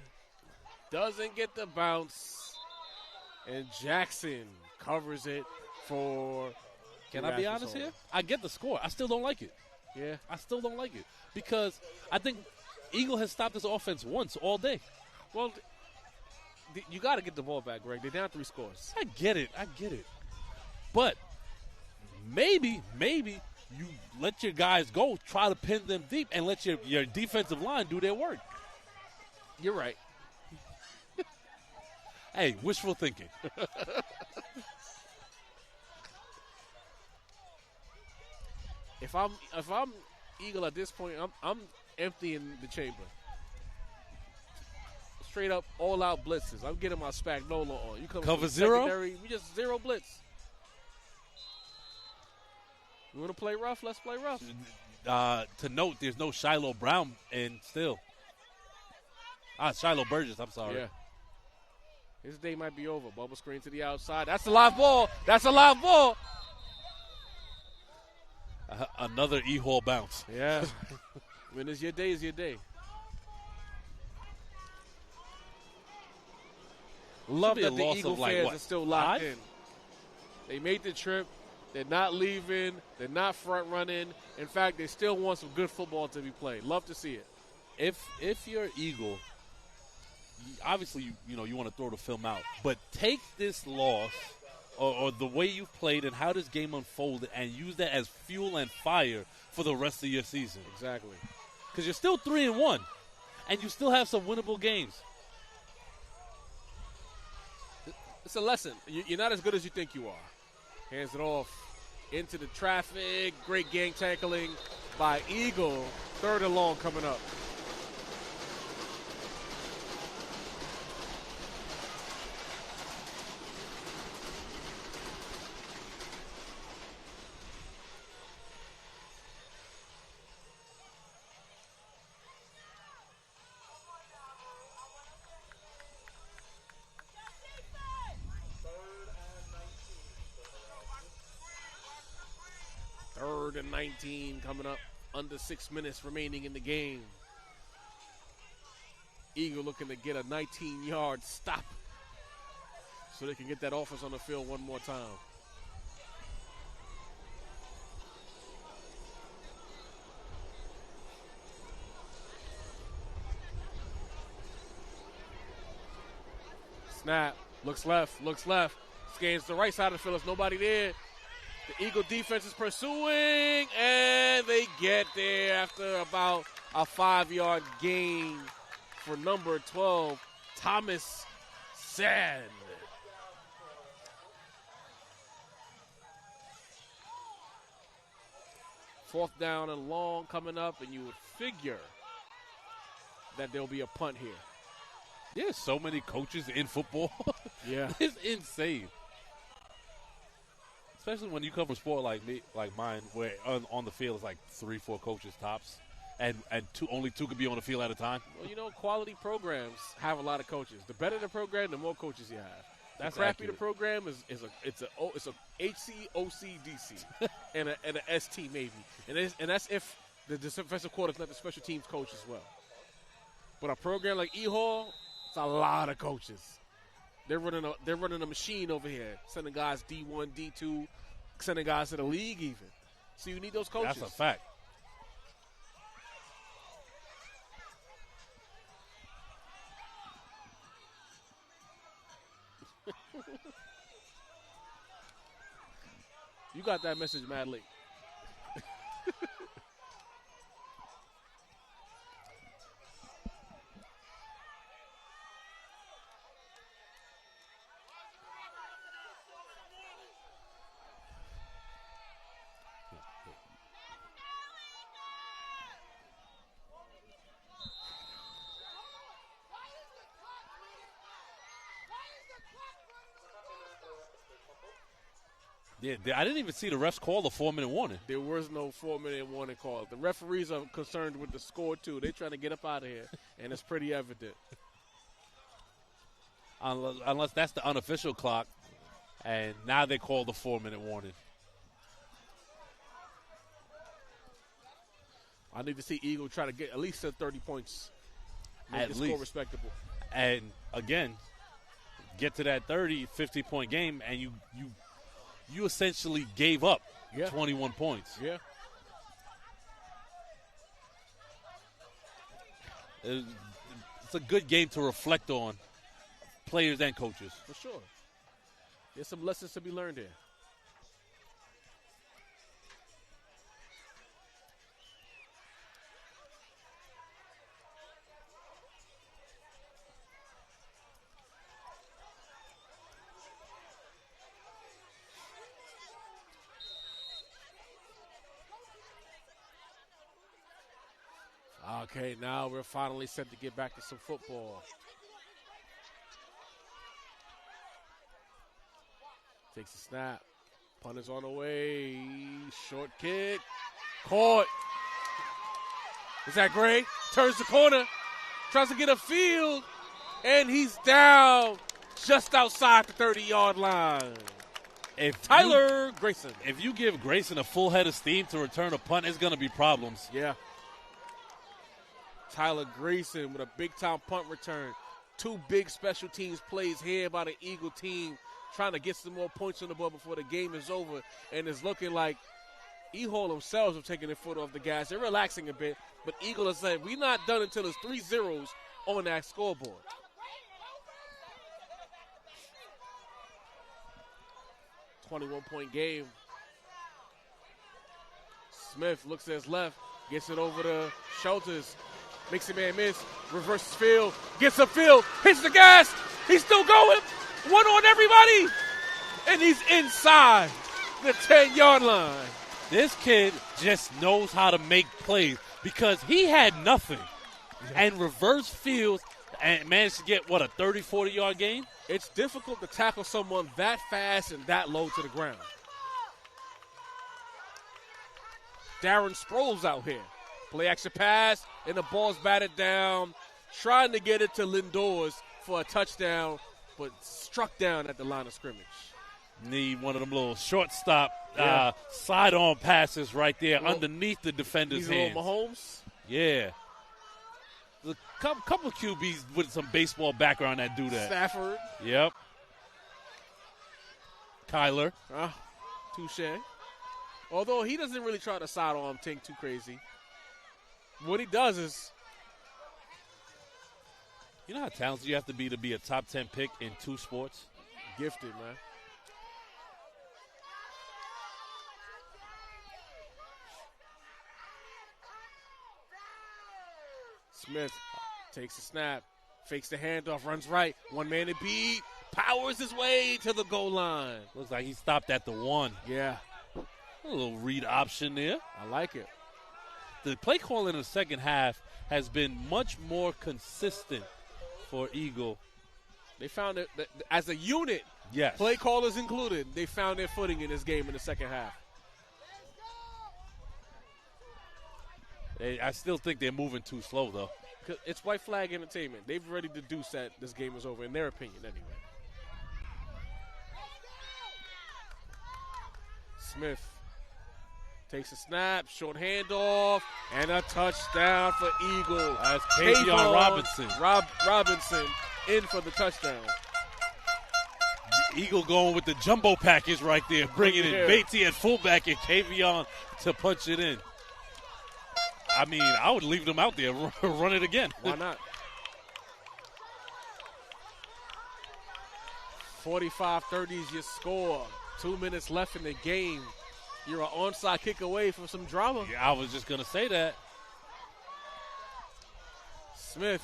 Doesn't get the bounce, and Jackson covers it for. Can I be honest here? I get the score. I still don't like it. Yeah. I still don't like it because I think Eagle has stopped this offense once all day. Well, you got to get the ball back, Greg. They're down 3 scores. I get it. But maybe you let your guys go, try to pin them deep, and let your defensive line do their work. You're right. Hey, wishful thinking. If I'm Eagle at this point, I'm emptying the chamber. Straight up, all out blitzes. I'm getting my Spagnola on. You come cover zero. We just zero blitz. You want to play rough? Let's play rough. To note, there's no Shiloh Brown in still. Shiloh Burgess. I'm sorry. Yeah. His day might be over. Bubble screen to the outside. That's a live ball. Another E-Hall bounce. Yeah. When it's your day, it's your day. Love that the Eagle fans are still locked in. They made the trip. They're not leaving. They're not front running. In fact, they still want some good football to be played. Love to see it. If you're Eagle, obviously you want to throw the film out, but take this loss or the way you've played and how this game unfolded and use that as fuel and fire for the rest of your season. Exactly. Because you're still 3-1, and you still have some winnable games. It's a lesson. You're not as good as you think you are. Hands it off into the traffic. Great gang tackling by Eagle. 3rd and long coming up. 3rd and 19 coming up. Under 6 minutes remaining in the game. Eagle looking to get a 19-yard stop so they can get that offense on the field one more time. Snap, looks left, scans the right side of the field. There's nobody there. The Eagle defense is pursuing, and they get there after about a 5-yard gain for number 12, Thomas Sand. Fourth down and long coming up, and you would figure that there'll be a punt here. There's so many coaches in football. Yeah. It's insane. Especially when you cover a sport like me, like mine, where on the field it's like 3-4 coaches tops, and only two could be on the field at a time. Well, you know, quality programs have a lot of coaches. The better the program, the more coaches you have. That's the crappier accurate. the program it's a HC, OC, DC, and a ST maybe, and that's if the defensive coordinator is not the special teams coach as well. But a program like E-Hall, it's a lot of coaches. They're running a machine over here, sending guys D1, D2, sending guys to the league even. So you need those coaches. That's a fact. You got that message mad late. Yeah, I didn't even see the refs call the 4-minute warning. There was no 4-minute warning call. The referees are concerned with the score, too. They're trying to get up out of here, and it's pretty evident. Unless that's the unofficial clock, and now they call the 4-minute warning. I need to see Eagle try to get at least 30 points. Make At the least. score respectable. And, again, get to that 30, 50-point game, and you essentially gave up 21 points. Yeah. It's a good game to reflect on, players and coaches. For sure. There's some lessons to be learned here. Okay, now we're finally set to get back to some football. Takes a snap. Punt is on the way. Short kick. Caught. Is that Gray? Turns the corner. Tries to get a field. And he's down just outside the 30-yard line. Tyler Grayson. If you give Grayson a full head of steam to return a punt, it's going to be problems. Yeah. Tyler Grayson with a big-time punt return. Two big special teams plays here by the Eagle team, trying to get some more points on the board before the game is over. And it's looking like E-Hall themselves have taken their foot off the gas. They're relaxing a bit, but Eagle is saying, we're not done until there's 3 zeros on that scoreboard. .1 game. Smith looks at his left, gets it over to Schultz. Makes a man miss, reverses field, gets a field, hits the gas, he's still going, one on everybody, and he's inside the 10-yard line. This kid just knows how to make plays because he had nothing and reverse field and managed to get, a 30, 40-yard gain? It's difficult to tackle someone that fast and that low to the ground. Darren Sproles out here. Play action pass, and the ball's batted down. Trying to get it to Lindors for a touchdown, but struck down at the line of scrimmage. Need one of them little shortstop side-on passes right there underneath the defender's hands. Little Mahomes? Yeah. There's a couple of QBs with some baseball background that do that. Stafford. Yep. Kyler. Touche. Although he doesn't really try to sidearm Tink too crazy. What he does is, you know how talented you have to be a top 10 pick in 2 sports? Gifted, man. Smith takes a snap, fakes the handoff, runs right, one man to beat, powers his way to the goal line. Looks like he stopped at the 1. Yeah. A little read option there. I like it. The play call in the second half has been much more consistent for Eagle. They found it as a unit. Yes. Play callers included. They found their footing in this game in the second half. I still think they're moving too slow, though. It's white flag entertainment. They've already deduced that this game is over, in their opinion, anyway. Smith takes a snap, short handoff, and a touchdown for Eagle. That's Kayvon Robinson. Robinson in for the touchdown. Eagle going with the jumbo package right there, bringing in Beatty at fullback and Kayvon to punch it in. I mean, I would leave them out there, run it again. Why not? 45-30 is your score. 2 minutes left in the game. You're an onside kick away from some drama. Yeah, I was just going to say that. Smith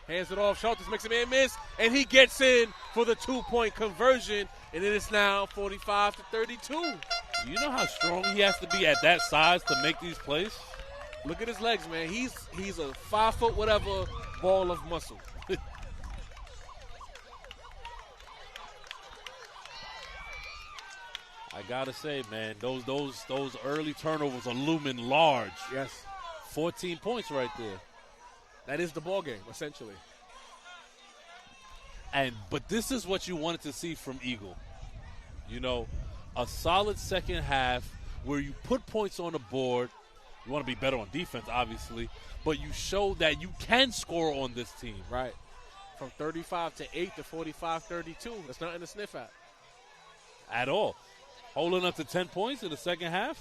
hands it off. Schultz makes a man miss, and he gets in for the 2-point conversion, and it is now 45-32. You know how strong he has to be at that size to make these plays? Look at his legs, man. He's a 5 foot whatever ball of muscle. I gotta say, man, those early turnovers are looming large. Yes. 14 points right there. That is the ball game, essentially. But this is what you wanted to see from Eagle. You know, a solid second half where you put points on the board. You want to be better on defense, obviously, but you show that you can score on this team. Right. From 35-8 to 45-32. That's nothing to sniff at. At all. Holding up to 10 points in the second half.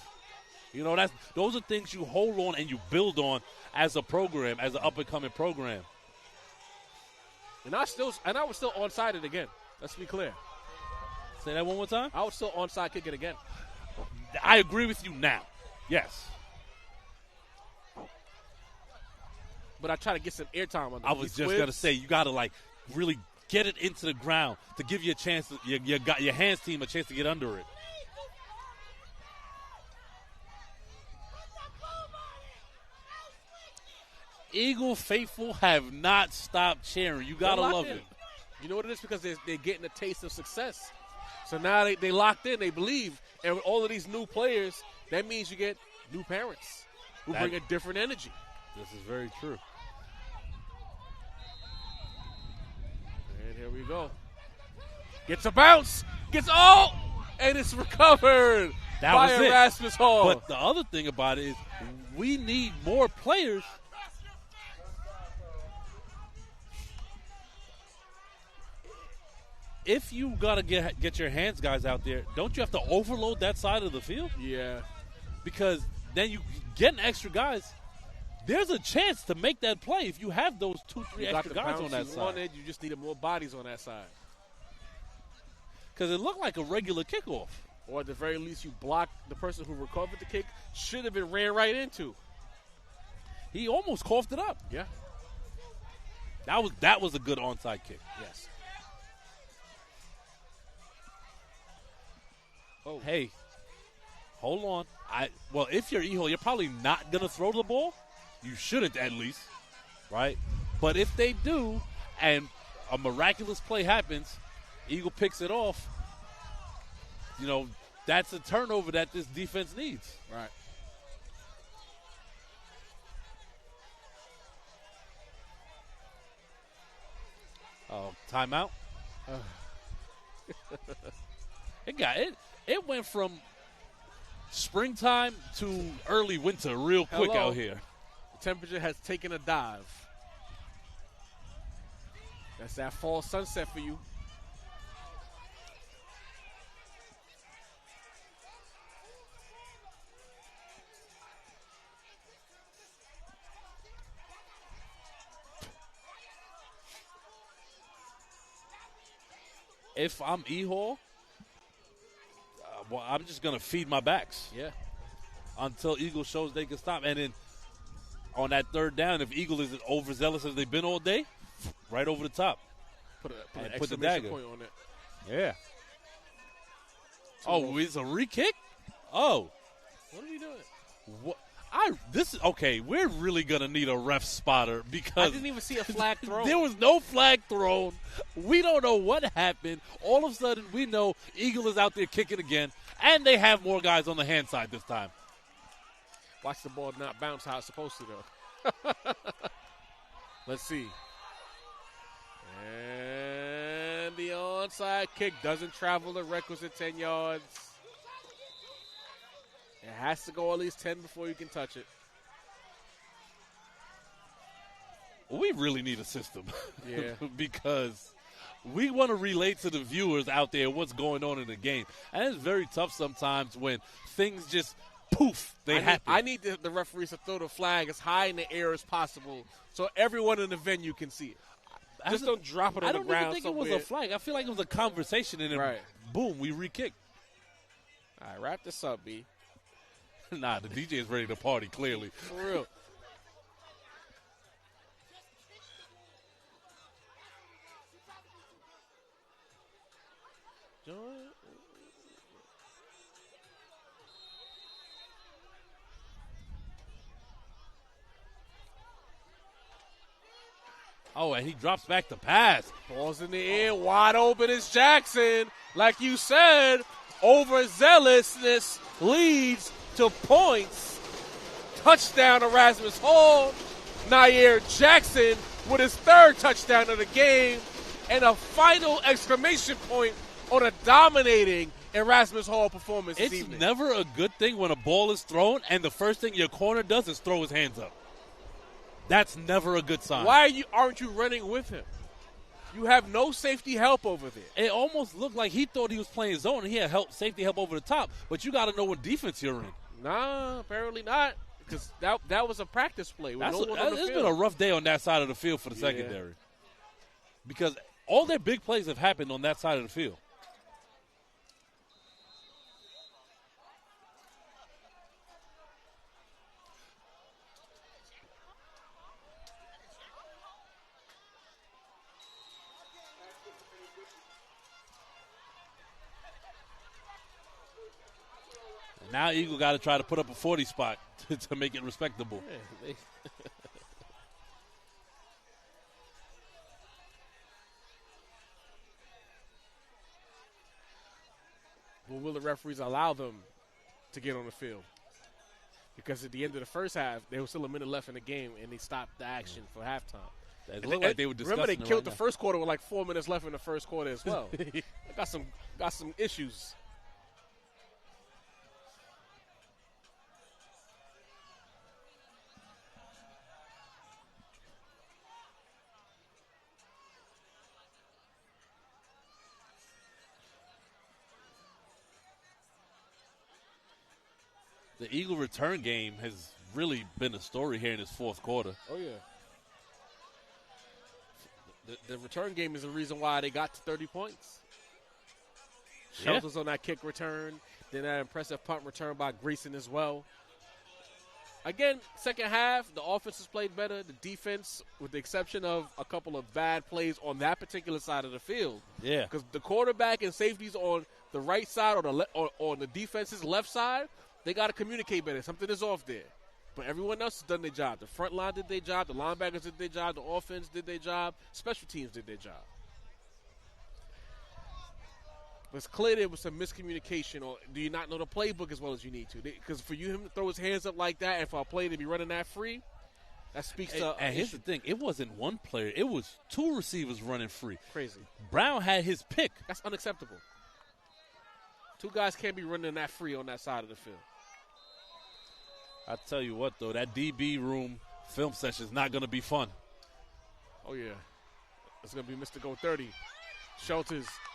You know, those are things you hold on and you build on as a program, as an up-and-coming program. And I was still onside it again. Let's be clear. Say that one more time. I would still onside kick it again. I agree with you now. Yes. But I try to get some airtime on them. I was just going to say, you got to, really get it into the ground to give you a chance, your hands team a chance to get under it. Eagle faithful have not stopped cheering. You got to love it. You know what it is? Because they're getting a taste of success. So now they locked in, they believe. And with all of these new players, that means you get new parents who bring a different energy. This is very true. And here we go. Gets a bounce. And it's recovered by Erasmus Hall. But the other thing about it is we need more players. If you got to get your hands guys out there, don't you have to overload that side of the field? Yeah. Because then you getting extra guys, there's a chance to make that play if you have those 2-3 extra guys on that side. You just needed more bodies on that side. Because it looked like a regular kickoff. Or at the very least, you blocked the person who recovered the kick. Should have been ran right into. He almost coughed it up. Yeah. That was a good onside kick. Yes. Oh. Hey, hold on. If you're Eagle, you're probably not going to throw the ball. You shouldn't, at least, right? But if they do, and a miraculous play happens, Eagle picks it off, that's a turnover that this defense needs. Right. Oh, timeout? It went from springtime to early winter real quick out here. The temperature has taken a dive. That's that fall sunset for you. If I'm E-Hall, well, I'm just going to feed my backs. Yeah. Until Eagle shows they can stop. And then on that third down, if Eagle is as overzealous as they've been all day, right over the top. Put an put the exclamation dagger. point on it. Yeah. Oh, it's a re-kick? Oh. What are we doing? What? Okay, we're really going to need a ref spotter because I didn't even see a flag thrown. There was no flag thrown. We don't know what happened. All of a sudden, we know Eagle is out there kicking again, and they have more guys on the hand side this time. Watch the ball not bounce how it's supposed to, though. Let's see. And the onside kick doesn't travel the requisite 10 yards. It has to go at least 10 before you can touch it. We really need a system. Yeah. Because we want to relate to the viewers out there what's going on in the game. And it's very tough sometimes when things just poof, they happen. I need the referees to throw the flag as high in the air as possible so everyone in the venue can see it. Just don't drop it on the ground. I don't even think it was a flag. I feel like it was a conversation, and then boom, we re-kick. All right, wrap this up, B. Nah, the DJ is ready to party, clearly. For real. Oh, and he drops back the pass. Ball's in the air, wide open is Jackson. Like you said, overzealousness leads to points. Touchdown, Erasmus Hall. Nair Jackson with his third touchdown of the game. And a final exclamation point on a dominating Erasmus Hall performance this evening. It's never a good thing when a ball is thrown and the first thing your corner does is throw his hands up. That's never a good sign. Why aren't you running with him? You have no safety help over there. It almost looked like he thought he was playing zone and he had safety help over the top, but you got to know what defense you're in. Nah, apparently not, because that was a practice play. It's been a rough day on that side of the field for the secondary, because all their big plays have happened on that side of the field. Now Eagle got to try to put up a 40 spot to make it respectable. Yeah, well, will the referees allow them to get on the field? Because at the end of the first half, there was still a minute left in the game, and they stopped the action for halftime. It looked like they were discussing. Remember, they killed the first quarter with like 4 minutes left in the first quarter as well. got some issues. The Eagle return game has really been a story here in this fourth quarter. Oh, yeah. The return game is the reason why they got to 30 points. Shelters on that kick return. Then that impressive punt return by Grayson as well. Again, second half, the offense has played better. The defense, with the exception of a couple of bad plays on that particular side of the field. Yeah. Because the quarterback and safeties on the right side or on the defense's left side, they got to communicate better. Something is off there. But everyone else has done their job. The front line did their job. The linebackers did their job. The offense did their job. Special teams did their job. But it's clear there was some miscommunication, or do you not know the playbook as well as you need to? Because for him to throw his hands up like that and for a play to be running that free, That speaks to. And here's the thing: it wasn't one player; it was two receivers running free. Crazy. Brown had his pick. That's unacceptable. Two guys can't be running that free on that side of the field. I tell you what, though, that DB room film session is not going to be fun. Oh yeah, it's gonna be Mr. Go 30. Schultz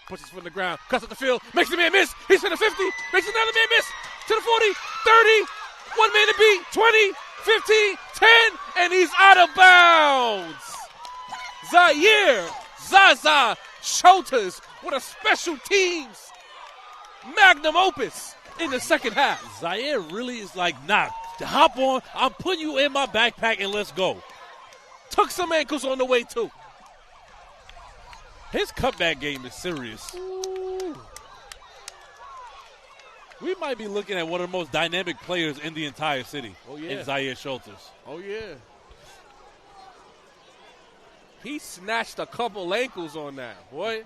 puts his foot in the ground, cuts up the field, makes the man miss. He's to the 50, makes another man miss to the 40, 30. One man to beat, 20, 15, 10, and he's out of bounds. Zaire Zaza Schultz with a special teams magnum opus in the second half. Zaire really is like, nah, hop on. I'm putting you in my backpack and let's go. Took some ankles on the way, too. His cutback game is serious. Ooh. We might be looking at one of the most dynamic players in the entire city. Oh, yeah. In Zaire Schultz. Oh, yeah. He snatched a couple ankles on that, boy.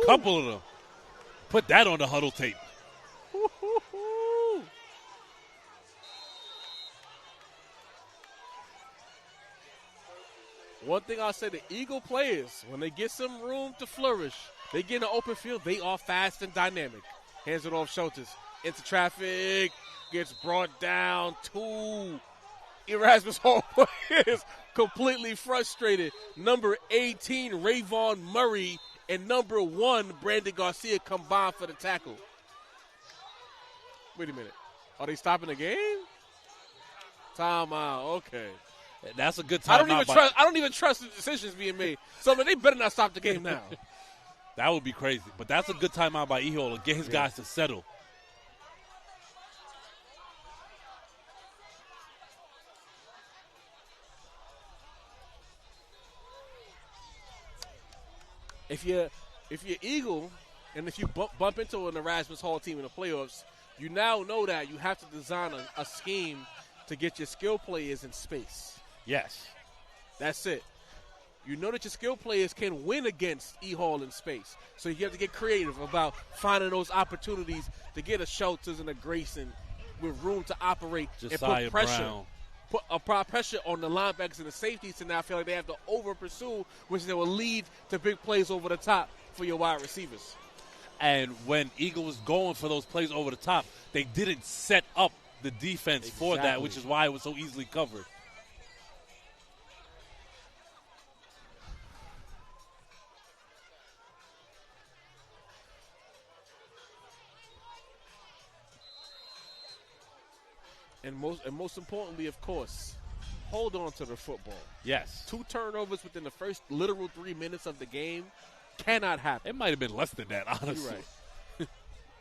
Couple of them. Put that on the huddle tape. One thing I'll say, the Eagle players, when they get some room to flourish, they get in the open field, they are fast and dynamic. Hands it off Schultz. Into traffic, gets brought down. Two Erasmus Hall players completely frustrated. Number 18, Rayvon Murray, and number 1, Brandon Garcia combined for the tackle. Wait a minute. Are they stopping the game? Timeout. Okay. That's a good time. I don't even trust the decisions being made. So I mean, they better not stop the game now. That would be crazy. But that's a good timeout by Ehol to get his guys to settle. If you're Eagle, and if you bump into an Erasmus Hall team in the playoffs, you now know that you have to design a scheme to get your skill players in space. Yes. That's it. You know that your skill players can win against E-Hall in space. So you have to get creative about finding those opportunities to get a Schultz and a Grayson with room to operate Josiah and put pressure. Brown. Put pressure on the linebackers and the safeties to now feel like they have to over-pursue, which they will lead to big plays over the top for your wide receivers. And when Eagle was going for those plays over the top, they didn't set up the defense for that, which is why it was so easily covered. And most importantly, of course, hold on to the football. Yes. 2 turnovers within the first literal 3 minutes of the game cannot happen. It might have been less than that, honestly. You're right.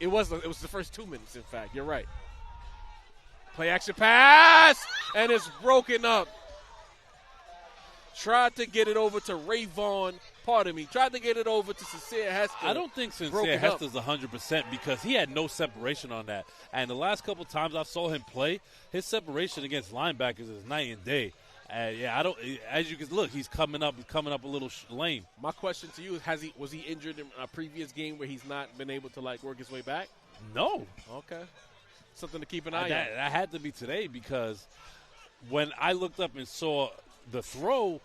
It was the first 2 minutes, in fact. You're right. Play action pass, and it's broken up. Tried to get it over to Rayvon. Pardon me. Tried to get it over to Sincere Hester. I don't think Sincere Hester's 100% because he had no separation on that. And the last couple times I saw him play, his separation against linebackers is night and day. I don't. As you can look, he's coming up a little lame. My question to you is: was he injured in a previous game where he's not been able to work his way back? No. Okay. Something to keep an eye on. That had to be today because when I looked up and saw the throw,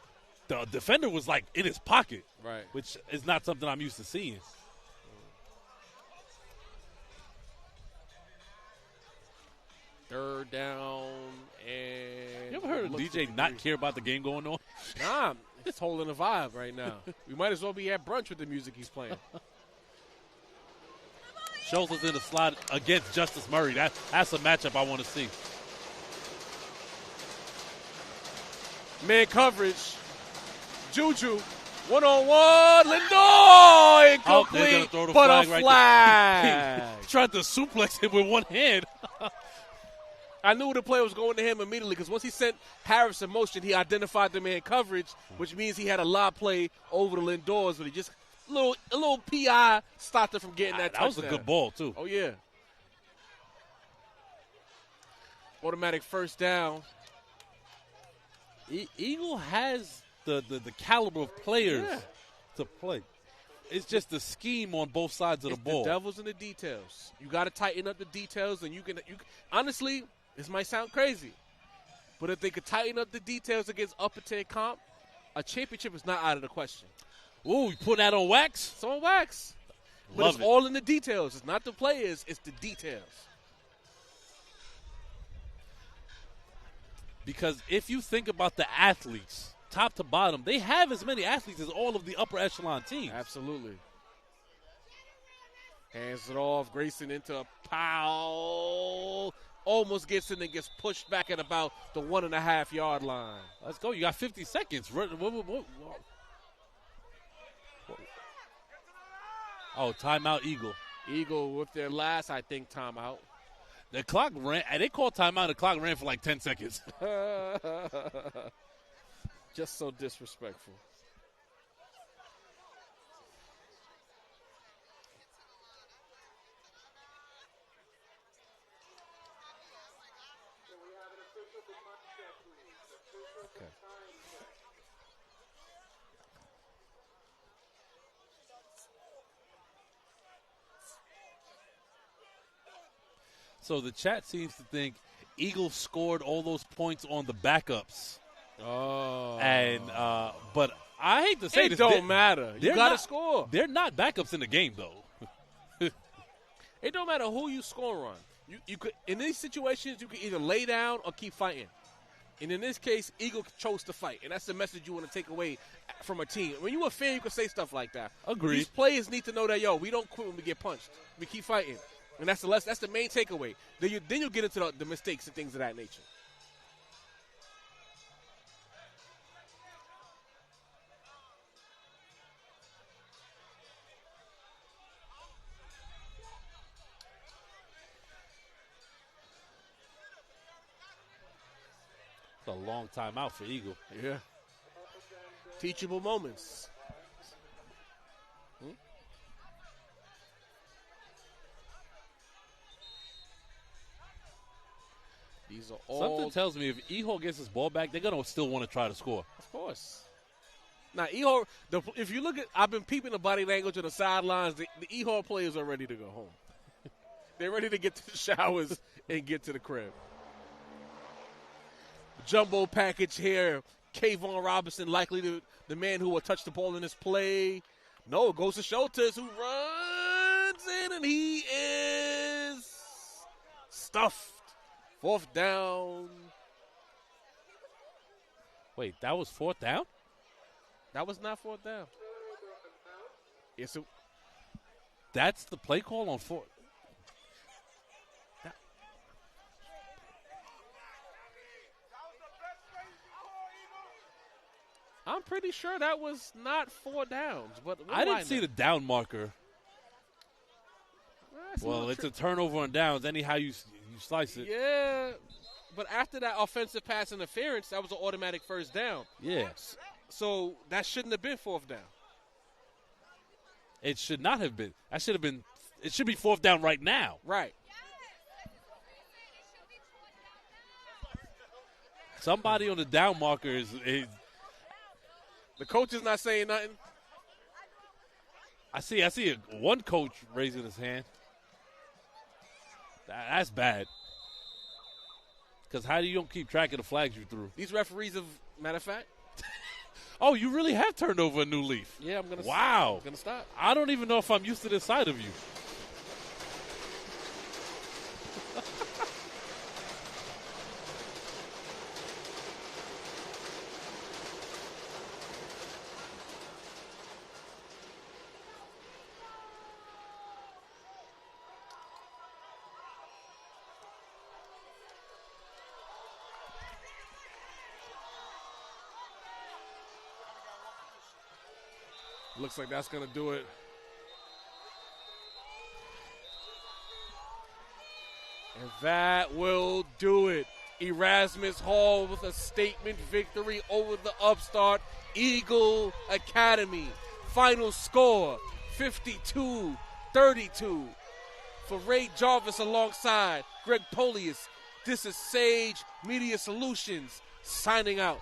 the defender was in his pocket, right? Which is not something I'm used to seeing. Third down, and you ever heard of DJ not care about the game going on? Nah, it's holding a vibe right now. We might as well be at brunch with the music he's playing. Schultz is in the slot against Justice Murray. That's a matchup I want to see. Man coverage. Juju, one-on-one. Lindor, incomplete, but a flag. He tried to suplex him with one hand. I knew the play was going to him immediately because once he sent Harris in motion, he identified the man coverage, which means he had a lob play over the Lindors, but he just a little PI stopped him from getting that touchdown. That was a good ball, too. Oh, yeah. Automatic first down. Eagle has the caliber of players to play. It's just the scheme on both sides of the ball. The devil's in the details. You got to tighten up the details, and you can honestly, this might sound crazy. But if they could tighten up the details against upper tier comp, a championship is not out of the question. Ooh, you put that on wax? It's on wax. But Love it's it. all in the details. It's not the players, it's the details. Because if you think about the athletes, top to bottom, they have as many athletes as all of the upper echelon teams. Absolutely. Hands it off. Grayson into a foul. Almost gets in and gets pushed back at about the 1.5 yard line. Let's go. You got 50 seconds. Oh, timeout, Eagle. Eagle with their last, I think, timeout. The clock ran. They called timeout. The clock ran for like 10 seconds. Just so disrespectful. Okay. So the chat seems to think Eagles scored all those points on the backups. Oh. And but I hate to say it this. Don't matter. You got to not, score. They're not backups in the game, though. It don't matter who you score on. You could in these situations you can either lay down or keep fighting. And in this case, Eagle chose to fight, and that's the message you want to take away from a team. When you're a fan, you can say stuff like that. Agreed. These players need to know that we don't quit when we get punched. We keep fighting, and that's the main takeaway. Then you get into the mistakes and things of that nature. It's a long time out for Eagle. Yeah. Teachable moments. These are all. Something tells me if Ehol gets his ball back, they're going to still want to try to score. Of course. Now, Ehol, if you look at, I've been peeping the body language on the sidelines. The Ehol players are ready to go home. They're ready to get to the showers and get to the crib. Jumbo package here. Kayvon Robinson, likely the man who will touch the ball in this play. No, it goes to Schultz, who runs in, and he is stuffed. 4th down. Wait, that was 4th down? That was not 4th down. Yes, That's the play call on 4th. I'm pretty sure that was not 4 downs. But I didn't see the down marker. Well, it's a turnover on downs. Anyhow you slice it. Yeah, but after that offensive pass interference, that was an automatic 1st down. Yeah. So that shouldn't have been 4th down. It should not have been. That should have been. It should be 4th down right now. Right. Somebody on the down marker is the coach is not saying nothing. I see one coach raising his hand. That's bad. Because how do you don't keep track of the flags you threw? These referees have, matter of fact. Oh, you really have turned over a new leaf. Yeah, I'm gonna. Wow. I'm gonna stop. I don't even know if I'm used to this side of you. Looks like that's going to do it. And that will do it. Erasmus Hall with a statement victory over the upstart Eagle Academy. Final score, 52-32. For Ray Jarvis alongside Greg Polius, this is Sage Media Solutions signing out.